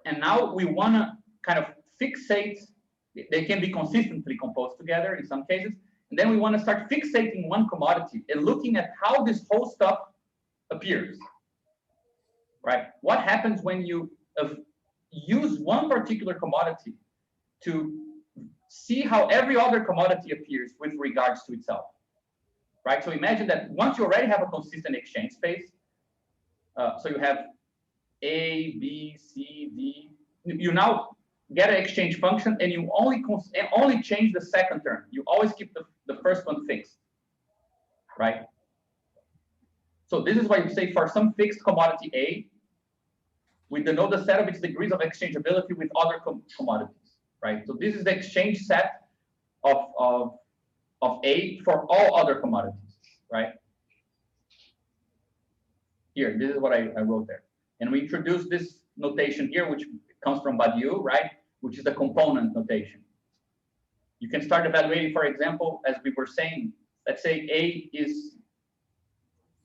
And now we want to kind of fixate, they can be consistently composed together in some cases. And then we want to start fixating one commodity and looking at how this whole stuff appears, right? What happens when you use one particular commodity to see how every other commodity appears with regards to itself, right? So imagine that once you already have a consistent exchange space, so you have A, B, C, D, you now get an exchange function and you only change the second term. You always keep the first one fixed, right? So this is why you say for some fixed commodity A, we denote the set of its degrees of exchangeability with other commodities, right? So this is the exchange set of A for all other commodities, right? Here, this is what I wrote there. And we introduce this notation here, which comes from Badiou, right? Which is the component notation. You can start evaluating, for example, as we were saying, let's say A is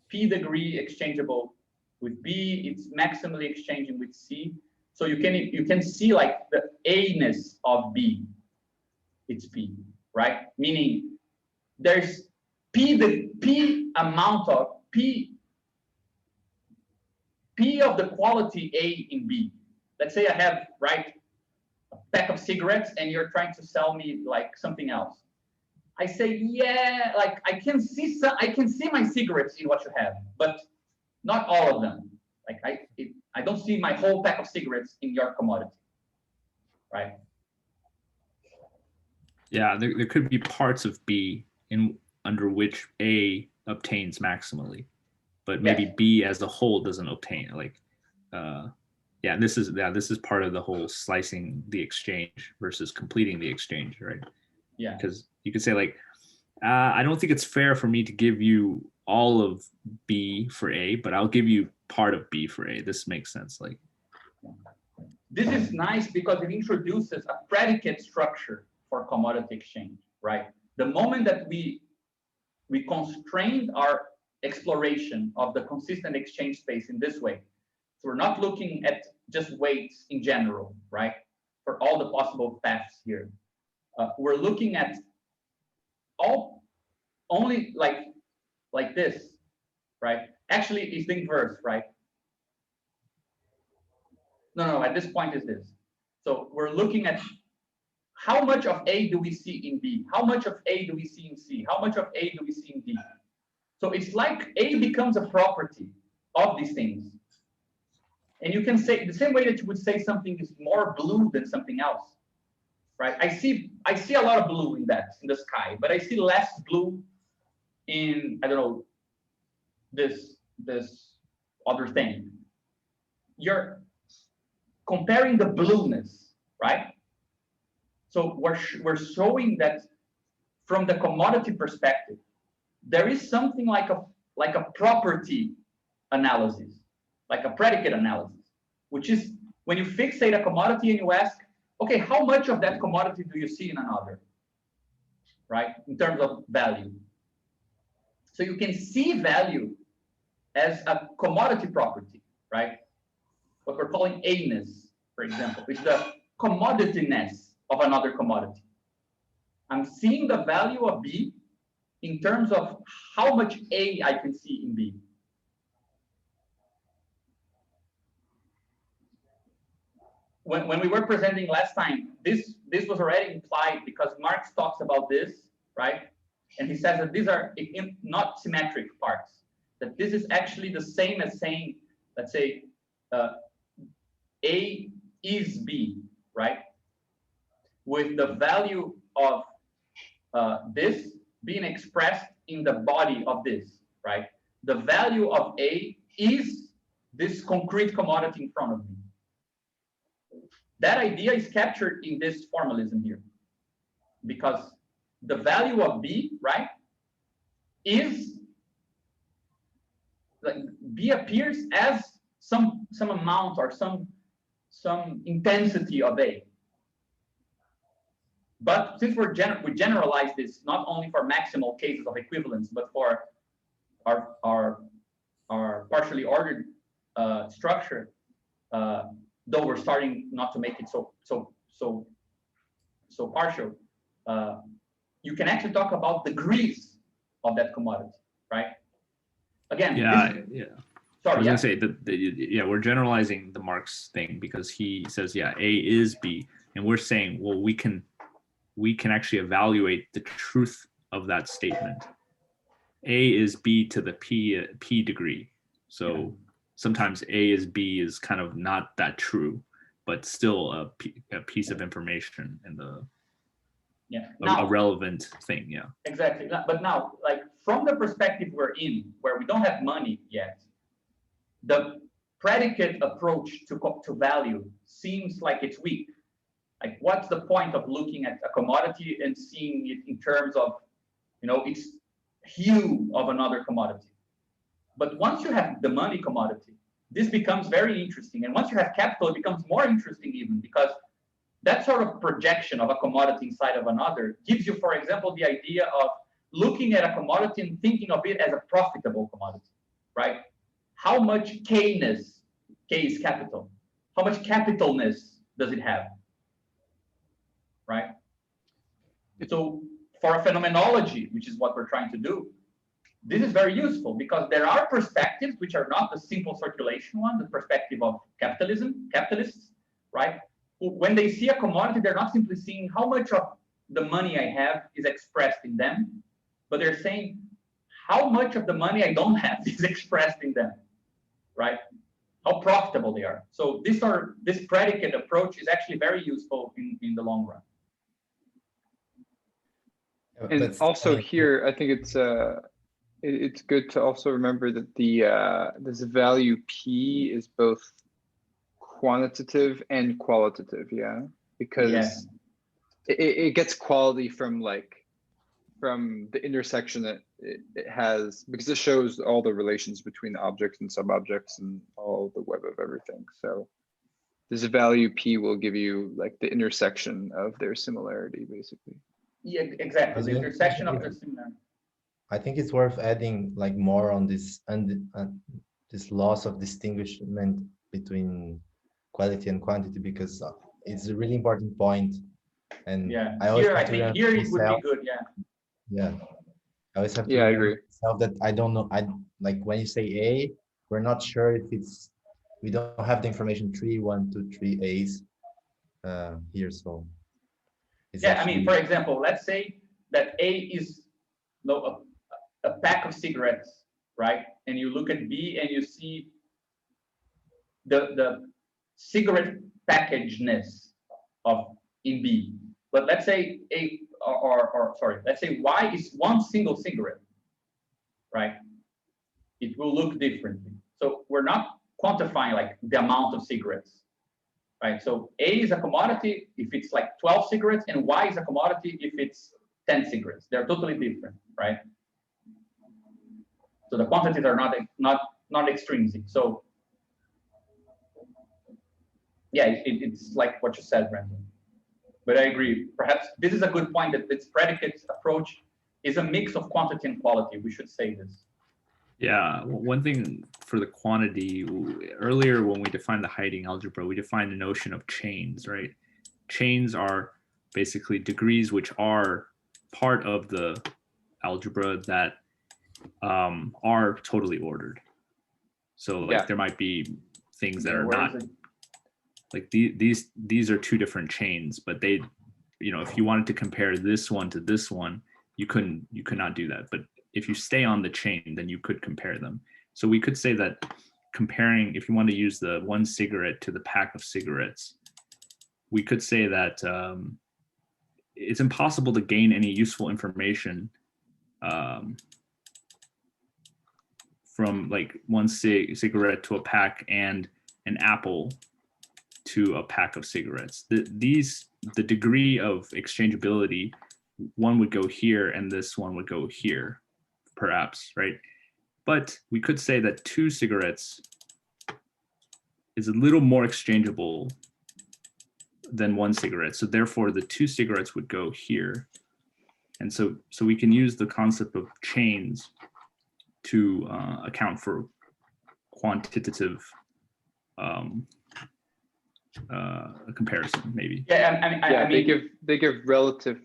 P degree exchangeable with B, it's maximally exchanging with C. So you can see like the A-ness of B, it's P, right? Meaning there's the P amount of P of the quality A in B. Let's say I have, right, a pack of cigarettes and you're trying to sell me like something else. I say, yeah, like I can see my cigarettes in what you have, but not all of them. Like I don't see my whole pack of cigarettes in your commodity, right? Yeah, there could be parts of B under which A obtains maximally. but maybe B as a whole doesn't obtain it. Like, yeah, this is part of the whole slicing the exchange versus completing the exchange, right? Yeah. Because you could say like, I don't think it's fair for me to give you all of B for A, but I'll give you part of B for A. This makes sense. Like, this is nice because it introduces a predicate structure for commodity exchange, right? The moment that we constrained our exploration of the consistent exchange space in this way, so we're not looking at just weights in general, right? For all the possible paths here, we're looking at all only like this, right? Actually, it's the inverse, right? No, at this point is this. So we're looking at how much of A do we see in B? How much of A do we see in C? How much of A do we see in D? So it's like A becomes a property of these things. And you can say the same way that you would say something is more blue than something else, right? I see a lot of blue in the sky, but I see less blue in, I don't know, this other thing. You're comparing the blueness, right? So we're showing that from the commodity perspective, there is something like a property analysis, like a predicate analysis, which is when you fixate a commodity and you ask, okay, how much of that commodity do you see in another, right? In terms of value. So you can see value as a commodity property, right? What we're calling A-ness, for example, which is the commodityness of another commodity. I'm seeing the value of B in terms of how much A I can see in B. When we were presenting last time, this was already implied because Marx talks about this, right? And he says that these are not symmetric parts, that this is actually the same as saying, let's say, A is B, right? With the value of this being expressed in the body of this, right? The value of A is this concrete commodity in front of me. That idea is captured in this formalism here, because the value of B, right, is like B appears as some amount or some intensity of A. But since we generalize this not only for maximal cases of equivalence, but for our partially ordered structure, though we're starting not to make it so partial, you can actually talk about degrees of that commodity, right? Again, Sorry, I was gonna say that we're generalizing the Marx thing because he says, A is B, and we're saying, well, we can actually evaluate the truth of that statement. A is B to the p degree. So sometimes A is B is kind of not that true, but still a piece of information in the a relevant thing. Yeah. Exactly. But now, like from the perspective we're in, where we don't have money yet, the predicate approach to value seems like it's weak. Like, what's the point of looking at a commodity and seeing it in terms of, its hue of another commodity? But once you have the money commodity, this becomes very interesting. And once you have capital, it becomes more interesting even, because that sort of projection of a commodity inside of another gives you, for example, the idea of looking at a commodity and thinking of it as a profitable commodity, right? How much K-ness, K is capital, how much capitalness does it have, right? So for a phenomenology, which is what we're trying to do, this is very useful because there are perspectives which are not the simple circulation one, the perspective of capitalists, right? When they see a commodity, they're not simply seeing how much of the money I have is expressed in them, but they're saying how much of the money I don't have is expressed in them, right? How profitable they are. So this predicate approach is actually very useful in the long run. And also here, I think it's it's good to also remember that this value P is both quantitative and qualitative, yeah, because it gets quality from the intersection that it has, because it shows all the relations between objects and sub-objects and all the web of everything. So this value P will give you like the intersection of their similarity, basically. Yeah, exactly. The intersection of their similarity. I think it's worth adding like more on this this loss of distinguishment between quality and quantity, because it's a really important point. And yeah, I think here it would be good. Yeah. I always have to I agree. myself that I don't know. I like when you say A, we're not sure if we don't have the information 3, 1, 2, 3 A's here. So I mean, for example, let's say that A is a pack of cigarettes, right? And you look at B and you see the cigarette packageness in B. But let's say let's say Y is one single cigarette, right? It will look differently. So we're not quantifying like the amount of cigarettes, right? So A is a commodity if it's like 12 cigarettes, and Y is a commodity if it's 10 cigarettes. They're totally different, right? So the quantities are not extrinsic. So yeah, it's like what you said, Brandon. But I agree. Perhaps this is a good point, that this predicate approach is a mix of quantity and quality. We should say this. Yeah, one thing for the quantity, earlier when we defined the hiding algebra, we defined the notion of chains, right? Chains are basically degrees which are part of the algebra that are totally ordered. So like there might be things that are not, like these are two different chains, but they, if you wanted to compare this one to this one, you could not do that. But if you stay on the chain, then you could compare them. So we could say that comparing, if you want to use the one cigarette to the pack of cigarettes, we could say that it's impossible to gain any useful information from like one cigarette to a pack and an apple to a pack of cigarettes. The degree of exchangeability, one would go here and this one would go here, perhaps, right? But we could say that 2 cigarettes is a little more exchangeable than 1 cigarette. So therefore the 2 cigarettes would go here. And so we can use the concept of chains to account for quantitative comparison, maybe. I mean, they give relative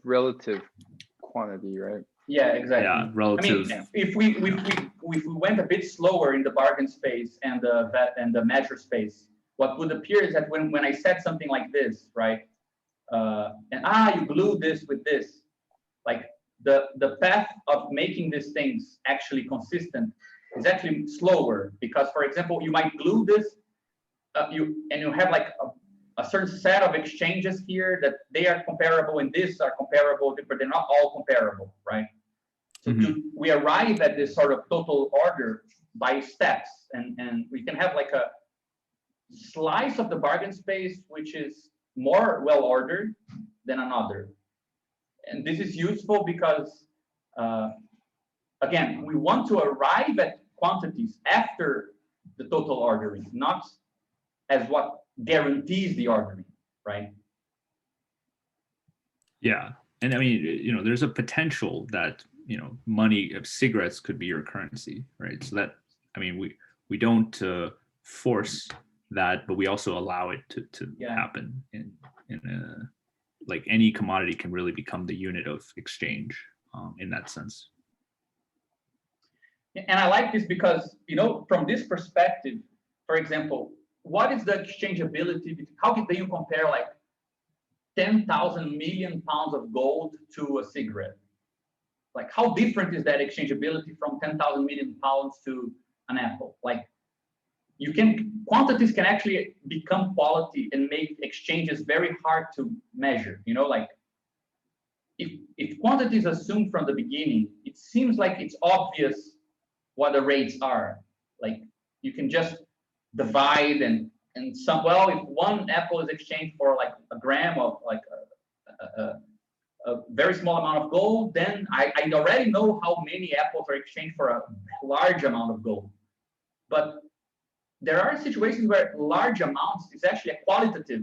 quantity, right? Yeah, exactly. Yeah, relative. I mean, if we went a bit slower in the bargain space and the measure space, what would appear is that when I said something like this, right, and you glue this with this, like the path of making these things actually consistent is actually slower, because, for example, you might glue this, you have like a certain set of exchanges here that they are comparable and these are comparable, but they're not all comparable, right? So we arrive at this sort of total order by steps, and we can have like a slice of the bargain space which is more well ordered than another. And this is useful because, again, we want to arrive at quantities after the total ordering, not as what guarantees the ordering, right? Yeah, and I mean, there's a potential that money of cigarettes could be your currency, right? So that, I mean, we don't force that, but we also allow it to happen in like any commodity can really become the unit of exchange in that sense. And I like this because, from this perspective, for example, what is the exchangeability? How do you compare like 10,000 million pounds of gold to a cigarette? Like, how different is that exchangeability from 10,000 million pounds to an apple? Like, quantities can actually become quality and make exchanges very hard to measure. Like, if quantity is assumed from the beginning, it seems like it's obvious what the rates are. Like you can just divide and some, well, if one apple is exchanged for like a gram of like a very small amount of gold, then I already know how many apples are exchanged for a large amount of gold. But there are situations where large amounts is actually a qualitative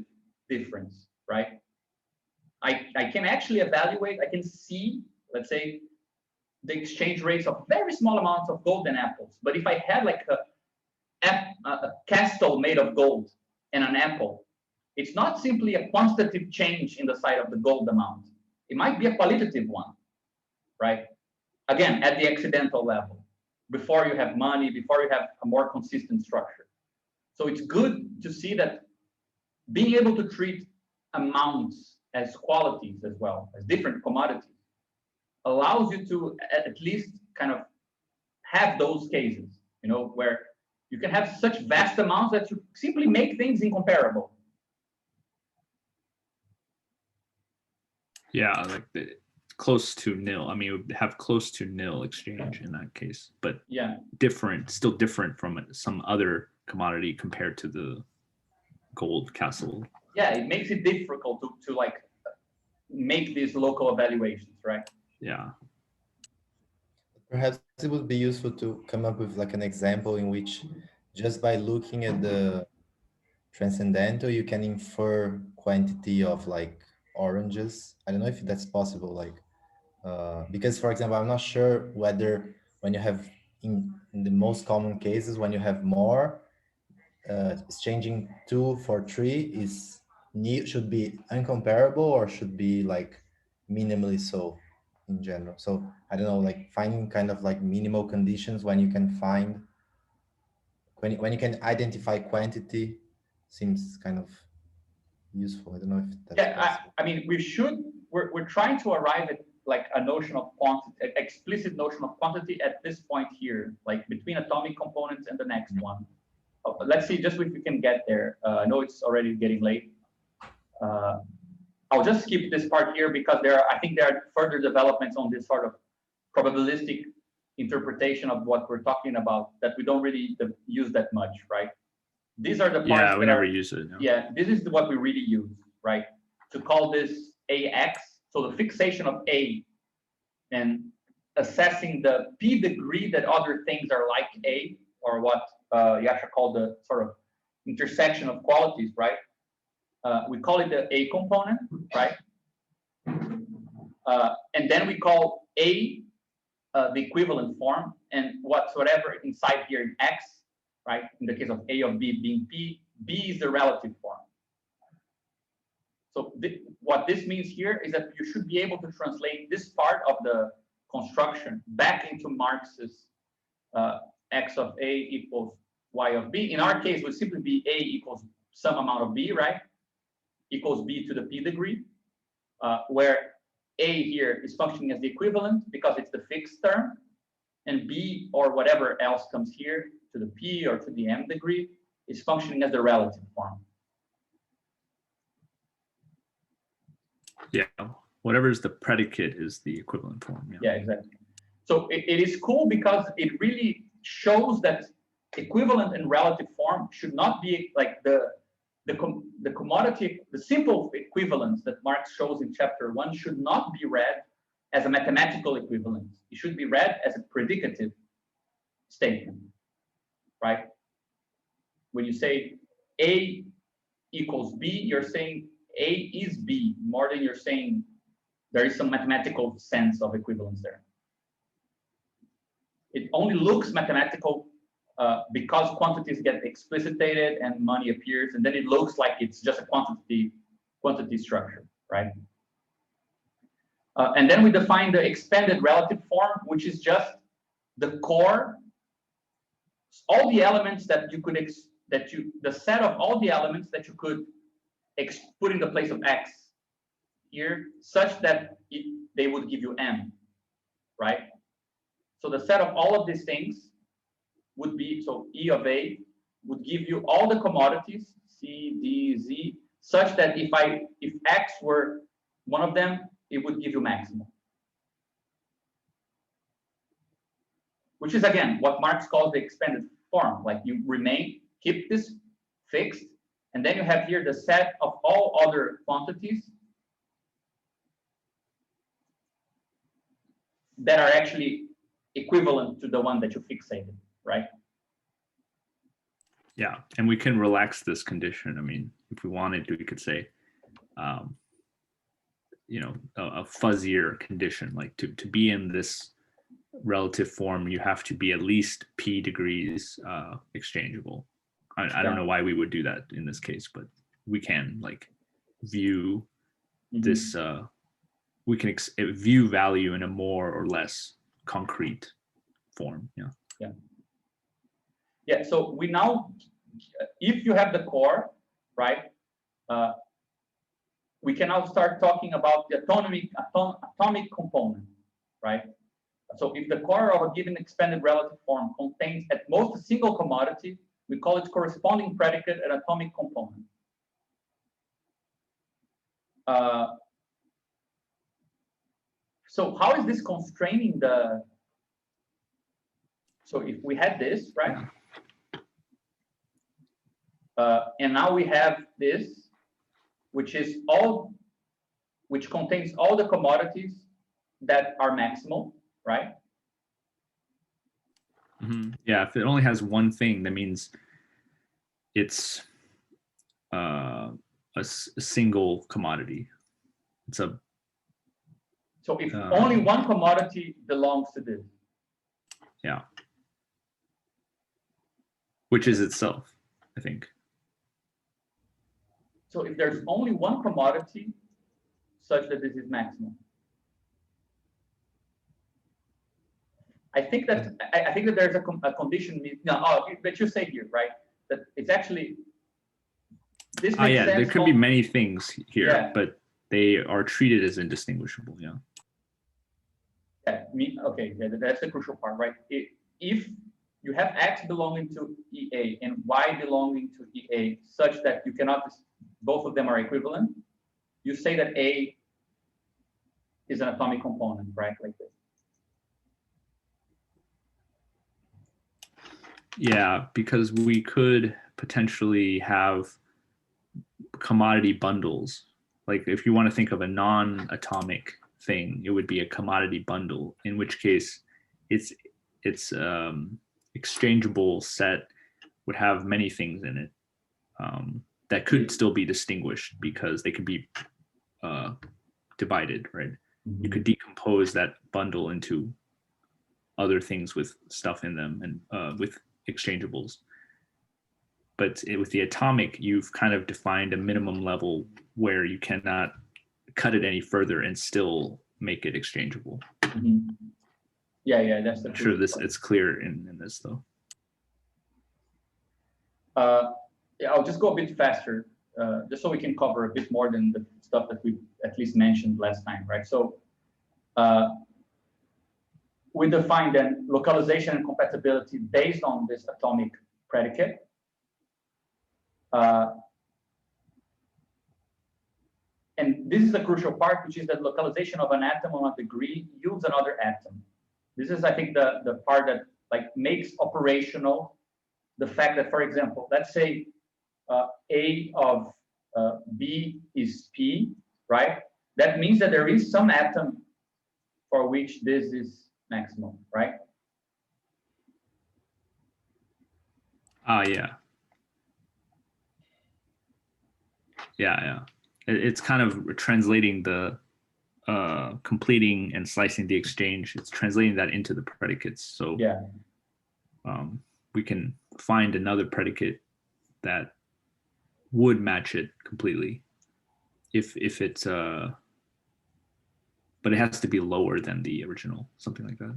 difference, right? I can actually evaluate, I can see, let's say, the exchange rates of very small amounts of gold and apples. But if I had like a castle made of gold and an apple, it's not simply a quantitative change in the side of the gold amount. It might be a qualitative one, right? Again, at the accidental level, before you have money, before you have a more consistent structure. So it's good to see that being able to treat amounts as qualities as well, as different commodities, allows you to at least kind of have those cases, you know, where you can have such vast amounts that you simply make things incomparable. Yeah, like close to nil. I mean, it would have close to nil exchange in that case, but yeah, still different from some other commodity compared to the gold castle. Yeah, it makes it difficult to like make these local evaluations, right? Yeah. Perhaps it would be useful to come up with like an example in which just by looking at the transcendental, you can infer quantity of like oranges. I don't know if that's possible, like, because for example, I'm not sure whether when you have in the most common cases, when you have more, exchanging 2 for 3 is should be uncomparable or should be like minimally so in general. So I don't know, like finding kind of like minimal conditions when you can find when you can identify quantity seems kind of useful. I don't know if that's possible. I mean, we're trying to arrive at like a notion of quantity, an explicit notion of quantity at this point here, like between atomic components and the next one. Let's see just if we can get there. I know it's already getting late. I'll just skip this part here because I think there are further developments on this sort of probabilistic interpretation of what we're talking about that we don't really use that much, right? These are the parts. Yeah, we never use it. No. Yeah, this is what we really use, right? To call this AX, so the fixation of A and assessing the P degree that other things are like A, or what Yasha called the sort of intersection of qualities, right? We call it the A component, right? And then we call A the equivalent form, and whatsoever inside here in X, right? In the case of A of B being P, B is the relative form. So what this means here is that you should be able to translate this part of the construction back into Marx's X of A equals Y of B. In our case, it would simply be A equals some amount of B, right? Equals B to the P degree, where A here is functioning as the equivalent because it's the fixed term, and B or whatever else comes here to the P or to the M degree is functioning as the relative form. Yeah, whatever is the predicate is the equivalent form. Yeah, yeah, exactly. So it is cool because it really shows that equivalent and relative form should not be like the commodity, the simple equivalence that Marx shows in chapter 1 should not be read as a mathematical equivalence. It should be read as a predicative statement, right? When you say A equals B, you're saying A is B more than you're saying there is some mathematical sense of equivalence there. It only looks mathematical because quantities get explicitated and money appears, and then it looks like it's just a quantity structure, right? And then we define the expanded relative form, which is just the core, all the elements that you could the set of all the elements that you could put in the place of X here, such that they would give you M, right? So the set of all of these things would be, so E of A would give you all the commodities, C, D, Z, such that if X were one of them, it would give you maximum. which is again what Marx calls the expanded form. Like you keep this fixed, and then you have here the set of all other quantities that are actually equivalent to the one that you fixated, right? Yeah, and we can relax this condition. I mean, if we wanted to, we could say, you know, a fuzzier condition, like to be in this relative form, you have to be at least p degrees exchangeable. I don't know why we would do that in this case, but we can like view this. We can view value in a more or less concrete form. Yeah. So we now, if you have the core, right, we can now start talking about the atomic component, right? So if the core of a given expanded relative form contains at most a single commodity, we call its corresponding predicate an atomic component. So how is this constraining the? So if we had this, right? And now we have this, which contains all the commodities that are maximal, right? Yeah, if it only has one thing, that means it's a single commodity. So if only one commodity belongs to this. Yeah. Which is itself, I think. So if there's only one commodity such that this is maximal. I think that there's a condition. That you say here, right? That it's actually this makes sense. There could be many things here, but they are treated as indistinguishable. Yeah. Okay, that's the crucial part, right? If you have X belonging to EA and Y belonging to EA, such that you cannot, both of them are equivalent, you say that A is an atomic component, right? Like this. Yeah, because we could potentially have commodity bundles. Like if you want to think of a non-atomic thing, it would be a commodity bundle, in which case its exchangeable set would have many things in it that could still be distinguished because they could be divided, right? You could decompose that bundle into other things with stuff in them and with exchangeables. But with the atomic, you've kind of defined a minimum level where you cannot cut it any further and still make it exchangeable. Yeah, that's the I'm sure it's clear in this though. Yeah, I'll just go a bit faster, just so we can cover a bit more than the stuff that we at least mentioned last time, right? So we define then localization and compatibility based on this atomic predicate. And this is the crucial part, which is that localization of an atom on a degree yields another atom. This is, I think, the part that like makes operational the fact that, for example, let's say A of B is P, right? That means that there is some atom for which this is maximal, right? Yeah. It's kind of translating the completing and slicing the exchange. It's translating that into the predicates. So we can find another predicate that would match it completely if it's but it has to be lower than the original, something like that.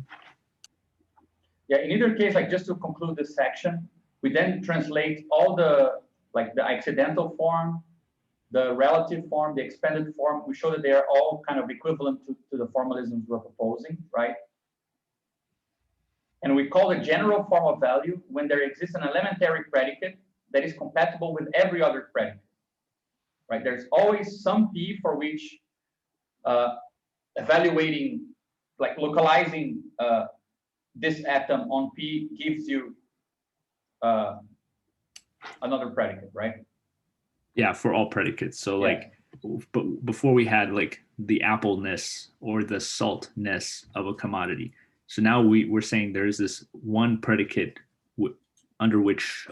Yeah, in either case, like just to conclude this section, we then translate all the accidental form, the relative form, the expanded form. We show that they are all kind of equivalent to the formalisms we're proposing, right? And we call the general form of value when there exists an elementary predicate that is compatible with every other predicate, right? There's always some P for which evaluating, like localizing this atom on P gives you another predicate, right? Yeah, for all predicates. So like, but before we had like the appleness or the saltness of a commodity. So now we're saying there's this one predicate under which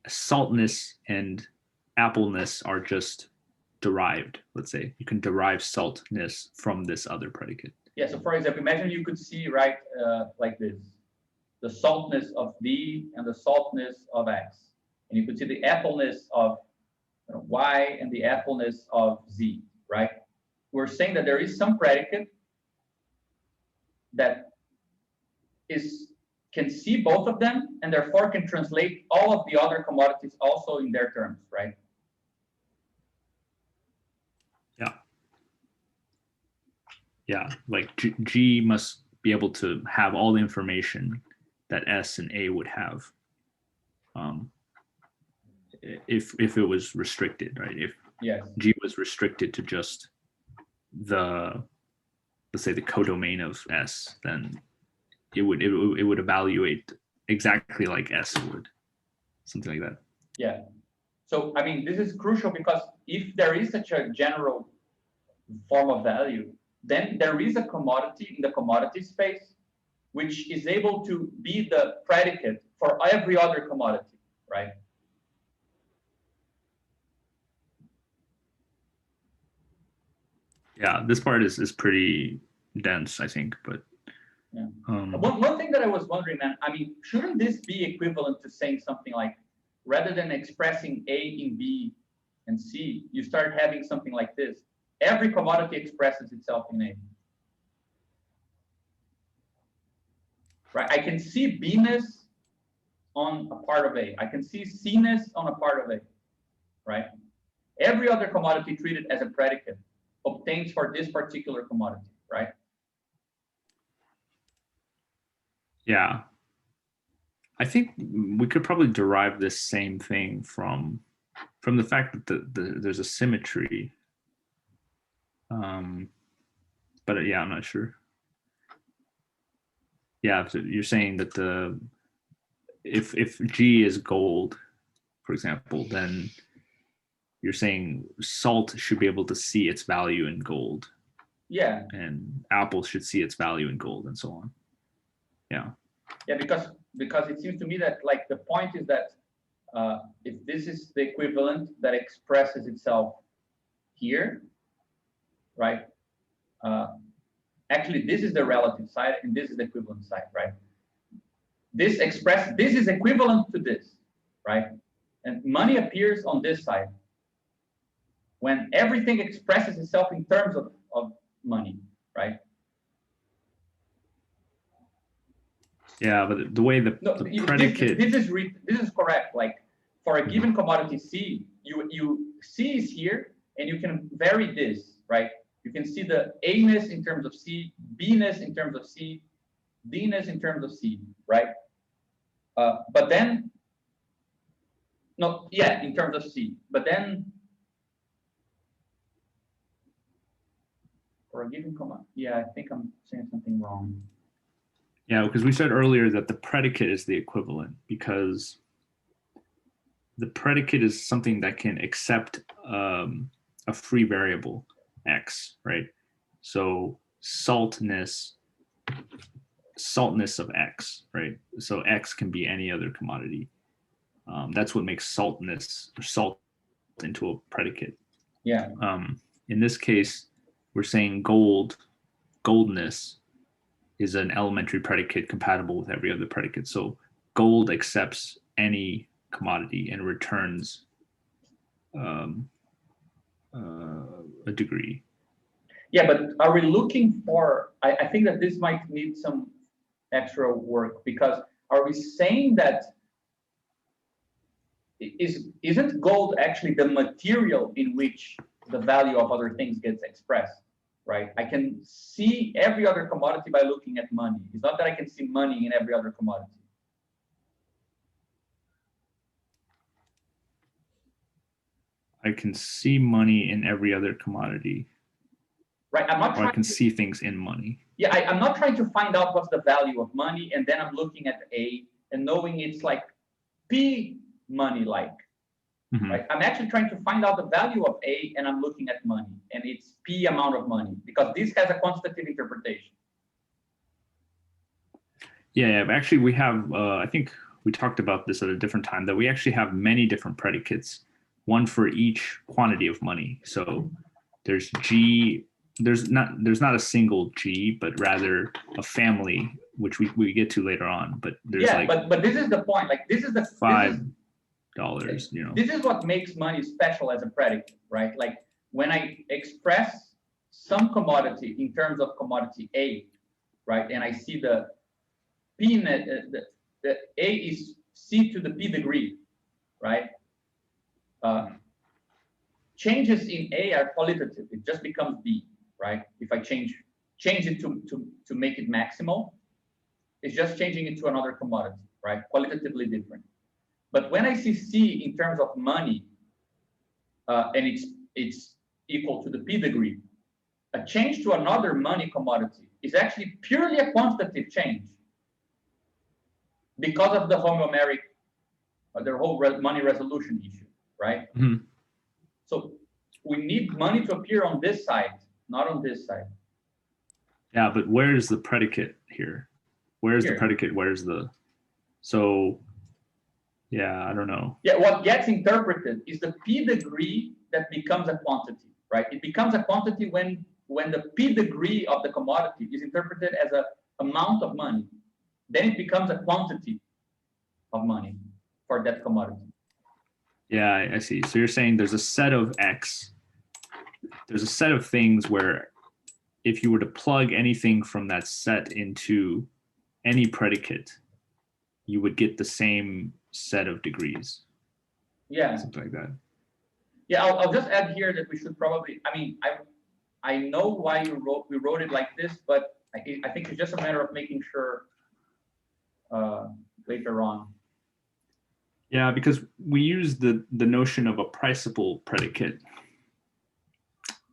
saltness and appleness are just derived. Let's say you can derive saltness from this other predicate. Yeah. So for example, imagine you could see, right, like this, the saltness of D and the saltness of X, and you could see the appleness of Y and the appleness of Z, right? We're saying that there is some predicate that can see both of them and therefore can translate all of the other commodities also in their terms, right? Yeah. Yeah, like G must be able to have all the information that S and A would have. If it was restricted, right? If G was restricted to just let's say the codomain of S, then it would evaluate exactly like S would, something like that. Yeah. So I mean, this is crucial because if there is such a general form of value, then there is a commodity in the commodity space which is able to be the predicate for every other commodity, right? Yeah, this part is pretty dense, I think, but yeah. One thing that I was wondering, man, I mean, shouldn't this be equivalent to saying something like, rather than expressing A in B and C, you start having something like this. Every commodity expresses itself in A. Right? I can see B-ness on a part of A. I can see C-ness on a part of A. Right? Every other commodity treated as a predicate obtains for this particular commodity, right? Yeah. I think we could probably derive this same thing from the fact that there's a symmetry. But yeah, I'm not sure. Yeah, so you're saying that if G is gold, for example, then you're saying salt should be able to see its value in gold. Yeah. And apple should see its value in gold, and so on. Yeah. Yeah, because it seems to me that like the point is that if this is the equivalent that expresses itself here, right? Actually, this is the relative side, and this is the equivalent side, right? This is equivalent to this, right? And money appears on this side when everything expresses itself in terms of money, right? Yeah, but the way the predicate this is correct. Like for a given commodity C, you C is here, and you can vary this, right? You can see the A-ness in terms of C, B-ness in terms of C, D-ness in terms of C, right? But then, in terms of C. But then, for a given commodity, I think I'm saying something wrong. Yeah, because we said earlier that the predicate is the equivalent because the predicate is something that can accept a free variable, X, right? So saltness of X, right? So X can be any other commodity. That's what makes saltness or salt into a predicate. Yeah. In this case, we're saying goldness is an elementary predicate compatible with every other predicate. So gold accepts any commodity and returns a degree. Yeah, but are we looking for, I think that this might need some extra work, because are we saying that isn't gold actually the material in which the value of other things gets expressed, right? I can see every other commodity by looking at money. It's not that I can see money in every other commodity. I can see money in every other commodity. right? I'm not or trying I can to, see things in money. Yeah, I'm not trying to find out what's the value of money, and then I'm looking at A and knowing it's like P money like. Right? I'm actually trying to find out the value of A, and I'm looking at money, and it's P amount of money, because this has a quantitative interpretation. Yeah, actually we have, I think we talked about this at a different time, that we actually have many different predicates, one for each quantity of money. So there's G, there's not a single G, but rather a family, which we get to later on. But there's but this is the point. Like this is the $5, you know. This is what makes money special as a predicate, right? Like when I express some commodity in terms of commodity A, right, and I see the P in the A is C to the P degree, right? Changes in A are qualitative. It just becomes B, right? If I change it to make it maximal, it's just changing it to another commodity, right? Qualitatively different. But when I see C in terms of money, and it's equal to the P degree, a change to another money commodity is actually purely a quantitative change because of the homeomeric, the whole money resolution issue, right? So we need money to appear on this side, not on this side. Yeah, but where's the predicate here? Where's the predicate? Where's the, so yeah, I don't know. Yeah, what gets interpreted is the P degree that becomes a quantity, right? It becomes a quantity when the P degree of the commodity is interpreted as an amount of money. Then it becomes a quantity of money for that commodity. Yeah, I see. So you're saying there's a set of X, there's a set of things where if you were to plug anything from that set into any predicate, you would get the same set of degrees. Yeah. Something like that. Yeah, I'll just add here that we should probably, I mean, I know why we wrote it like this, but I think it's just a matter of making sure later on. Yeah, because we use the notion of a priceable predicate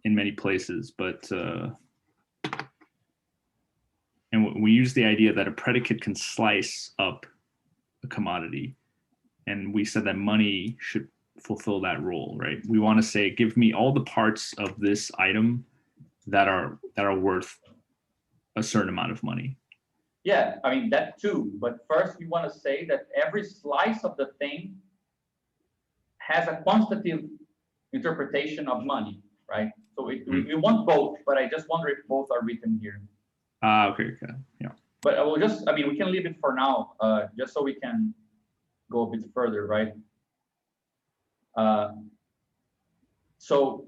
in many places, but and we use the idea that a predicate can slice up a commodity, and we said that money should fulfill that role, right? We want to say, give me all the parts of this item that are worth a certain amount of money. Yeah, I mean that too, but first we want to say that every slice of the thing has a quantitative interpretation of money, right? So we want both, but I just wonder if both are written here. Okay, yeah. But I will just, I mean, we can leave it for now, just so we can go a bit further, right? So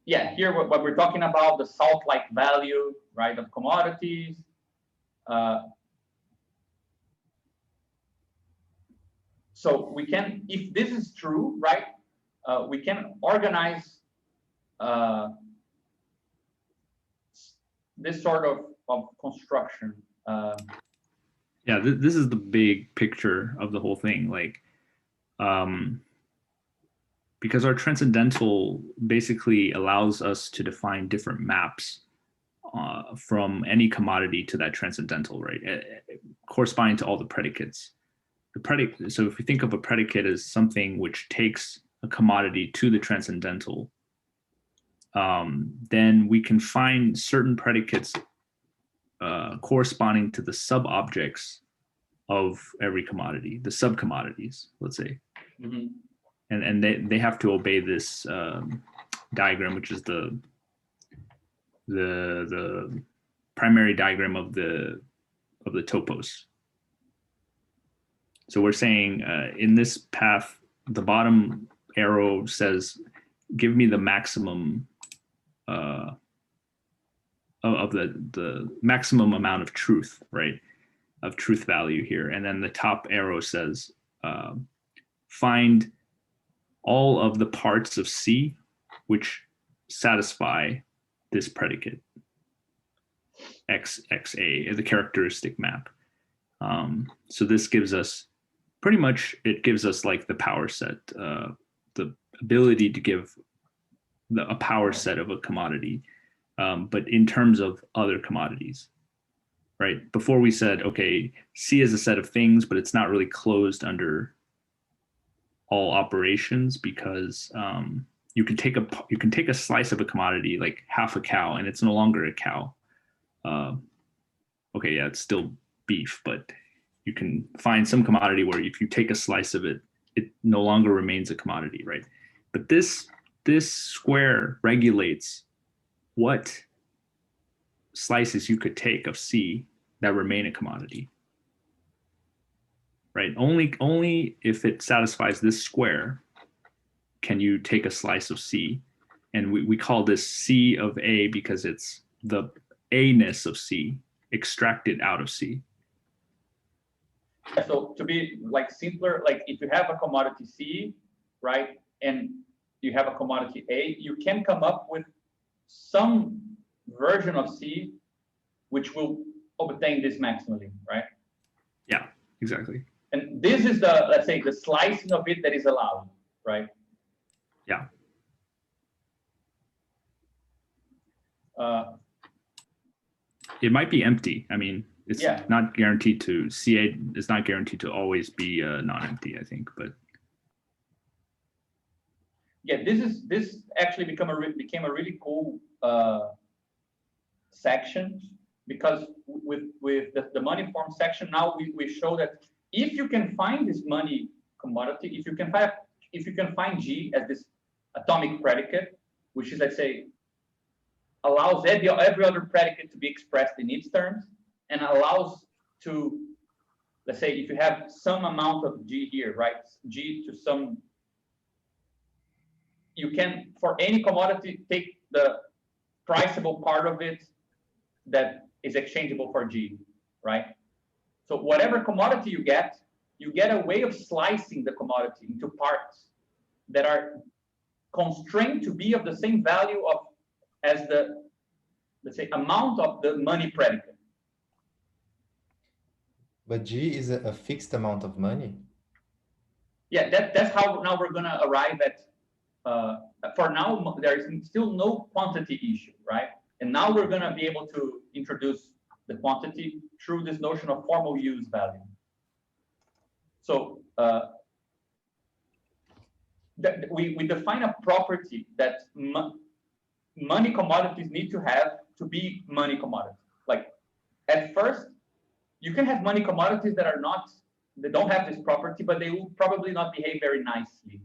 yeah, here what we're talking about, the salt-like value, right, of commodities. So we can, if this is true, right, we can organize this sort of construction. Yeah, this is the big picture of the whole thing. Like, because our transcendental basically allows us to define different maps from any commodity to that transcendental, right? Corresponding to all the predicates. So if we think of a predicate as something which takes a commodity to the transcendental, then we can find certain predicates corresponding to the sub-objects of every commodity, the sub-commodities, let's say. Mm-hmm. And they have to obey this diagram, which is the primary diagram of the topos. So we're saying in this path, the bottom arrow says, give me the maximum of the maximum amount of truth, right? Of truth value here. And then the top arrow says, find all of the parts of C which satisfy this predicate, XXA, the characteristic map. So this gives us, pretty much, it gives us like the power set, the ability to give a power set of a commodity but in terms of other commodities, right? Before we said, okay, C is a set of things, but it's not really closed under all operations because you can take a slice of a commodity, like half a cow, and it's no longer a cow. Okay, yeah, it's still beef, but you can find some commodity where if you take a slice of it, it no longer remains a commodity, right? But this square regulates what slices you could take of C that remain a commodity, right? Only if it satisfies this square can you take a slice of C. And we call this C of A because it's the A-ness of C extracted out of C. So to be like simpler, like if you have a commodity C, right, and you have a commodity A, you can come up with some version of C which will obtain this maximally, right? Yeah, exactly. And this is the, let's say, the slicing of it that is allowed, right? Yeah. It might be empty. I mean, it's not guaranteed to, CA is not guaranteed to always be non-empty, I think, but. Yeah, this actually became a really cool section, because with the money form section, now we show that if you can find this money commodity, if you can find G as this atomic predicate, which is, let's say, allows every other predicate to be expressed in its terms, and allows to, let's say, if you have some amount of G here, right, G to some, you can, for any commodity, take the priceable part of it that is exchangeable for G, right? So whatever commodity you get a way of slicing the commodity into parts that are constrained to be of the same value as the, let's say, amount of the money predicate. But G is a fixed amount of money? Yeah, that's how now we're gonna arrive at, for now, there is still no quantity issue, right? And now we're gonna be able to introduce the quantity through this notion of formal use value. So we define a property that money commodities need to have to be money commodities. Like at first, you can have money commodities that they don't have this property, but they will probably not behave very nicely.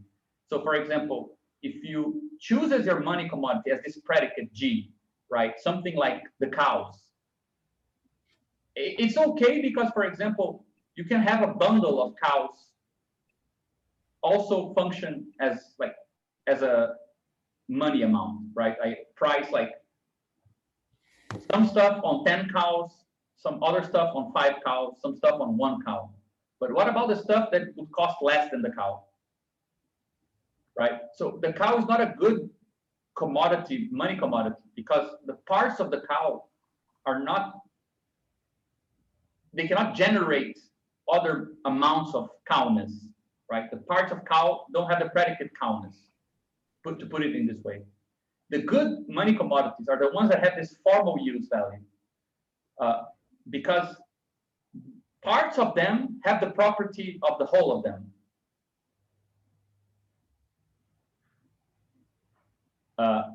So for example, if you choose as your money commodity as this predicate G, right, something like the cows, it's okay because, for example, you can have a bundle of cows also function as a money amount, right? I price like some stuff on 10 cows, some other stuff on 5 cows, some stuff on 1 cow. But what about the stuff that would cost less than the cow, right? So the cow is not a good commodity, money commodity, because the parts of the cow are not, they cannot generate other amounts of cowness, right? The parts of cow don't have the predicate cowness, to put it in this way. The good money commodities are the ones that have this formal use value, because parts of them have the property of the whole of them.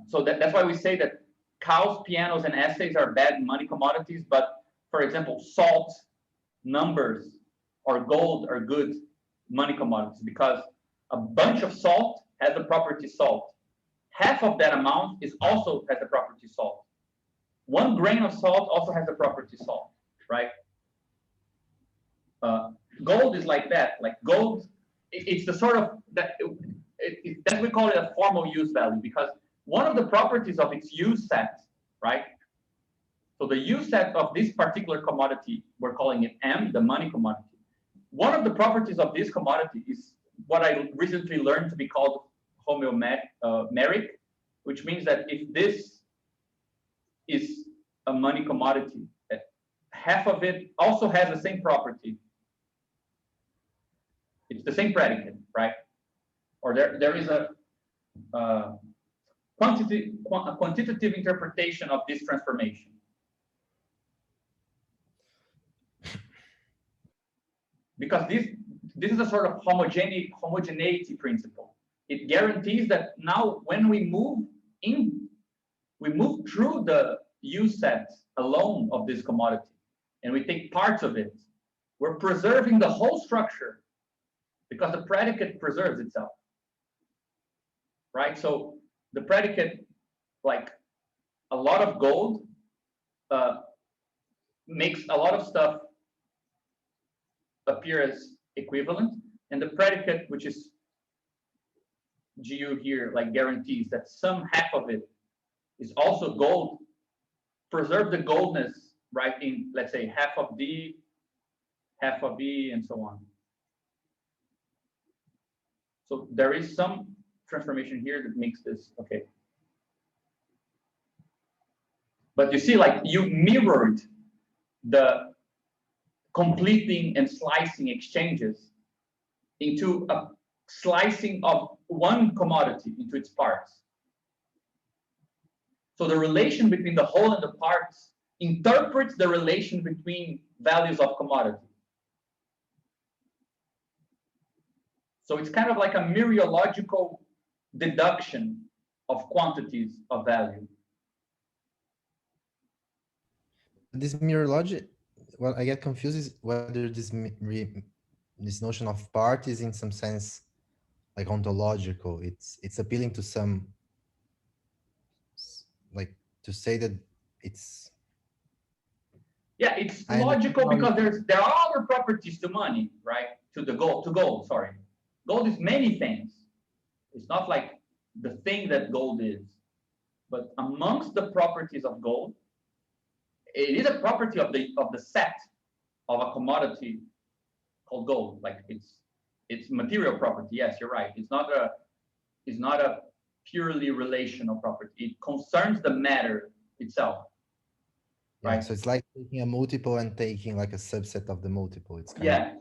So that's why we say that cows, pianos, and essays are bad money commodities, but for example, salt, numbers, or gold are good money commodities, because a bunch of salt has the property salt. Half of that amount also has the property salt. 1 grain of salt also has the property salt, right? Gold is like that. Like gold, it's the sort of that we call it a formal use value, because one of the properties of its use set, right? So the use set of this particular commodity, we're calling it M, the money commodity. One of the properties of this commodity is what I recently learned to be called homeomeric, which means that if this is a money commodity, half of it also has the same property. It's the same predicate, right? Or there is a quantitative interpretation of this transformation. Because this is a sort of homogeneity principle. It guarantees that now when we move through the use set alone of this commodity, and we take parts of it, we're preserving the whole structure because the predicate preserves itself, right? So the predicate, like a lot of gold, makes a lot of stuff appear as equivalent, and the predicate, which is GU here, like guarantees that some half of it is also gold, preserve the goldness, right, in, let's say, half of D, half of E, and so on. So there is some transformation here that makes this okay. But you see, like, you mirrored the completing and slicing exchanges into a slicing of one commodity into its parts. So the relation between the whole and the parts interprets the relation between values of commodity. So it's kind of like a mereological deduction of quantities of value. This mereology, what I get confused is whether this notion of part is in some sense like ontological. It's appealing to some, like, to say that it's, yeah, it's logical because there are other properties to money, right? To gold, sorry. Gold is many things. It's not like the thing that gold is, but amongst the properties of gold, it is a property of the set of a commodity called gold. Like it's material property. Yes, you're right. It's not a purely relational property. It concerns the matter itself. Yeah, right? so it's like taking a multiple and taking like a subset of the multiple. It's kind Yeah. of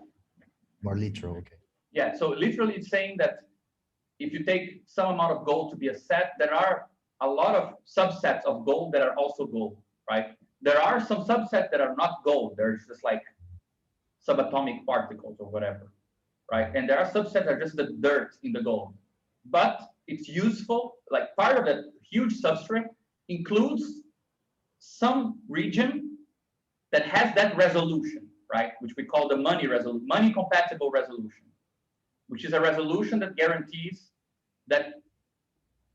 more literal. Okay. Yeah. So literally, it's saying that if you take some amount of gold to be a set, there are a lot of subsets of gold that are also gold, right? There are some subsets that are not gold. There's just like subatomic particles or whatever, right? And there are subsets that are just the dirt in the gold. But it's useful, like part of that huge substrate includes some region that has that resolution, right? Which we call the money compatible resolution, which is a resolution that guarantees that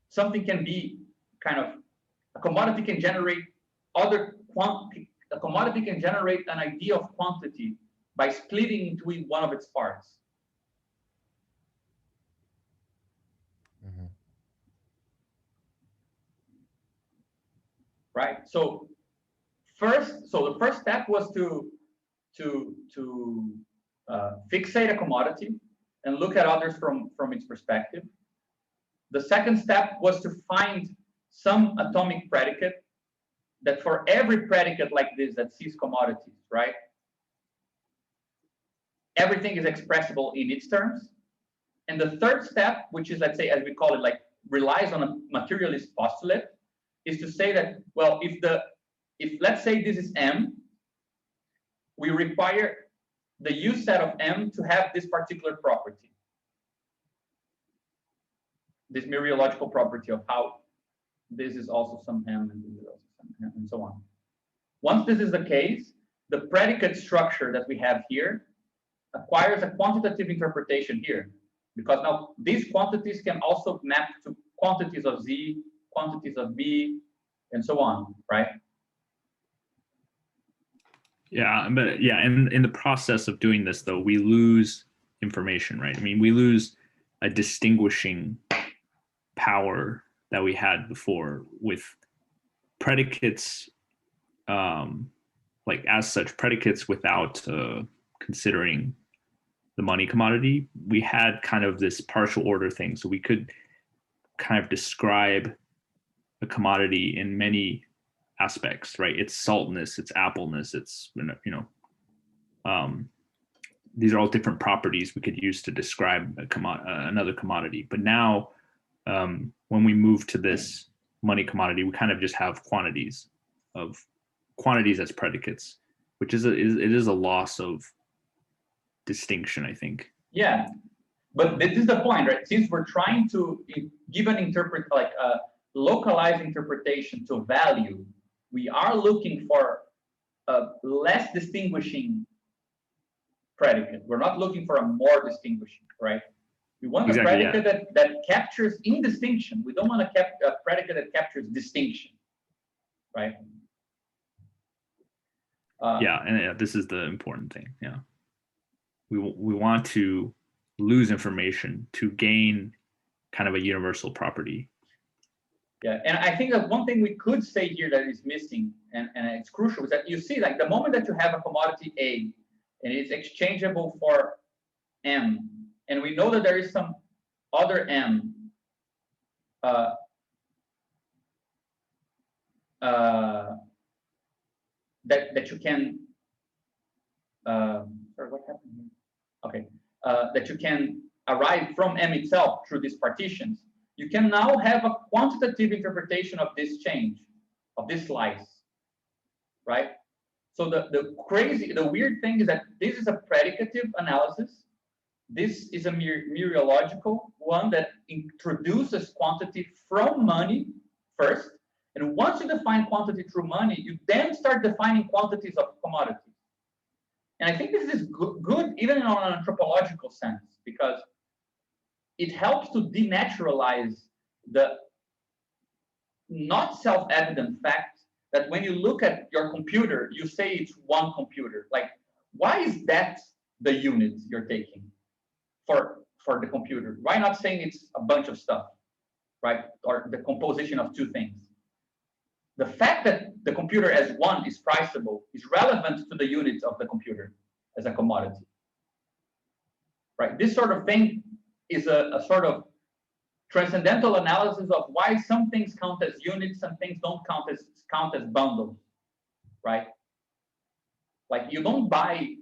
something can be kind of, a commodity can generate a commodity can generate an idea of quantity by splitting into one of its parts. Mhm. Right. So the first step was to fixate a commodity and look at others from its perspective. The second step was to find some atomic predicate that for every predicate like this that sees commodities, right? Everything is expressible in its terms. And the third step, which is, let's say, as we call it, like relies on a materialist postulate, is to say that, well, if let's say this is M, we require the use set of M to have this particular property, this mereological property of how this is also some M and this is also some M and so on. Once this is the case, the predicate structure that we have here acquires a quantitative interpretation here, because now these quantities can also map to quantities of Z, quantities of B, and so on, right? Yeah, but yeah, in the process of doing this, though, we lose information, right? I mean, we lose a distinguishing power that we had before with predicates, like as such, predicates without considering the money commodity. We had kind of this partial order thing, so we could kind of describe a commodity in many aspects, right? Its saltness, its appleness, its, these are all different properties we could use to describe another commodity. But now, when we move to this money commodity, we kind of just have quantities as predicates, which is it is a loss of distinction, I think. Yeah, but this is the point, right? Since we're trying to give an localized interpretation to value, we are looking for a less distinguishing predicate. We're not looking for a more distinguishing, right? We want a predicate that captures indistinction. We don't want a predicate that captures distinction, right? And this is the important thing. Yeah, we want to lose information to gain kind of a universal property. Yeah, and I think that one thing we could say here that is missing, and it's crucial, is that you see, like, the moment that you have a commodity A and it's exchangeable for M, and we know that there is some other M that you can sorry, what happened here? Okay, that you can arrive from M itself through these partitions. You can now have a quantitative interpretation of this change, of this slice, right? So the weird thing is that this is a predicative analysis. This is a mereological one that introduces quantity from money first. And once you define quantity through money, you then start defining quantities of commodities. And I think this is good even in an anthropological sense, because it helps to denaturalize the not self-evident fact that when you look at your computer, you say it's one computer. Like, why is that the unit you're taking for the computer? Why not saying it's a bunch of stuff, right? Or the composition of two things? The fact that the computer as one is priceable is relevant to the units of the computer as a commodity, right? This sort of thing is a sort of transcendental analysis of why some things count as units, some things don't count as bundles, right? Like, you don't buy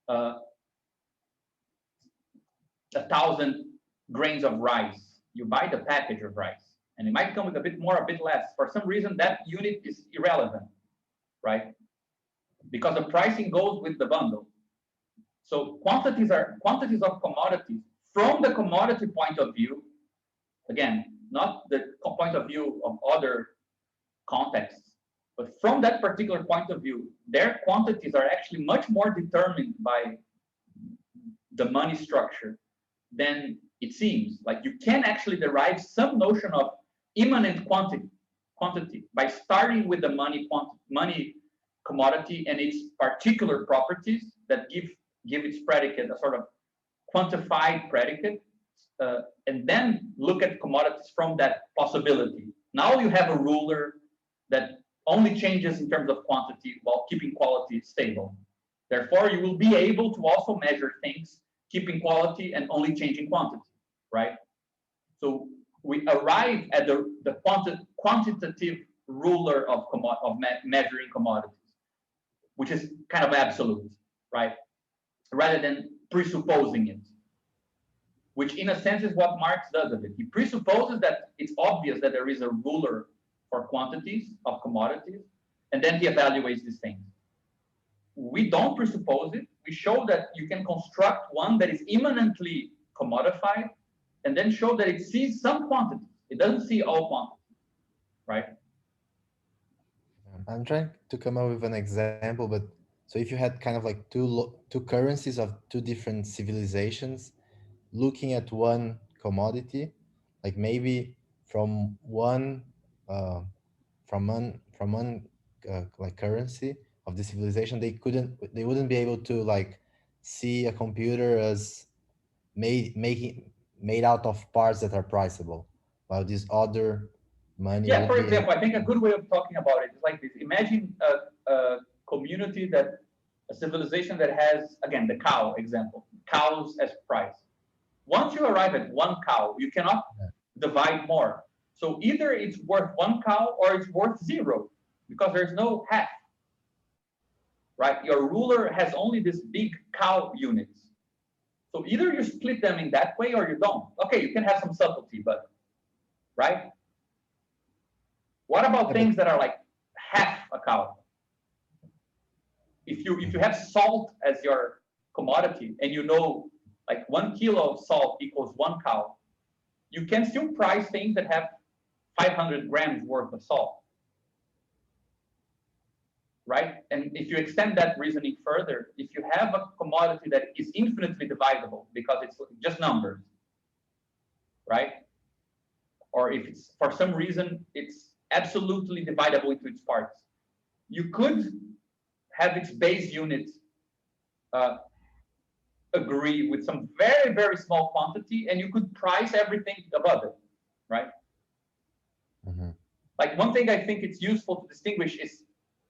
1,000 grains of rice. You buy the package of rice, and it might come with a bit more, a bit less. For some reason, that unit is irrelevant, right? Because the pricing goes with the bundle. So quantities are quantities of commodities from the commodity point of view. Again, not the point of view of other contexts, but from that particular point of view, their quantities are actually much more determined by the money structure than it seems. Like, you can actually derive some notion of immanent quantity by starting with the money commodity and its particular properties that give its predicate a sort of quantified predicate, and then look at commodities from that possibility. Now you have a ruler that only changes in terms of quantity while keeping quality stable. Therefore, you will be able to also measure things keeping quality and only changing quantity, right? So we arrive at the quantitative ruler of measuring commodities, which is kind of absolute, right? Rather than presupposing it, which in a sense is what Marx does of it. He presupposes that it's obvious that there is a ruler for quantities of commodities, and then he evaluates these things. We don't presuppose it. We show that you can construct one that is immanently commodified, and then show that it sees some quantities. It doesn't see all quantities, right? I'm trying to come up with an example, but so if you had kind of like two currencies of two different civilizations, looking at one commodity, like maybe from one like currency of the civilization, they wouldn't be able to like see a computer as made out of parts that are priceable, while this other money. Yeah, for example, I think a good way of talking about it is like this. Imagine a community a civilization that has, again, the cow example, cows as price. Once you arrive at one cow, you cannot divide more. So either it's worth one cow or it's worth zero, because there's no half, right? Your ruler has only this big cow units. So either you split them in that way or you don't. Okay, you can have some subtlety, but, right? What about things that are like half a cow? If you have salt as your commodity and you know like 1 kilo of salt equals 1 cow, you can still price things that have 500 grams worth of salt, right? And if you extend that reasoning further, if you have a commodity that is infinitely divisible because it's just numbers, right? Or if it's for some reason it's absolutely dividable into its parts, you could have its base unit agree with some very, very small quantity, and you could price everything above it, right? Mm-hmm. Like one thing I think it's useful to distinguish is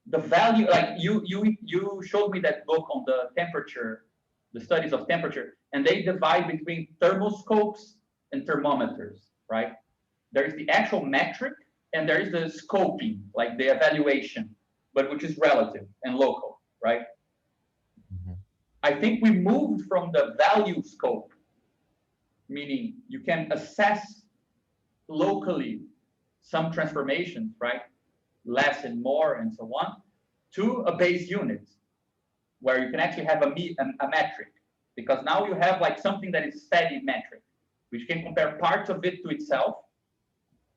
the value. Like you showed me that book on the temperature, the studies of temperature, and they divide between thermoscopes and thermometers, right? There is the actual metric, and there is the scoping, like the evaluation, but which is relative and local, right? Mm-hmm. I think we moved from the value scope, meaning you can assess locally some transformations, right? Less and more and so on, to a base unit where you can actually have a metric, because now you have like something that is steady metric, which can compare parts of it to itself.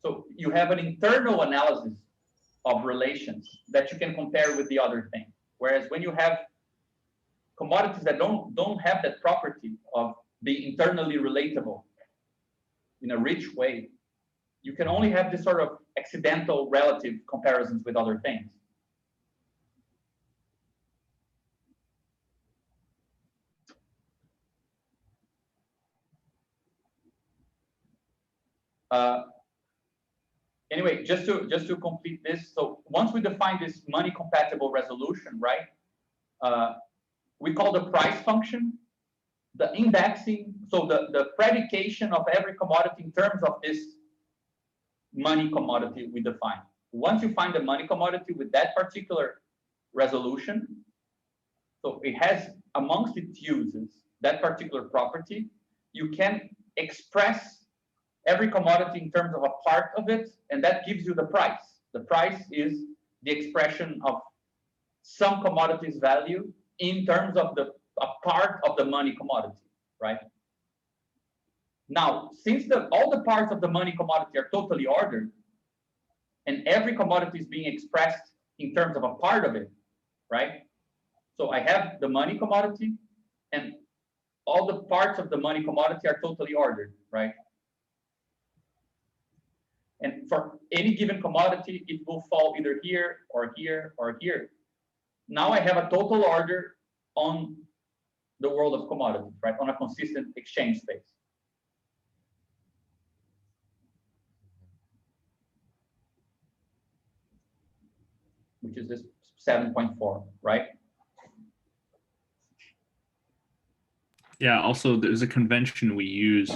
So you have an internal analysis of relations that you can compare with the other thing. Whereas when you have commodities that don't have that property of being internally relatable in a rich way, you can only have this sort of accidental relative comparisons with other things. Anyway, just to complete this, so once we define this money compatible resolution, right? We call the price function the indexing, so the predication of every commodity in terms of this money commodity we define. Once you find the money commodity with that particular resolution, so it has amongst its uses that particular property, you can express every commodity in terms of a part of it, and that gives you the price. The price is the expression of some commodity's value in terms of a part of the money commodity, right? Now, since all the parts of the money commodity are totally ordered, and every commodity is being expressed in terms of a part of it, right? So I have the money commodity, and all the parts of the money commodity are totally ordered, right? And for any given commodity, it will fall either here or here or here. Now I have a total order on the world of commodities, right? On a consistent exchange space. Which is this 7.4, right? Yeah, also there's a convention we use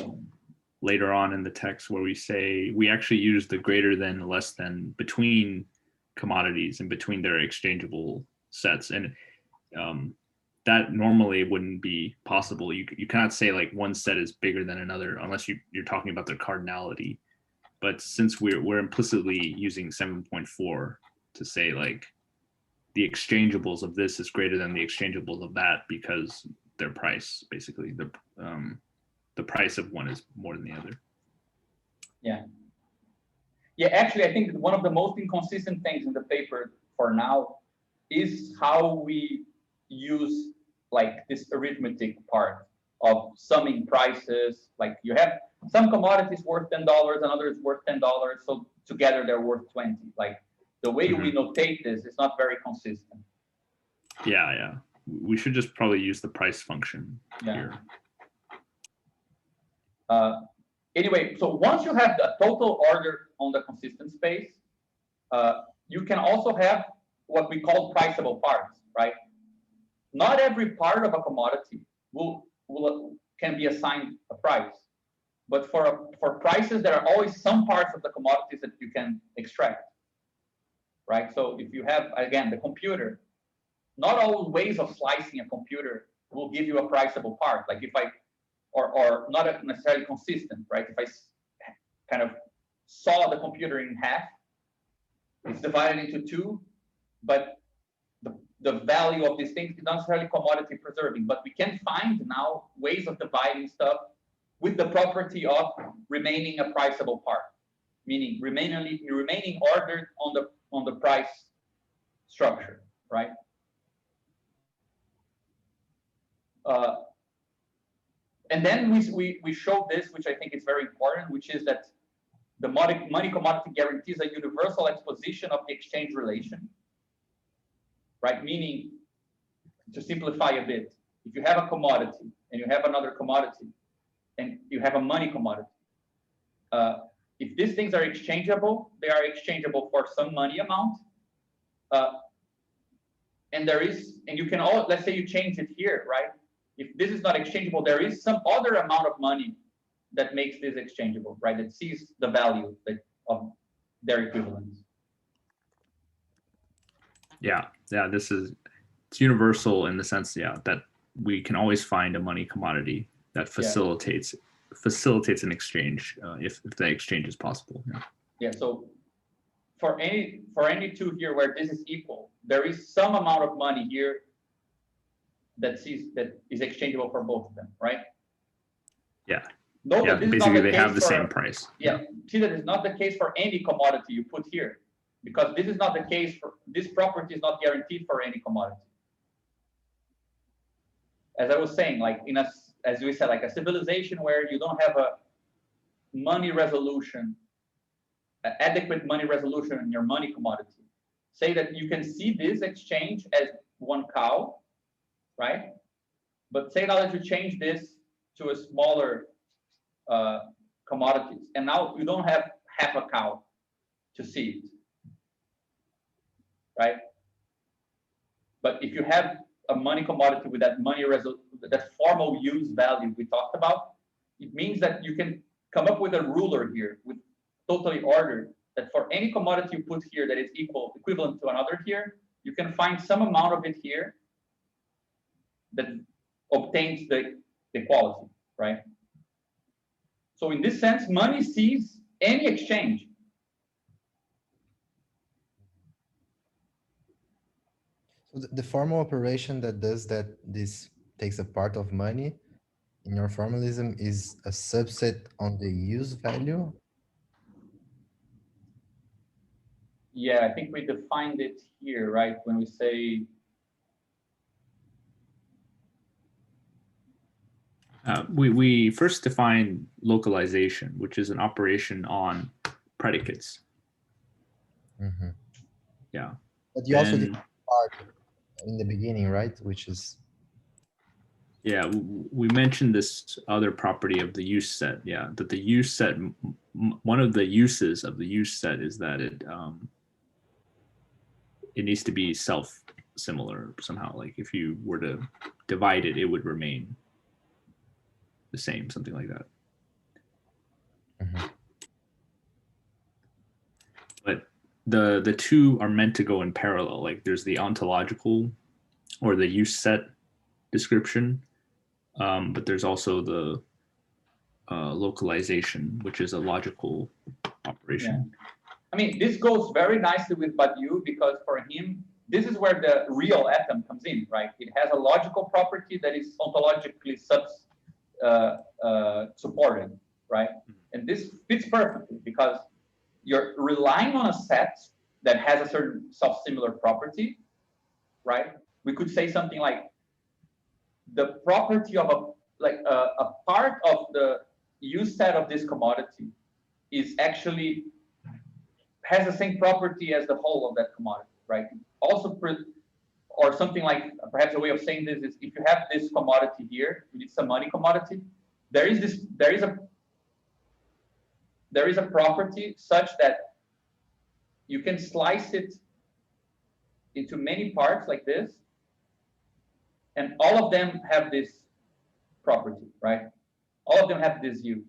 later on in the text where we say we actually use the greater than, less than between commodities and between their exchangeable sets. And that normally wouldn't be possible. You cannot say like one set is bigger than another unless you're talking about their cardinality. But since we're implicitly using 7.4 to say like the exchangeables of this is greater than the exchangeables of that because their price, basically the price of one is more than the other. Yeah. Yeah, actually, I think that one of the most inconsistent things in the paper for now is how we use like this arithmetic part of summing prices. Like you have some commodities worth $10 and others worth $10, so together they're worth 20. Like the way we notate this is not very consistent. Yeah. We should just probably use the price function here. Anyway, so once you have the total order on the consistent space, you can also have what we call priceable parts, right? Not every part of a commodity can be assigned a price, but for prices, there are always some parts of the commodities that you can extract, right? So if you have, again, the computer, not all ways of slicing a computer will give you a priceable part. Like if or not necessarily consistent, right? If I kind of saw the computer in half, It's divided into two, but the value of these things is not necessarily commodity preserving, but we can find now ways of dividing stuff with the property of remaining a priceable part, meaning remaining ordered on the price structure, right? And then we show this, which I think is very important, which is that the money commodity guarantees a universal exposition of the exchange relation, right? Meaning, to simplify a bit, if you have a commodity and you have another commodity and you have a money commodity, if these things are exchangeable, they are exchangeable for some money amount. And you can all, let's say you change it here, right? If this is not exchangeable, there is some other amount of money that makes this exchangeable, right? That sees the value of their equivalents. Yeah, it's universal in the sense, that we can always find a money commodity that facilitates an exchange if the exchange is possible. Yeah. So for any two here where this is equal, there is some amount of money here that is exchangeable for both of them, right? Yeah. Note that this basically is not they have the for, same price. Yeah. See, that is not the case for any commodity you put here, because this is not the case for this property is not guaranteed for any commodity. As I was saying, like as we said, like a civilization where you don't have a money resolution, adequate money resolution in your money commodity. Say that you can see this exchange as one cow, right? But say now that you change this to a smaller commodities, and now you don't have half a cow to see it, right? But if you have a money commodity with that that formal use value we talked about, it means that you can come up with a ruler here with totally ordered that for any commodity you put here that is equivalent to another here, you can find some amount of it here that obtains the equality, right? So in this sense, money sees any exchange. So the formal operation that does that, this takes a part of money in your formalism is a subset on the use value. Yeah, I think we defined it here, right? When we say we first define localization, which is an operation on predicates. Mm-hmm. Yeah. But you also define part in the beginning, right? Which is. Yeah, we mentioned this other property of the use set. Yeah, that the use set, one of the uses of the use set is that it needs to be self-similar somehow. Like if you were to divide it, it would remain the same, something like that. Mm-hmm. But the two are meant to go in parallel. Like there's the ontological or the use set description, but there's also the localization, which is a logical operation. Yeah. I mean, this goes very nicely with Badiou because for him, this is where the real atom comes in, right? It has a logical property that is ontologically supported, right? And this fits perfectly because you're relying on a set that has a certain self-similar property, right? We could say something like the property of a part of the use set of this commodity is actually has the same property as the whole of that commodity, right? Also, or something like perhaps a way of saying this is if you have this commodity here, it's a money commodity. There is a property such that you can slice it into many parts like this, and all of them have this property, right? All of them have this use.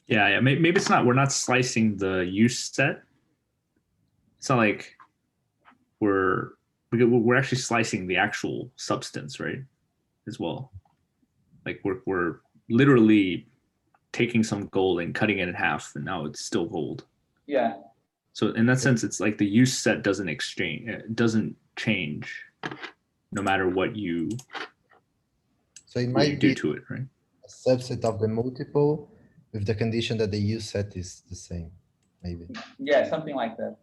Yeah. Maybe it's not. We're not slicing the use set. It's not like we're actually slicing the actual substance, right? As well. Like we're literally taking some gold and cutting it in half, and now it's still gold. Yeah. So in that sense, it's like the use set doesn't change no matter what you So it might do be to it, right? a subset of the multiple with the condition that the use set is the same, maybe. Yeah, something like that.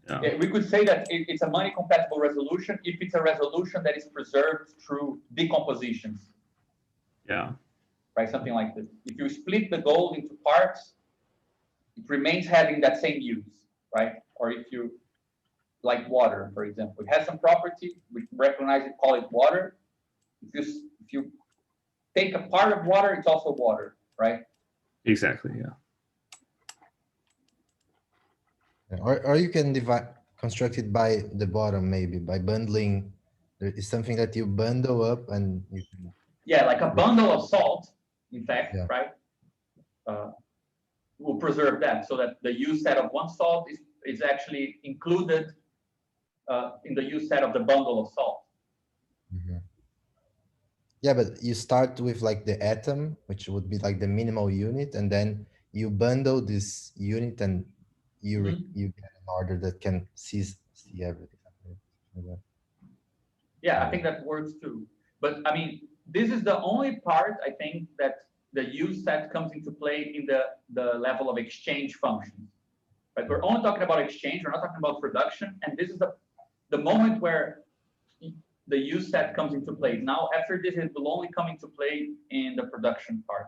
Yeah. Yeah, we could say that it's a money compatible resolution if it's a resolution that is preserved through decompositions. Yeah. Right, something like this. If you split the gold into parts, it remains having that same use, right? Or if you, like water, for example, it has some property, we recognize it, call it water. If you take a part of water, it's also water, right? Exactly, yeah. Or you can construct it by the bottom, maybe by bundling. There is something that you bundle up and you can. Yeah, like a bundle of salt, in fact, Yeah. right? Will preserve that so that the use set of one salt is actually included in the use set of the bundle of salt. Mhm. Yeah, but you start with like the atom, which would be like the minimal unit, and then you bundle this unit and you you get an order that can see everything. Yeah, I think that works too. But I mean, this is the only part I think that the use set comes into play in the level of exchange functions. Right? We're only talking about exchange, we're not talking about production, and this is the moment where the use set comes into play. Now, after this, it will only come into play in the production part.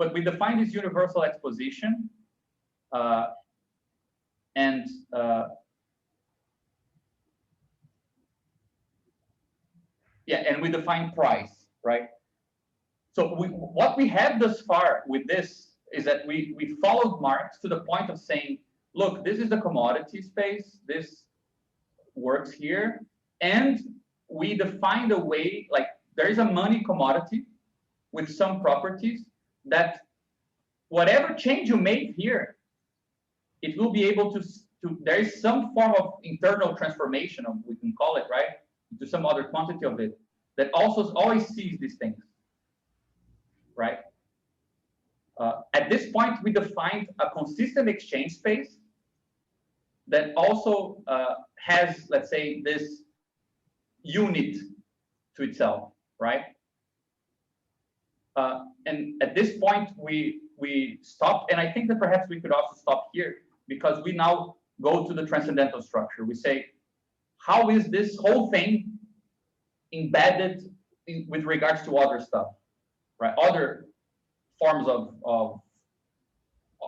But we define this universal exposition, and we define price, right? So what we have thus far with this is that we followed Marx to the point of saying, look, this is the commodity space, this works here, and we defined a way, like there is a money commodity with some properties that whatever change you make here, it will be able to there is some form of internal transformation, we can call it, right, into some other quantity of it that also always sees these things, right? At this point, we defined a consistent exchange space that also has, let's say, this unit to itself, right? And at this point, we stopped, and I think that perhaps we could also stop here because we now go to the transcendental structure. We say, how is this whole thing embedded with regards to other stuff, right? Other forms of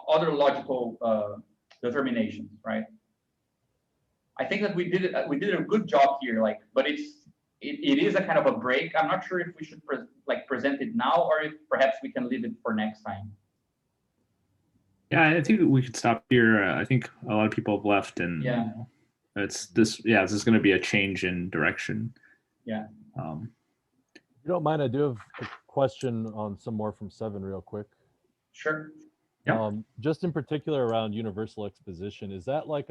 other logical determinations, right? I think that we did a good job here, like, but it is a kind of a break. I'm not sure if we should present it now or if perhaps we can leave it for next time. Yeah, I think we could stop here. I think a lot of people have left, and yeah, this is going to be a change in direction. Yeah. If you don't mind, I do have a question on some more from Seven real quick. Sure. Yeah. Just in particular around universal exposition, is that like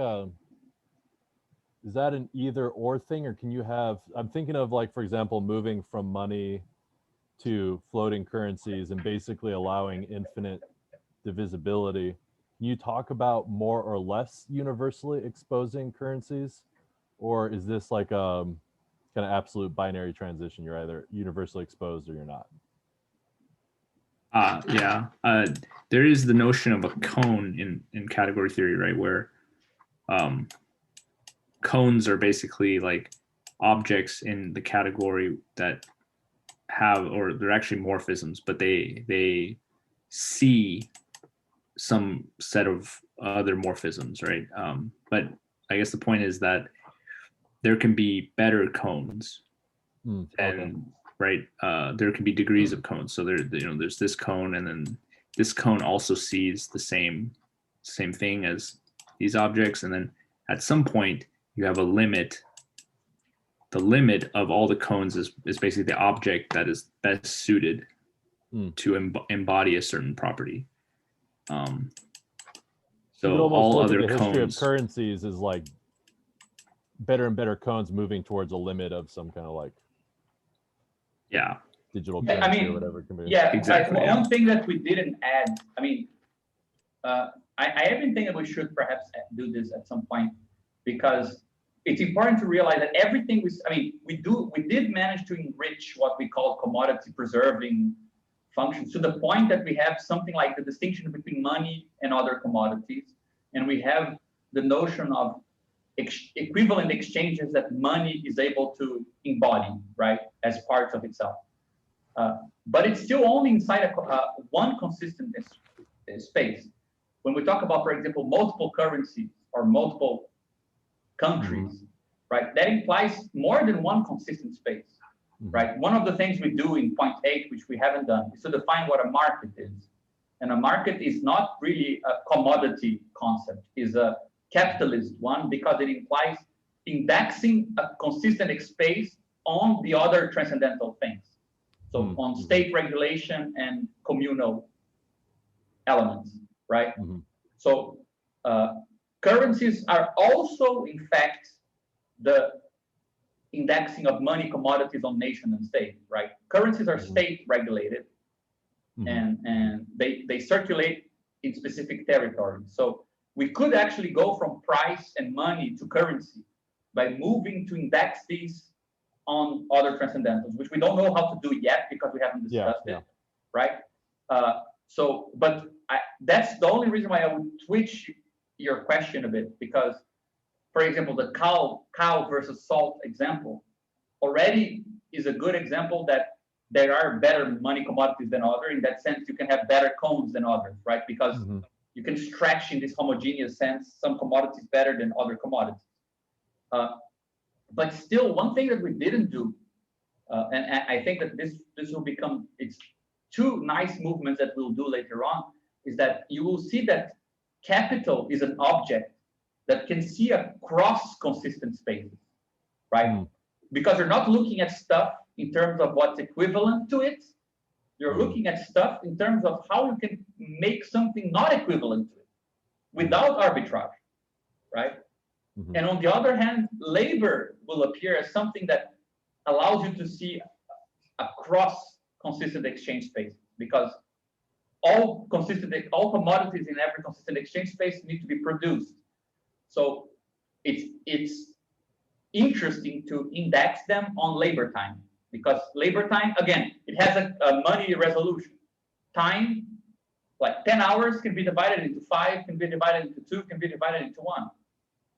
is that an either or thing, or can you have, I'm thinking of like, for example, moving from money to floating currencies and basically allowing infinite divisibility. Can you talk about more or less universally exposing currencies, or is this like a kind of absolute binary transition? You're either universally exposed or you're not. There is the notion of a cone in category theory, right, where cones are basically like objects in the category that have, or they're actually morphisms, but they see some set of other morphisms, right? But I guess the point is that there can be better cones, and right, there can be degrees of cones. So there's this cone, and then this cone also sees the same thing as these objects, and then at some point you have a limit. The limit of all the cones is basically the object that is best suited to embody a certain property. So all other the history cones, of currencies is like better and better cones moving towards a limit of some kind of like. Yeah. digital Yeah, currency I mean, or whatever it can be. Yeah, Exactly, One thing that we didn't add, I mean, I even think that we should perhaps do this at some point, because it's important to realize that everything we did manage to enrich what we call commodity preserving functions to the point that we have something like the distinction between money and other commodities, and we have the notion of equivalent exchanges that money is able to embody, right, as parts of itself. But it's still only inside one consistent space. When we talk about, for example, multiple currencies or multiple countries, right, that implies more than one consistent space, right? One of the things we do in point 8, which we haven't done, is to define what a market is. And a market is not really a commodity concept, is a capitalist one, because it implies indexing a consistent space on the other transcendental things. So on state regulation and communal elements, right? So currencies are also, in fact, the indexing of money commodities on nation and state, right? Currencies are state regulated, and they circulate in specific territories. So we could actually go from price and money to currency by moving to index these on other transcendentals, which we don't know how to do yet because we haven't discussed it, right? But that's the only reason why I would twitch your question a bit, because, for example, the cow versus salt example already is a good example that there are better money commodities than others. In that sense, you can have better cones than others, right? Because you can stretch in this homogeneous sense some commodities better than other commodities. But still, one thing that we didn't do, and I think that this will become, it's two nice movements that we'll do later on, is that you will see that capital is an object that can see across consistent spaces, right? Because you're not looking at stuff in terms of what's equivalent to it. You're looking at stuff in terms of how you can make something not equivalent to it without arbitrage, right? And on the other hand, labor will appear as something that allows you to see across consistent exchange space, because all commodities in every consistent exchange space need to be produced. So it's interesting to index them on labor time, because labor time, again, it has a money resolution. Time, like 10 hours can be divided into 5, can be divided into 2, can be divided into 1,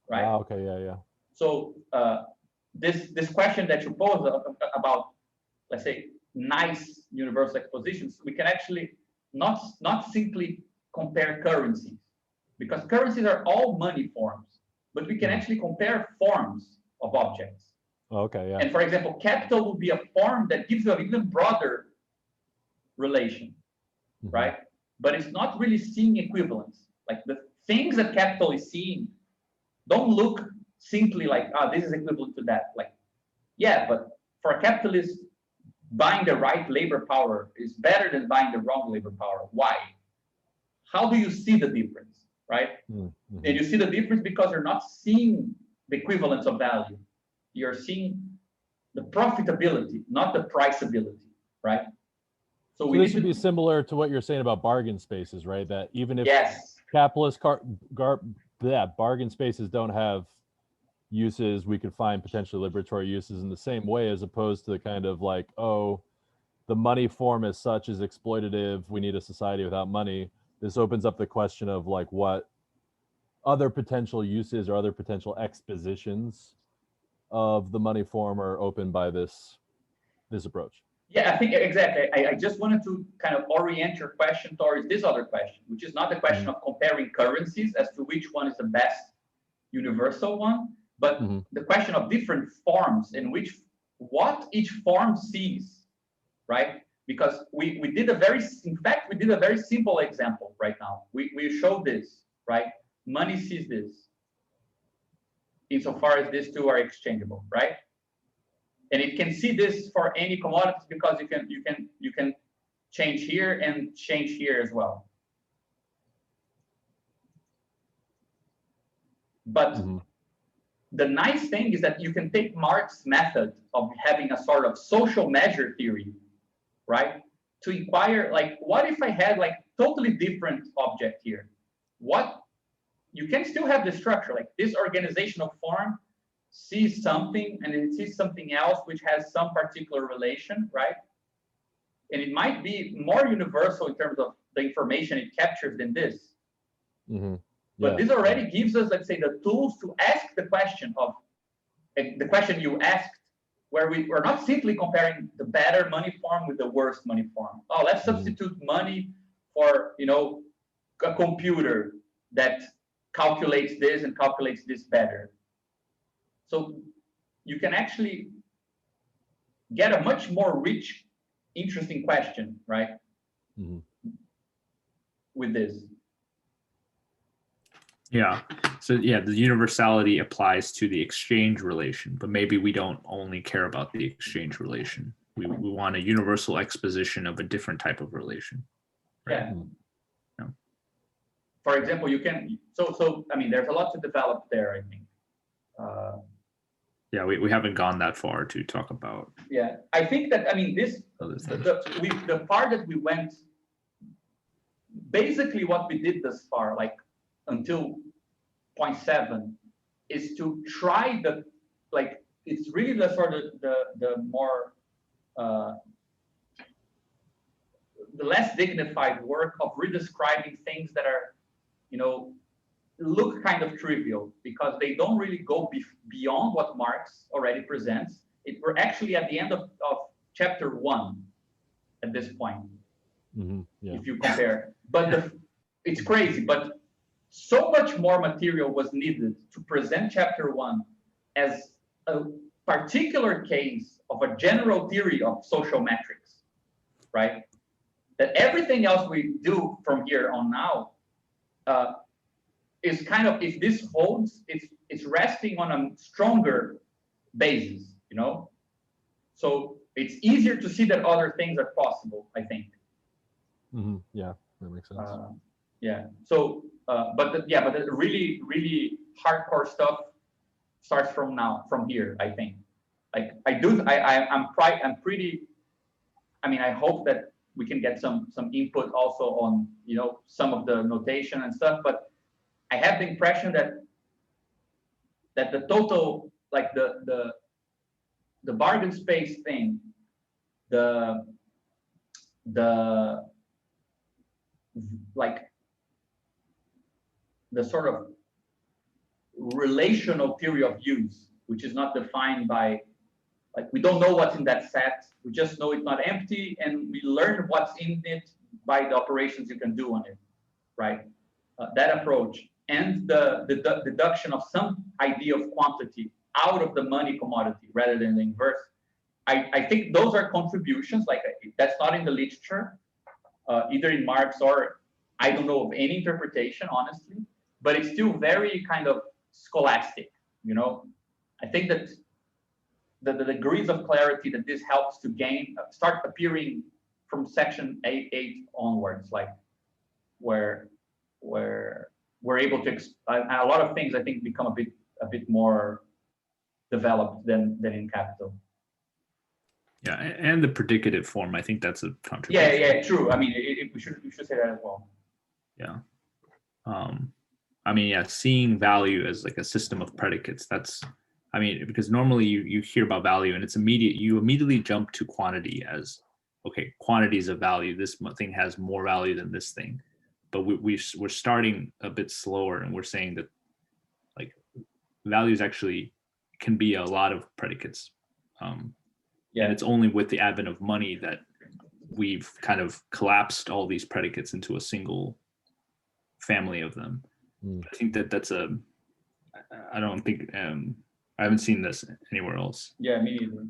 right? Okay, yeah. So this question that you pose about, let's say, nice universal expositions, we can actually not simply compare currencies, because currencies are all money forms, but we can actually compare forms of objects. Okay, yeah. And for example, capital will be a form that gives you an even broader relation, right? But it's not really seeing equivalence. Like the things that capital is seeing don't look simply like, this is equivalent to that. Like, yeah, but for a capitalist, buying the right labor power is better than buying the wrong labor power. Why? How do you see the difference, right? And you see the difference because you're not seeing the equivalence of value. You're seeing the profitability, not the priceability, right? So this would be similar to what you're saying about bargain spaces, right? That even if capitalist bargain spaces don't have uses, we could find potentially liberatory uses in the same way, as opposed to the kind of like, oh, the money form as such is exploitative, we need a society without money. This opens up the question of like what other potential uses or other potential expositions of the money form are open by this approach. Yeah, I think exactly. I just wanted to kind of orient your question towards this other question, which is not the question of comparing currencies as to which one is the best universal one, but the question of different forms and what each form sees, right? Because we did a very simple example right now. We showed this, right? Money sees this, insofar as these two are exchangeable, right? And it can see this for any commodities because you can change here and change here as well. But the nice thing is that you can take Marx's method of having a sort of social measure theory right? To inquire, like, what if I had like totally different object here? What, you can still have the structure, like this organizational form sees something and it sees something else which has some particular relation, right? And it might be more universal in terms of the information it captures than this. Mm-hmm. But this already gives us, let's say, the tools to ask the question of, the question you asked, where we're not simply comparing the better money form with the worst money form. Oh, let's substitute money for, you know, a computer that calculates this and calculates this better. So you can actually get a much more rich, interesting question, right? With this. Yeah. So yeah, the universality applies to the exchange relation, but maybe we don't only care about the exchange relation. We want a universal exposition of a different type of relation. Right? Yeah. For example, you can, so I mean, there's a lot to develop there, I think. Yeah, we haven't gone that far to talk about. Yeah, I think that, I mean, this, the part that we went, basically what we did thus far, like until 0.7, is to try the, like, it's really the sort of the more, the less dignified work of redescribing things that are, you know, look kind of trivial because they don't really go beyond what Marx already presents. We're actually at the end of chapter 1 at this point, if you compare. But it's crazy, but so much more material was needed to present chapter 1 as a particular case of a general theory of social metrics, right? That everything else we do from here on now is kind of, if this holds, it's resting on a stronger basis, you know? So it's easier to see that other things are possible, I think. Yeah, that makes sense. Yeah. So, but the really, really hardcore stuff starts from here, I think. Like I'm pretty. I mean, I hope that we can get some input also on, you know, some of the notation and stuff. But I have the impression that the total, like the bargain space thing, like the sort of relational theory of use, which is not defined by, like, we don't know what's in that set. We just know it's not empty, and we learn what's in it by the operations you can do on it, right? That approach and the deduction of some idea of quantity out of the money commodity rather than the inverse. I think those are contributions, like that's not in the literature, either in Marx or I don't know of any interpretation, honestly, but it's still very kind of scholastic, you know? I think that the degrees of clarity that this helps to gain start appearing from section 8 onwards, like where we're able to, a lot of things I think become a bit more developed than in Capital. Yeah, and the predicative form, I think that's a contribution. Yeah, true. I mean, we should say that as well. Yeah. I mean, yeah, seeing value as like a system of predicates, that's, I mean, because normally you hear about value and it's you immediately jump to quantity as, okay, quantity is a value. This thing has more value than this thing. But we're starting a bit slower, and we're saying that like values actually can be a lot of predicates. And it's only with the advent of money that we've kind of collapsed all these predicates into a single family of them. I think that's I don't think, I haven't seen this anywhere else. Yeah, me neither.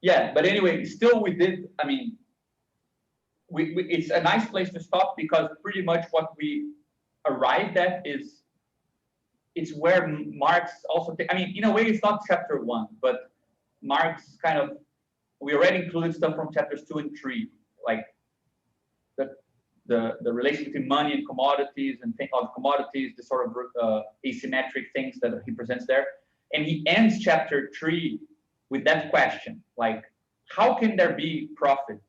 Yeah, but anyway, still we did, I mean, it's a nice place to stop because pretty much what we arrived at is, it's where Marx also, I mean, in a way it's not chapter 1, but Marx kind of, we already included stuff from chapters 2 and 3, like the relation between money and commodities and commodities, the sort of asymmetric things that he presents there. And he ends chapter 3 with that question, like, how can there be profit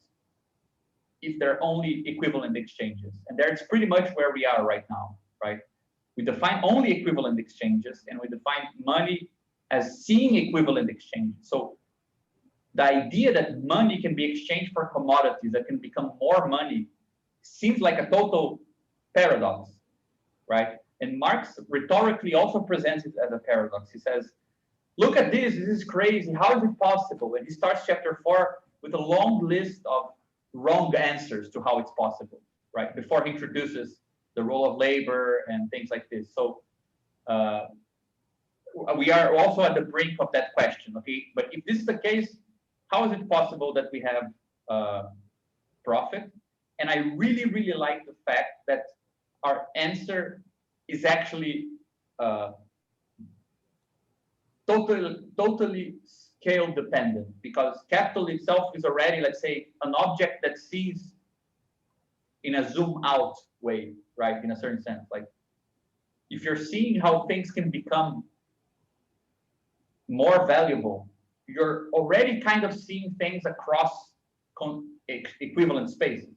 if there are only equivalent exchanges? And that's pretty much where we are right now, right? We define only equivalent exchanges, and we define money as seeing equivalent exchanges. So the idea that money can be exchanged for commodities that can become more money seems like a total paradox, right? And Marx rhetorically also presents it as a paradox. He says, look at this is crazy, how is it possible? And he starts chapter 4 with a long list of wrong answers to how it's possible, right? Before he introduces the role of labor and things like this. So we are also at the brink of that question, okay? But if this is the case, how is it possible that we have profit? And I really, really like the fact that our answer is actually totally scale dependent, because capital itself is already, let's say, an object that sees in a zoom out way, right? In a certain sense, like if you're seeing how things can become more valuable, you're already kind of seeing things across equivalent spaces,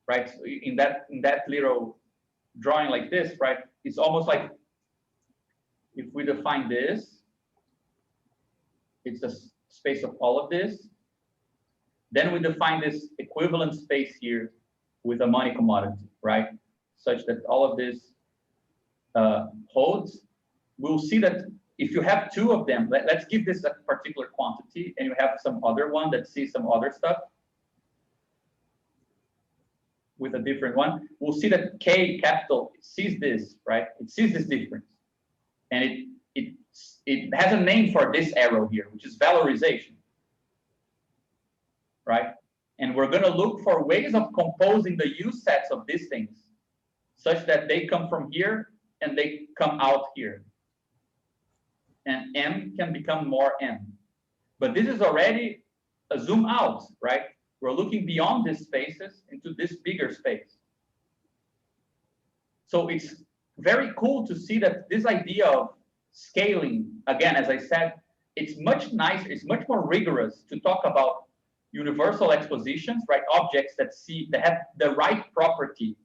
right? So in that little drawing like this, right? It's almost like if we define this, it's the space of all of this. Then we define this equivalent space here with a money commodity, right? Such that all of this holds. We'll see that if you have two of them, let's give this a particular quantity, and you have some other one that sees some other stuff with a different one, we'll see that K capital sees this, right? It sees this difference. And it has a name for this arrow here, which is valorization, right? And we're going to look for ways of composing the use sets of these things such that they come from here and they come out here. And M can become more M. But this is already a zoom out, right? We're looking beyond these spaces into this bigger space. So it's very cool to see that this idea of scaling, again, as I said, it's much nicer, it's much more rigorous to talk about universal expositions, right? Objects that have the right property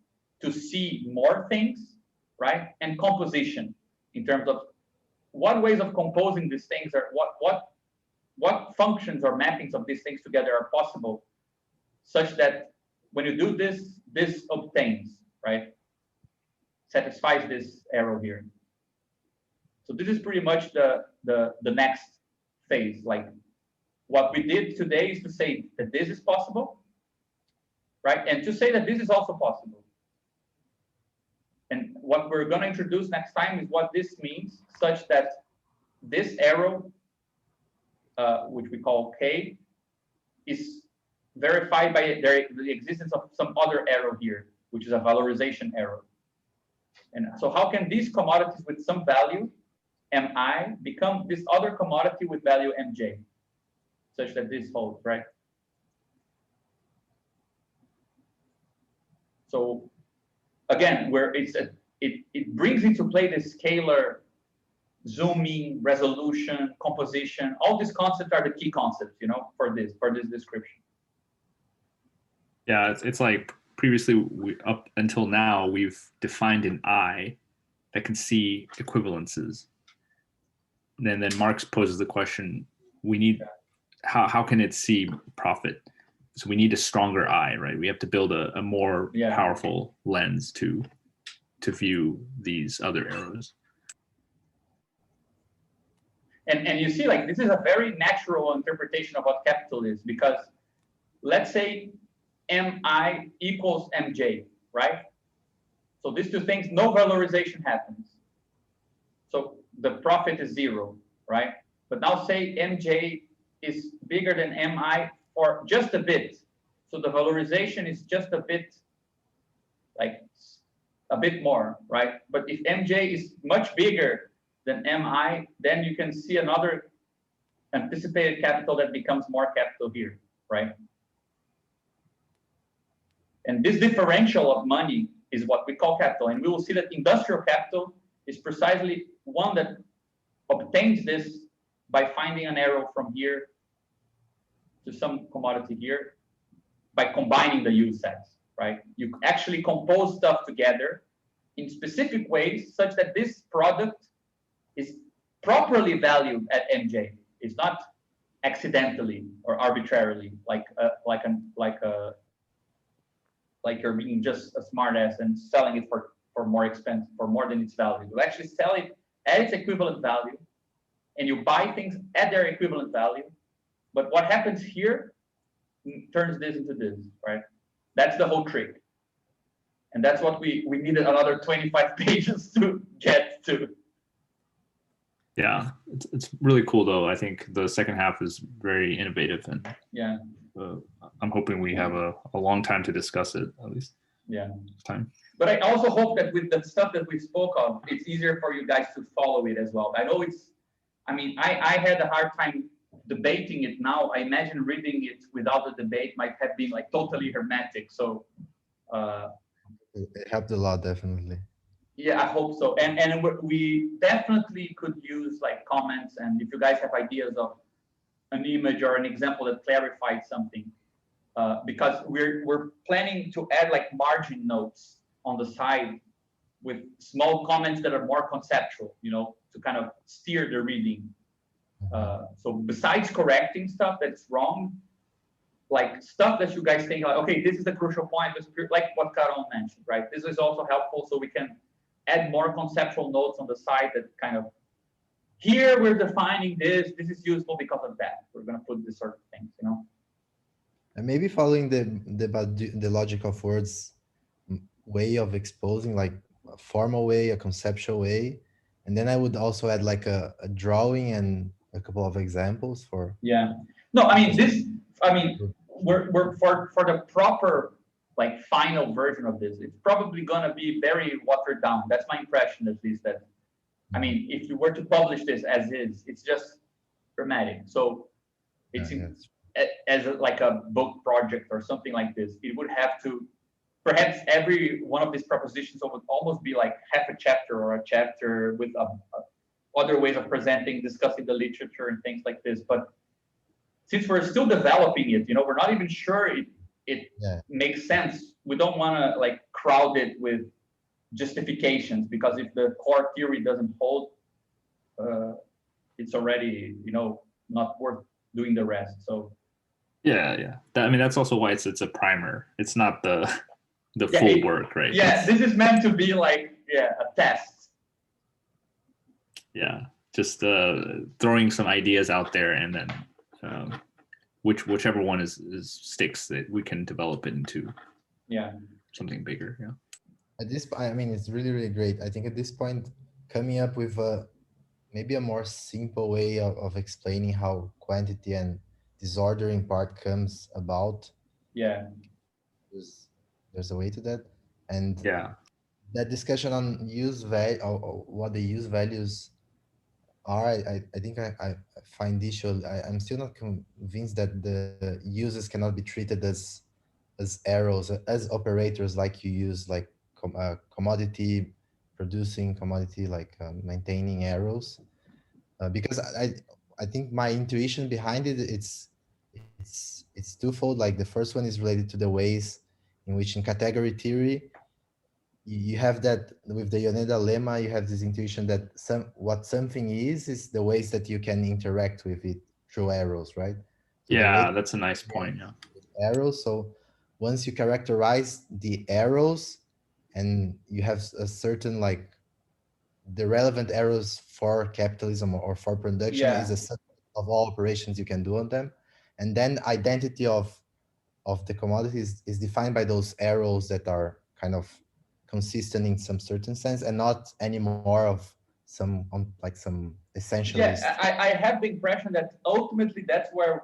to see more things, right? And composition in terms of what ways of composing these things are, what functions or mappings of these things together are possible, such that when you do this, this obtains, right? Satisfies this arrow here. So this is pretty much the next phase. Like what we did today is to say that this is possible, right? And to say that this is also possible. And what we're going to introduce next time is what this means, such that this arrow, which we call K, is verified by the existence of some other arrow here, which is a valorization arrow. And so how can these commodities with some value, Mi, become this other commodity with value Mj, such that this holds, right? So again, where it brings into play this scalar, zooming, resolution, composition. All these concepts are the key concepts, you know, for this description. Yeah, it's like previously, up until now, we've defined an I that can see equivalences. And then Marx poses the question: we need how can it see profit? So we need a stronger eye, right? We have to build a more powerful lens to view these other arrows. And you see, like, this is a very natural interpretation of what capital is, because let's say Mi equals Mj, right? So these two things, no valorization happens. So the profit is 0, right? But now say Mj is bigger than Mi for just a bit. So the valorization is just a bit, like a bit more, right? But if Mj is much bigger than Mi, then you can see another anticipated capital that becomes more capital here, right? And this differential of money is what we call capital. And we will see that industrial capital is precisely one that obtains this by finding an arrow from here to some commodity here by combining the use sets, right? You actually compose stuff together in specific ways such that this product is properly valued at MJ. It's not accidentally or arbitrarily, like you're being just a smartass and selling it for more expensive, for more than its value. You actually sell it at its equivalent value, and you buy things at their equivalent value. But what happens here turns this into this, right? That's the whole trick. And that's what we needed another 25 pages to get to. Yeah, it's really cool though. I think the second half is very innovative, and yeah, I'm hoping we have a long time to discuss it, at least. Yeah. Time. But I also hope that with the stuff that we spoke of, it's easier for you guys to follow it as well. I know I had a hard time debating it now. I imagine reading it without the debate might have been like totally hermetic. So it helped a lot, definitely. Yeah, I hope so. And we definitely could use like comments, and if you guys have ideas of an image or an example that clarifies something, because we're planning to add like margin notes on the side with small comments that are more conceptual, to kind of steer the reading. So besides correcting stuff that's wrong, like stuff that you guys think like, okay, this is the crucial point, like what Caron mentioned, right? This is also helpful, so we can add more conceptual notes on the side that kind of, here we're defining this is useful because of that. We're going to put this sort of things, And maybe following the logic of words way of exposing, like a formal way, a conceptual way. And then I would also add like a drawing and a couple of examples for. Yeah. No, we're for the proper like final version of this, it's probably going to be very watered down. That's my impression, at least. That if you were to publish this as is, it's just dramatic. So it's as like a book project or something like this, it would have to, perhaps every one of these propositions would almost be like half a chapter or a chapter with other ways of presenting, discussing the literature and things like this. But since we're still developing it, we're not even sure it makes sense. We don't want to like crowd it with justifications, because if the core theory doesn't hold, it's already not worth doing the rest. So that's also why it's a primer. It's not the full work, right? Yeah, this is meant to be like a test. Yeah, just throwing some ideas out there, and then whichever one is sticks, that we can develop it into something bigger. Yeah. At this point, it's really, really great. I think at this point, coming up with maybe a more simple way of explaining how quantity and disordering part comes about. Yeah. There's a way to that. And that discussion on use value, or what the use values are, I think I find issue. I'm still not convinced that the uses cannot be treated as arrows, as operators, like you use like commodity, producing commodity, like maintaining arrows, because I think my intuition behind it, it's twofold. Like the first one is related to the ways in which in category theory you have that with the Yoneda lemma, you have this intuition that what something is the ways that you can interact with it through arrows, right? So that's a nice point. Arrows. So once you characterize the arrows, and you have a certain like the relevant arrows for capitalism or for production is a set of all operations you can do on them, and then identity of the commodities is defined by those arrows that are kind of consistent in some certain sense, and not anymore of some essentialist. I have the impression that ultimately that's where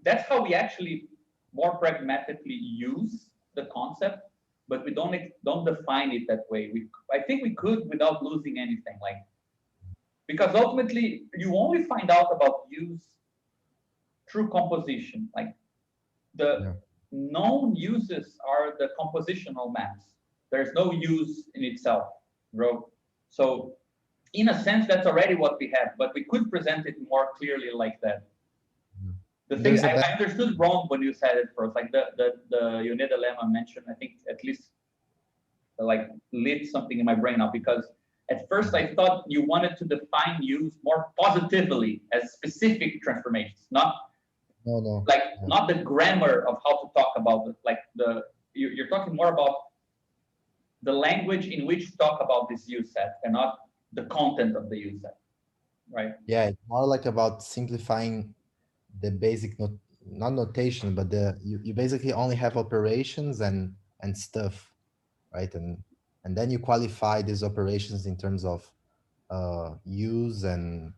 that's how we actually more pragmatically use the concept, but we don't define it that way. I think we could without losing anything, because ultimately you only find out about use through composition. Like the known uses are the compositional maps. There's no use in itself, bro. So in a sense, that's already what we have, but we could present it more clearly like that. The thing There's a I understood wrong when you said it first, like the unit dilemma mentioned, I think at least like lit something in my brain now, because at first I thought you wanted to define use more positively as specific transformations, not no. like Yeah. not the grammar of how to talk about it, like you're talking more about the language in which to talk about this use set and not the content of the use set, right? Yeah, it's more like about simplifying the basic not notation, but you basically only have operations and stuff, right? And then you qualify these operations in terms of use and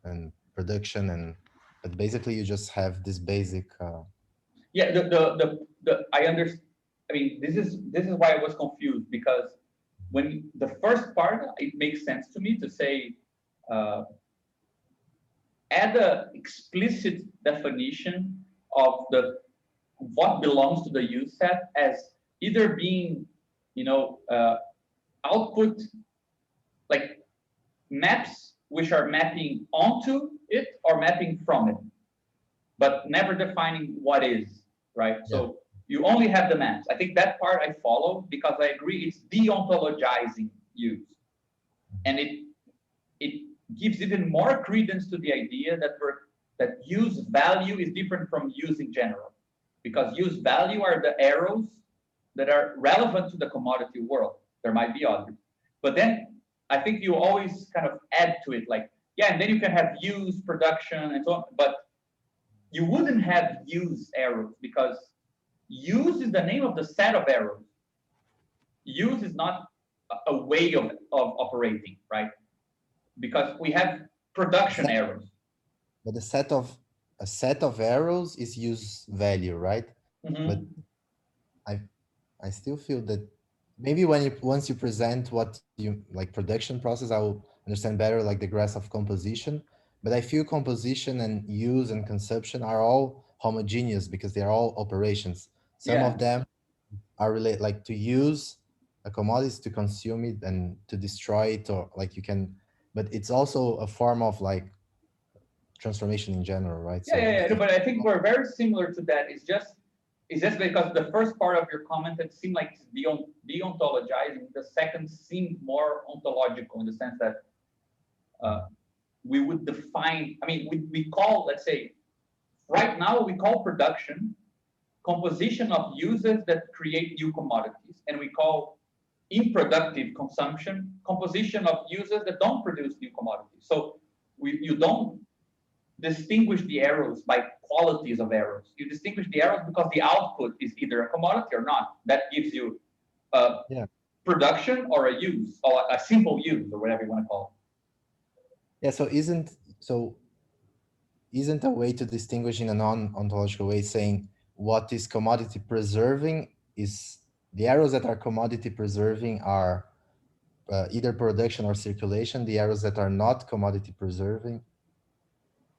production, and but basically you just have this basic Yeah, I understand. I mean, this is why I was confused, because when the first part, it makes sense to me to say add a explicit definition of what belongs to the use set as either being, output, like maps which are mapping onto it or mapping from it, but never defining what is, right? Yeah. So you only have the maps. I think that part I follow, because I agree it's deontologizing use. And it gives even more credence to the idea that use value is different from use in general, because use value are the arrows that are relevant to the commodity world. There might be others, but then I think you always kind of add to it, like, yeah, and then you can have use, production, and so on, but you wouldn't have use arrows, because use is the name of the set of arrows. Use is not a way of operating, right? Because we have production arrows. But a set of arrows is use value, right? Mm-hmm. But I still feel that maybe once you present what you like production process, I will understand better like the grasp of composition. But I feel composition and use and consumption are all homogeneous because they are all operations. Some of them are related, like to use a commodity, to consume it and to destroy it, or like you can, but it's also a form of like transformation in general, right? Yeah. But I think we're very similar to that. It's just because the first part of your comment, it seemed like it's deontologizing. The second seemed more ontological, in the sense that we would define, I mean, we call, let's say, right now we call production composition of uses that create new commodities, and we call unproductive consumption composition of uses that don't produce new commodities. So you don't distinguish the arrows by qualities of arrows. You distinguish the arrows because the output is either a commodity or not. That gives you production or a use, or a simple use, or whatever you want to call it. Yeah, so isn't a way to distinguish in a non-ontological way saying what is commodity preserving is the arrows that are commodity preserving are either production or circulation. The arrows that are not commodity preserving,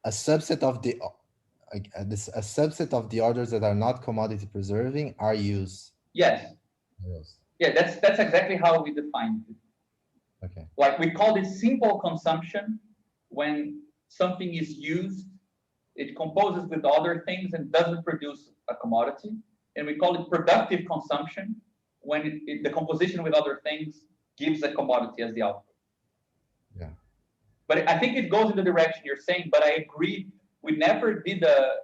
a subset of the a subset of the orders that are not commodity preserving are use. Yes. Arrows. Yeah, that's exactly how we define it. Okay. Like we call it simple consumption when something is used, it composes with other things and doesn't produce a commodity. And we call it productive consumption when the composition with other things gives a commodity as the output. Yeah. But I think it goes in the direction you're saying, but I agree, we never did a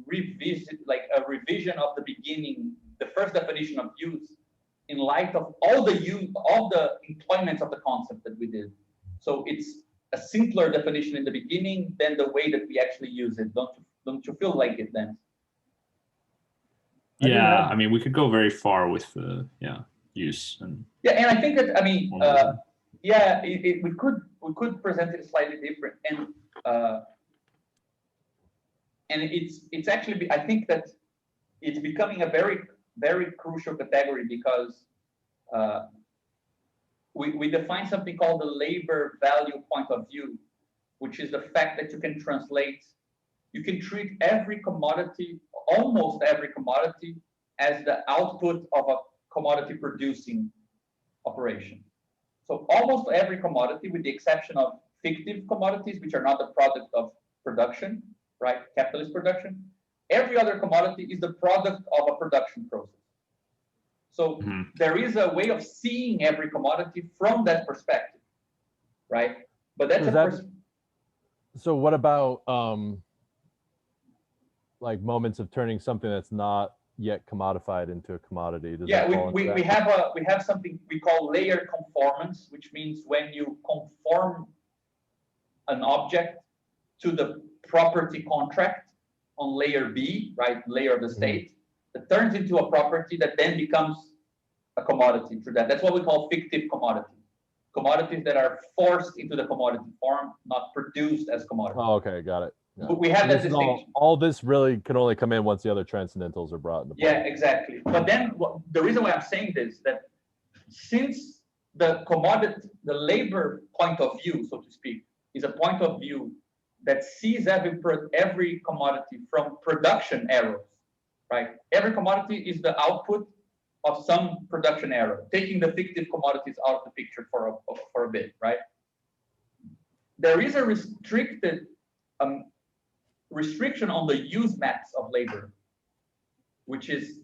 revision of the beginning, the first definition of use, in light of all the employments of the concept that we did. So it's a simpler definition in the beginning than the way that we actually use it. Don't you feel like it then? Yeah, I mean, we could go very far with the use and and I think that, I mean, we could present it slightly different, and it's actually, I think that it's becoming a very, very crucial category, because we define something called the labor value point of view, which is the fact that you can treat every commodity, almost every commodity, as the output of a commodity producing operation. So almost every commodity, with the exception of fictive commodities, which are not the product of production, right? Capitalist production. every other commodity is the product of a production process. So there is a way of seeing every commodity from that perspective, right? But that's so what about like moments of turning something that's not yet commodified into a commodity? Does we have something we call layer conformance, which means when you conform an object to the property contract on layer B, right, layer of the state, that turns into a property that then becomes a commodity through that. That's what we call fictive commodity. Commodities that are forced into the commodity form, not produced as commodities. Oh, okay, got it. But we have that distinction. All this really can only come in once the other transcendentals are brought into play. Yeah, exactly. But then the reason why I'm saying this, that since the commodity, the labor point of view, so to speak, is a point of view that sees every commodity from production errors, right? Every commodity is the output of some production error, taking the fictive commodities out of the picture for a bit, right? There is a restriction on the use maps of labor, which is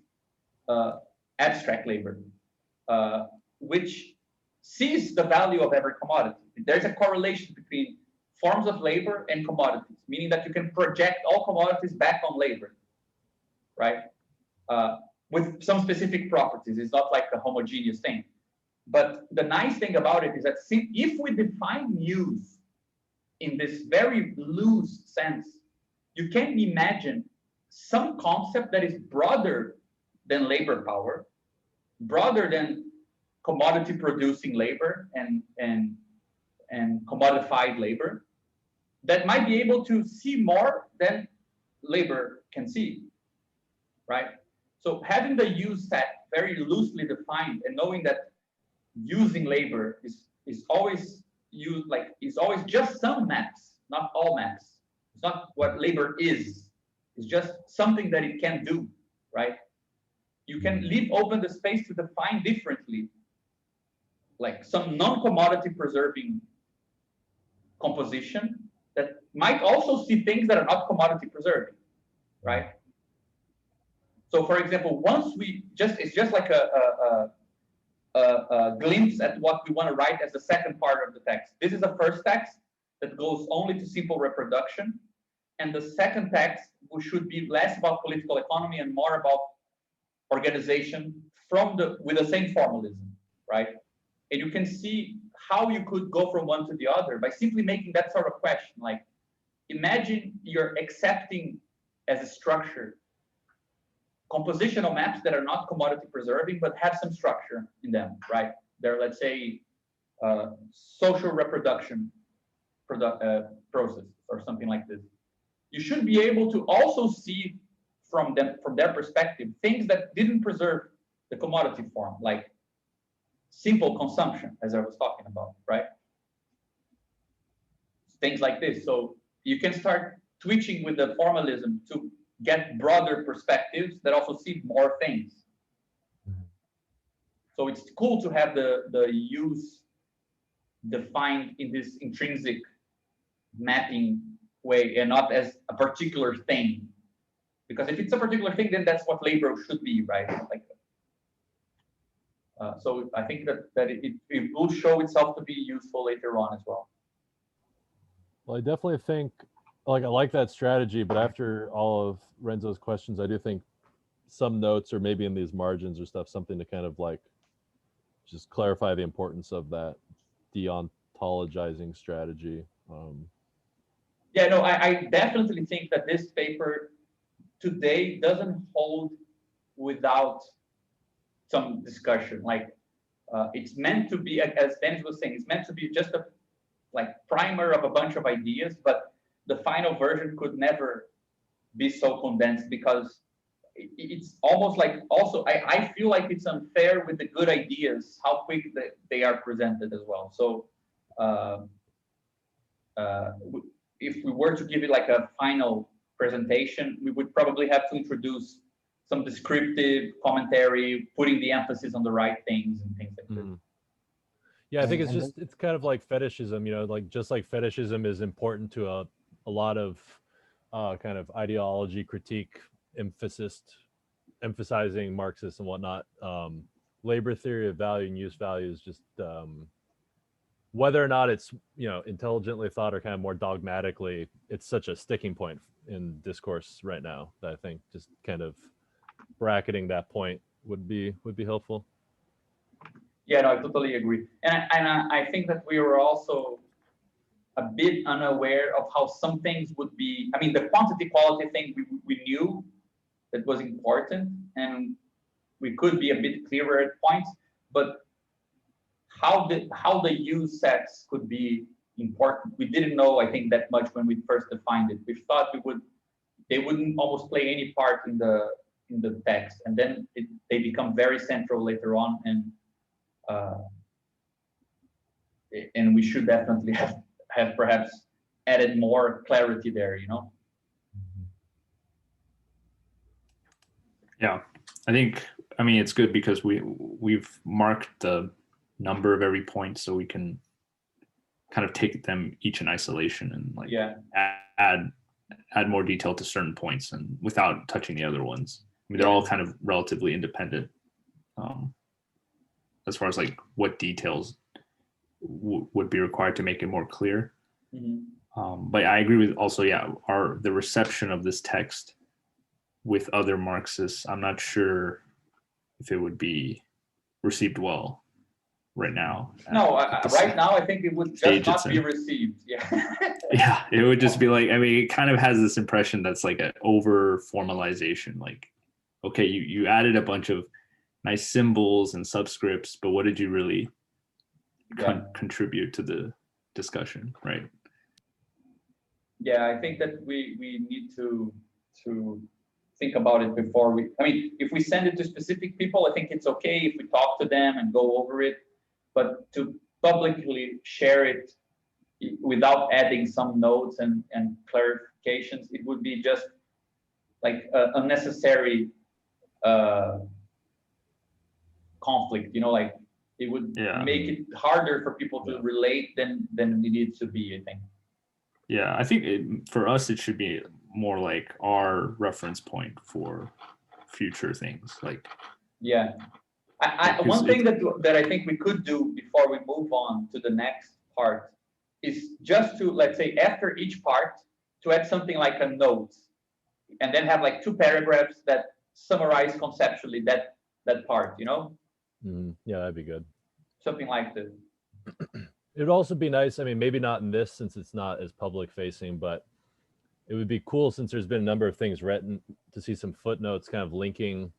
abstract labor, which sees the value of every commodity. There's a correlation between forms of labor and commodities, meaning that you can project all commodities back on labor, right? With some specific properties. It's not like a homogeneous thing. But the nice thing about it is that if we define use in this very loose sense, you can imagine some concept that is broader than labor power, broader than commodity producing labor and commodified labor, that might be able to see more than labor can see, right? So having the use set very loosely defined and knowing that using labor is always just some maps, not all maps. It's not what labor is. It's just something that it can do, right? You can leave open the space to define differently, like some non-commodity preserving composition that might also see things that are not commodity preserving, right? So, for example, once it's just like a glimpse at what we want to write as the second part of the text. This is the first text that goes only to simple reproduction, and the second text should be less about political economy and more about organization with the same formalism, right? And you can see how you could go from one to the other by simply making that sort of question. Like, imagine you're accepting as a structure compositional maps that are not commodity preserving, but have some structure in them, right? They're, let's say, social reproduction process or something like this. You should be able to also see from their perspective, things that didn't preserve the commodity form, like simple consumption, as I was talking about, right? Things like this. So you can start twitching with the formalism to get broader perspectives that also see more things. So it's cool to have the use defined in this intrinsic mapping way and not as a particular thing. Because if it's a particular thing, then that's what labor should be, right? Like, so I think that it will show itself to be useful later on as well. Well, I definitely think, like, I like that strategy, but after all of Renzo's questions, I do think some notes or maybe in these margins or stuff, something to kind of like just clarify the importance of that deontologizing strategy. Yeah, no, I definitely think that this paper today doesn't hold without some discussion. Like, it's meant to be, as Dennis was saying, it's meant to be just a primer of a bunch of ideas, but the final version could never be so condensed because it's almost like also, I feel like it's unfair with the good ideas, how quick they are presented as well. So if we were to give it like a final presentation, we would probably have to introduce some descriptive commentary, putting the emphasis on the right things and things like that. Yeah, I think it's kind of like fetishism, you know, like just like fetishism is important to a lot of kind of ideology critique emphasizing Marxists and whatnot. Labor theory of value and use value is just whether or not it's intelligently thought or kind of more dogmatically, it's such a sticking point in discourse right now that I think just kind of bracketing that point would be helpful. Yeah, no, I totally agree. And I think that we were also a bit unaware of how some things would be. I mean, the quantity quality thing we knew that was important, and we could be a bit clearer at points, but how the use sets could be important, we didn't know, I think, that much when we first defined it. We thought they wouldn't almost play any part in the text, and then they become very central later on, and we should definitely have perhaps added more clarity there, Yeah, I mean, it's good because we've marked the number of every point, so we can kind of take them each in isolation and add more detail to certain points and without touching the other ones. I mean, they're all kind of relatively independent as far as like what details would be required to make it more clear. But I agree with also, the reception of this text with other Marxists, I'm not sure if it would be received well right now. No, right now I think it would just not be received. Yeah. Yeah, it would just be like, I mean, it kind of has this impression that's like an over formalization. Like, okay, you added a bunch of nice symbols and subscripts, but what did you really contribute to the discussion, right? Yeah, I think that we need to think about it before I mean, if we send it to specific people, I think it's okay if we talk to them and go over it, but to publicly share it without adding some notes and clarifications, it would be just like unnecessary conflict, like it would make it harder for people to relate than it needs to be, I think. Yeah, I think for us, it should be more like our reference point for future things. Like, yeah, one thing that I think we could do before we move on to the next part is just to, let's say, after each part, to add something like a note, and then have like 2 paragraphs that summarize conceptually that part, Yeah, that'd be good. Something like this. It'd also be nice, I mean, maybe not in this since it's not as public facing, but it would be cool since there's been a number of things written to see some footnotes kind of linking,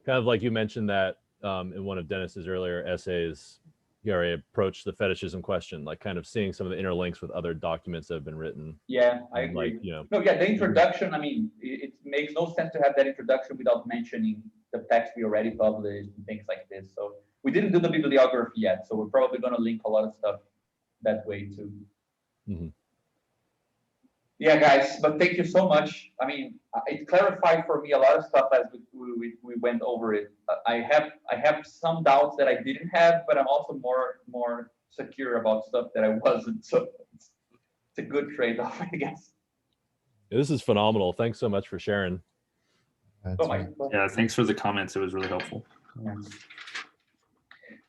kind of like you mentioned that in one of Dennis's earlier essays, he already approached the fetishism question, like kind of seeing some of the interlinks with other documents that have been written. Yeah, I agree. Like, the introduction, I mean, it makes no sense to have that introduction without mentioning the text we already published and things like this. So we didn't do the bibliography yet, so we're probably going to link a lot of stuff that way too. Yeah, guys, but thank you so much. I mean, it clarified for me a lot of stuff as we went over it. I have some doubts that I didn't have, but I'm also more secure about stuff that I wasn't. So it's a good trade-off, I guess. This is phenomenal. Thanks so much for sharing. Yeah, thanks for the comments. It was really helpful. Yeah.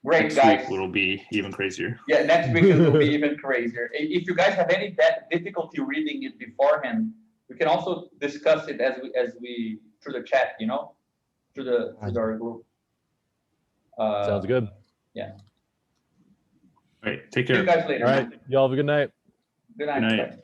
Great, next guys. week it'll be even crazier. Yeah, next week it will be even crazier. If you guys have any difficulty reading it beforehand, we can also discuss it as we through the chat, through our group. Sounds good. Yeah. All right, take care. See you guys later. All right, y'all have a good night. Good night. Good night.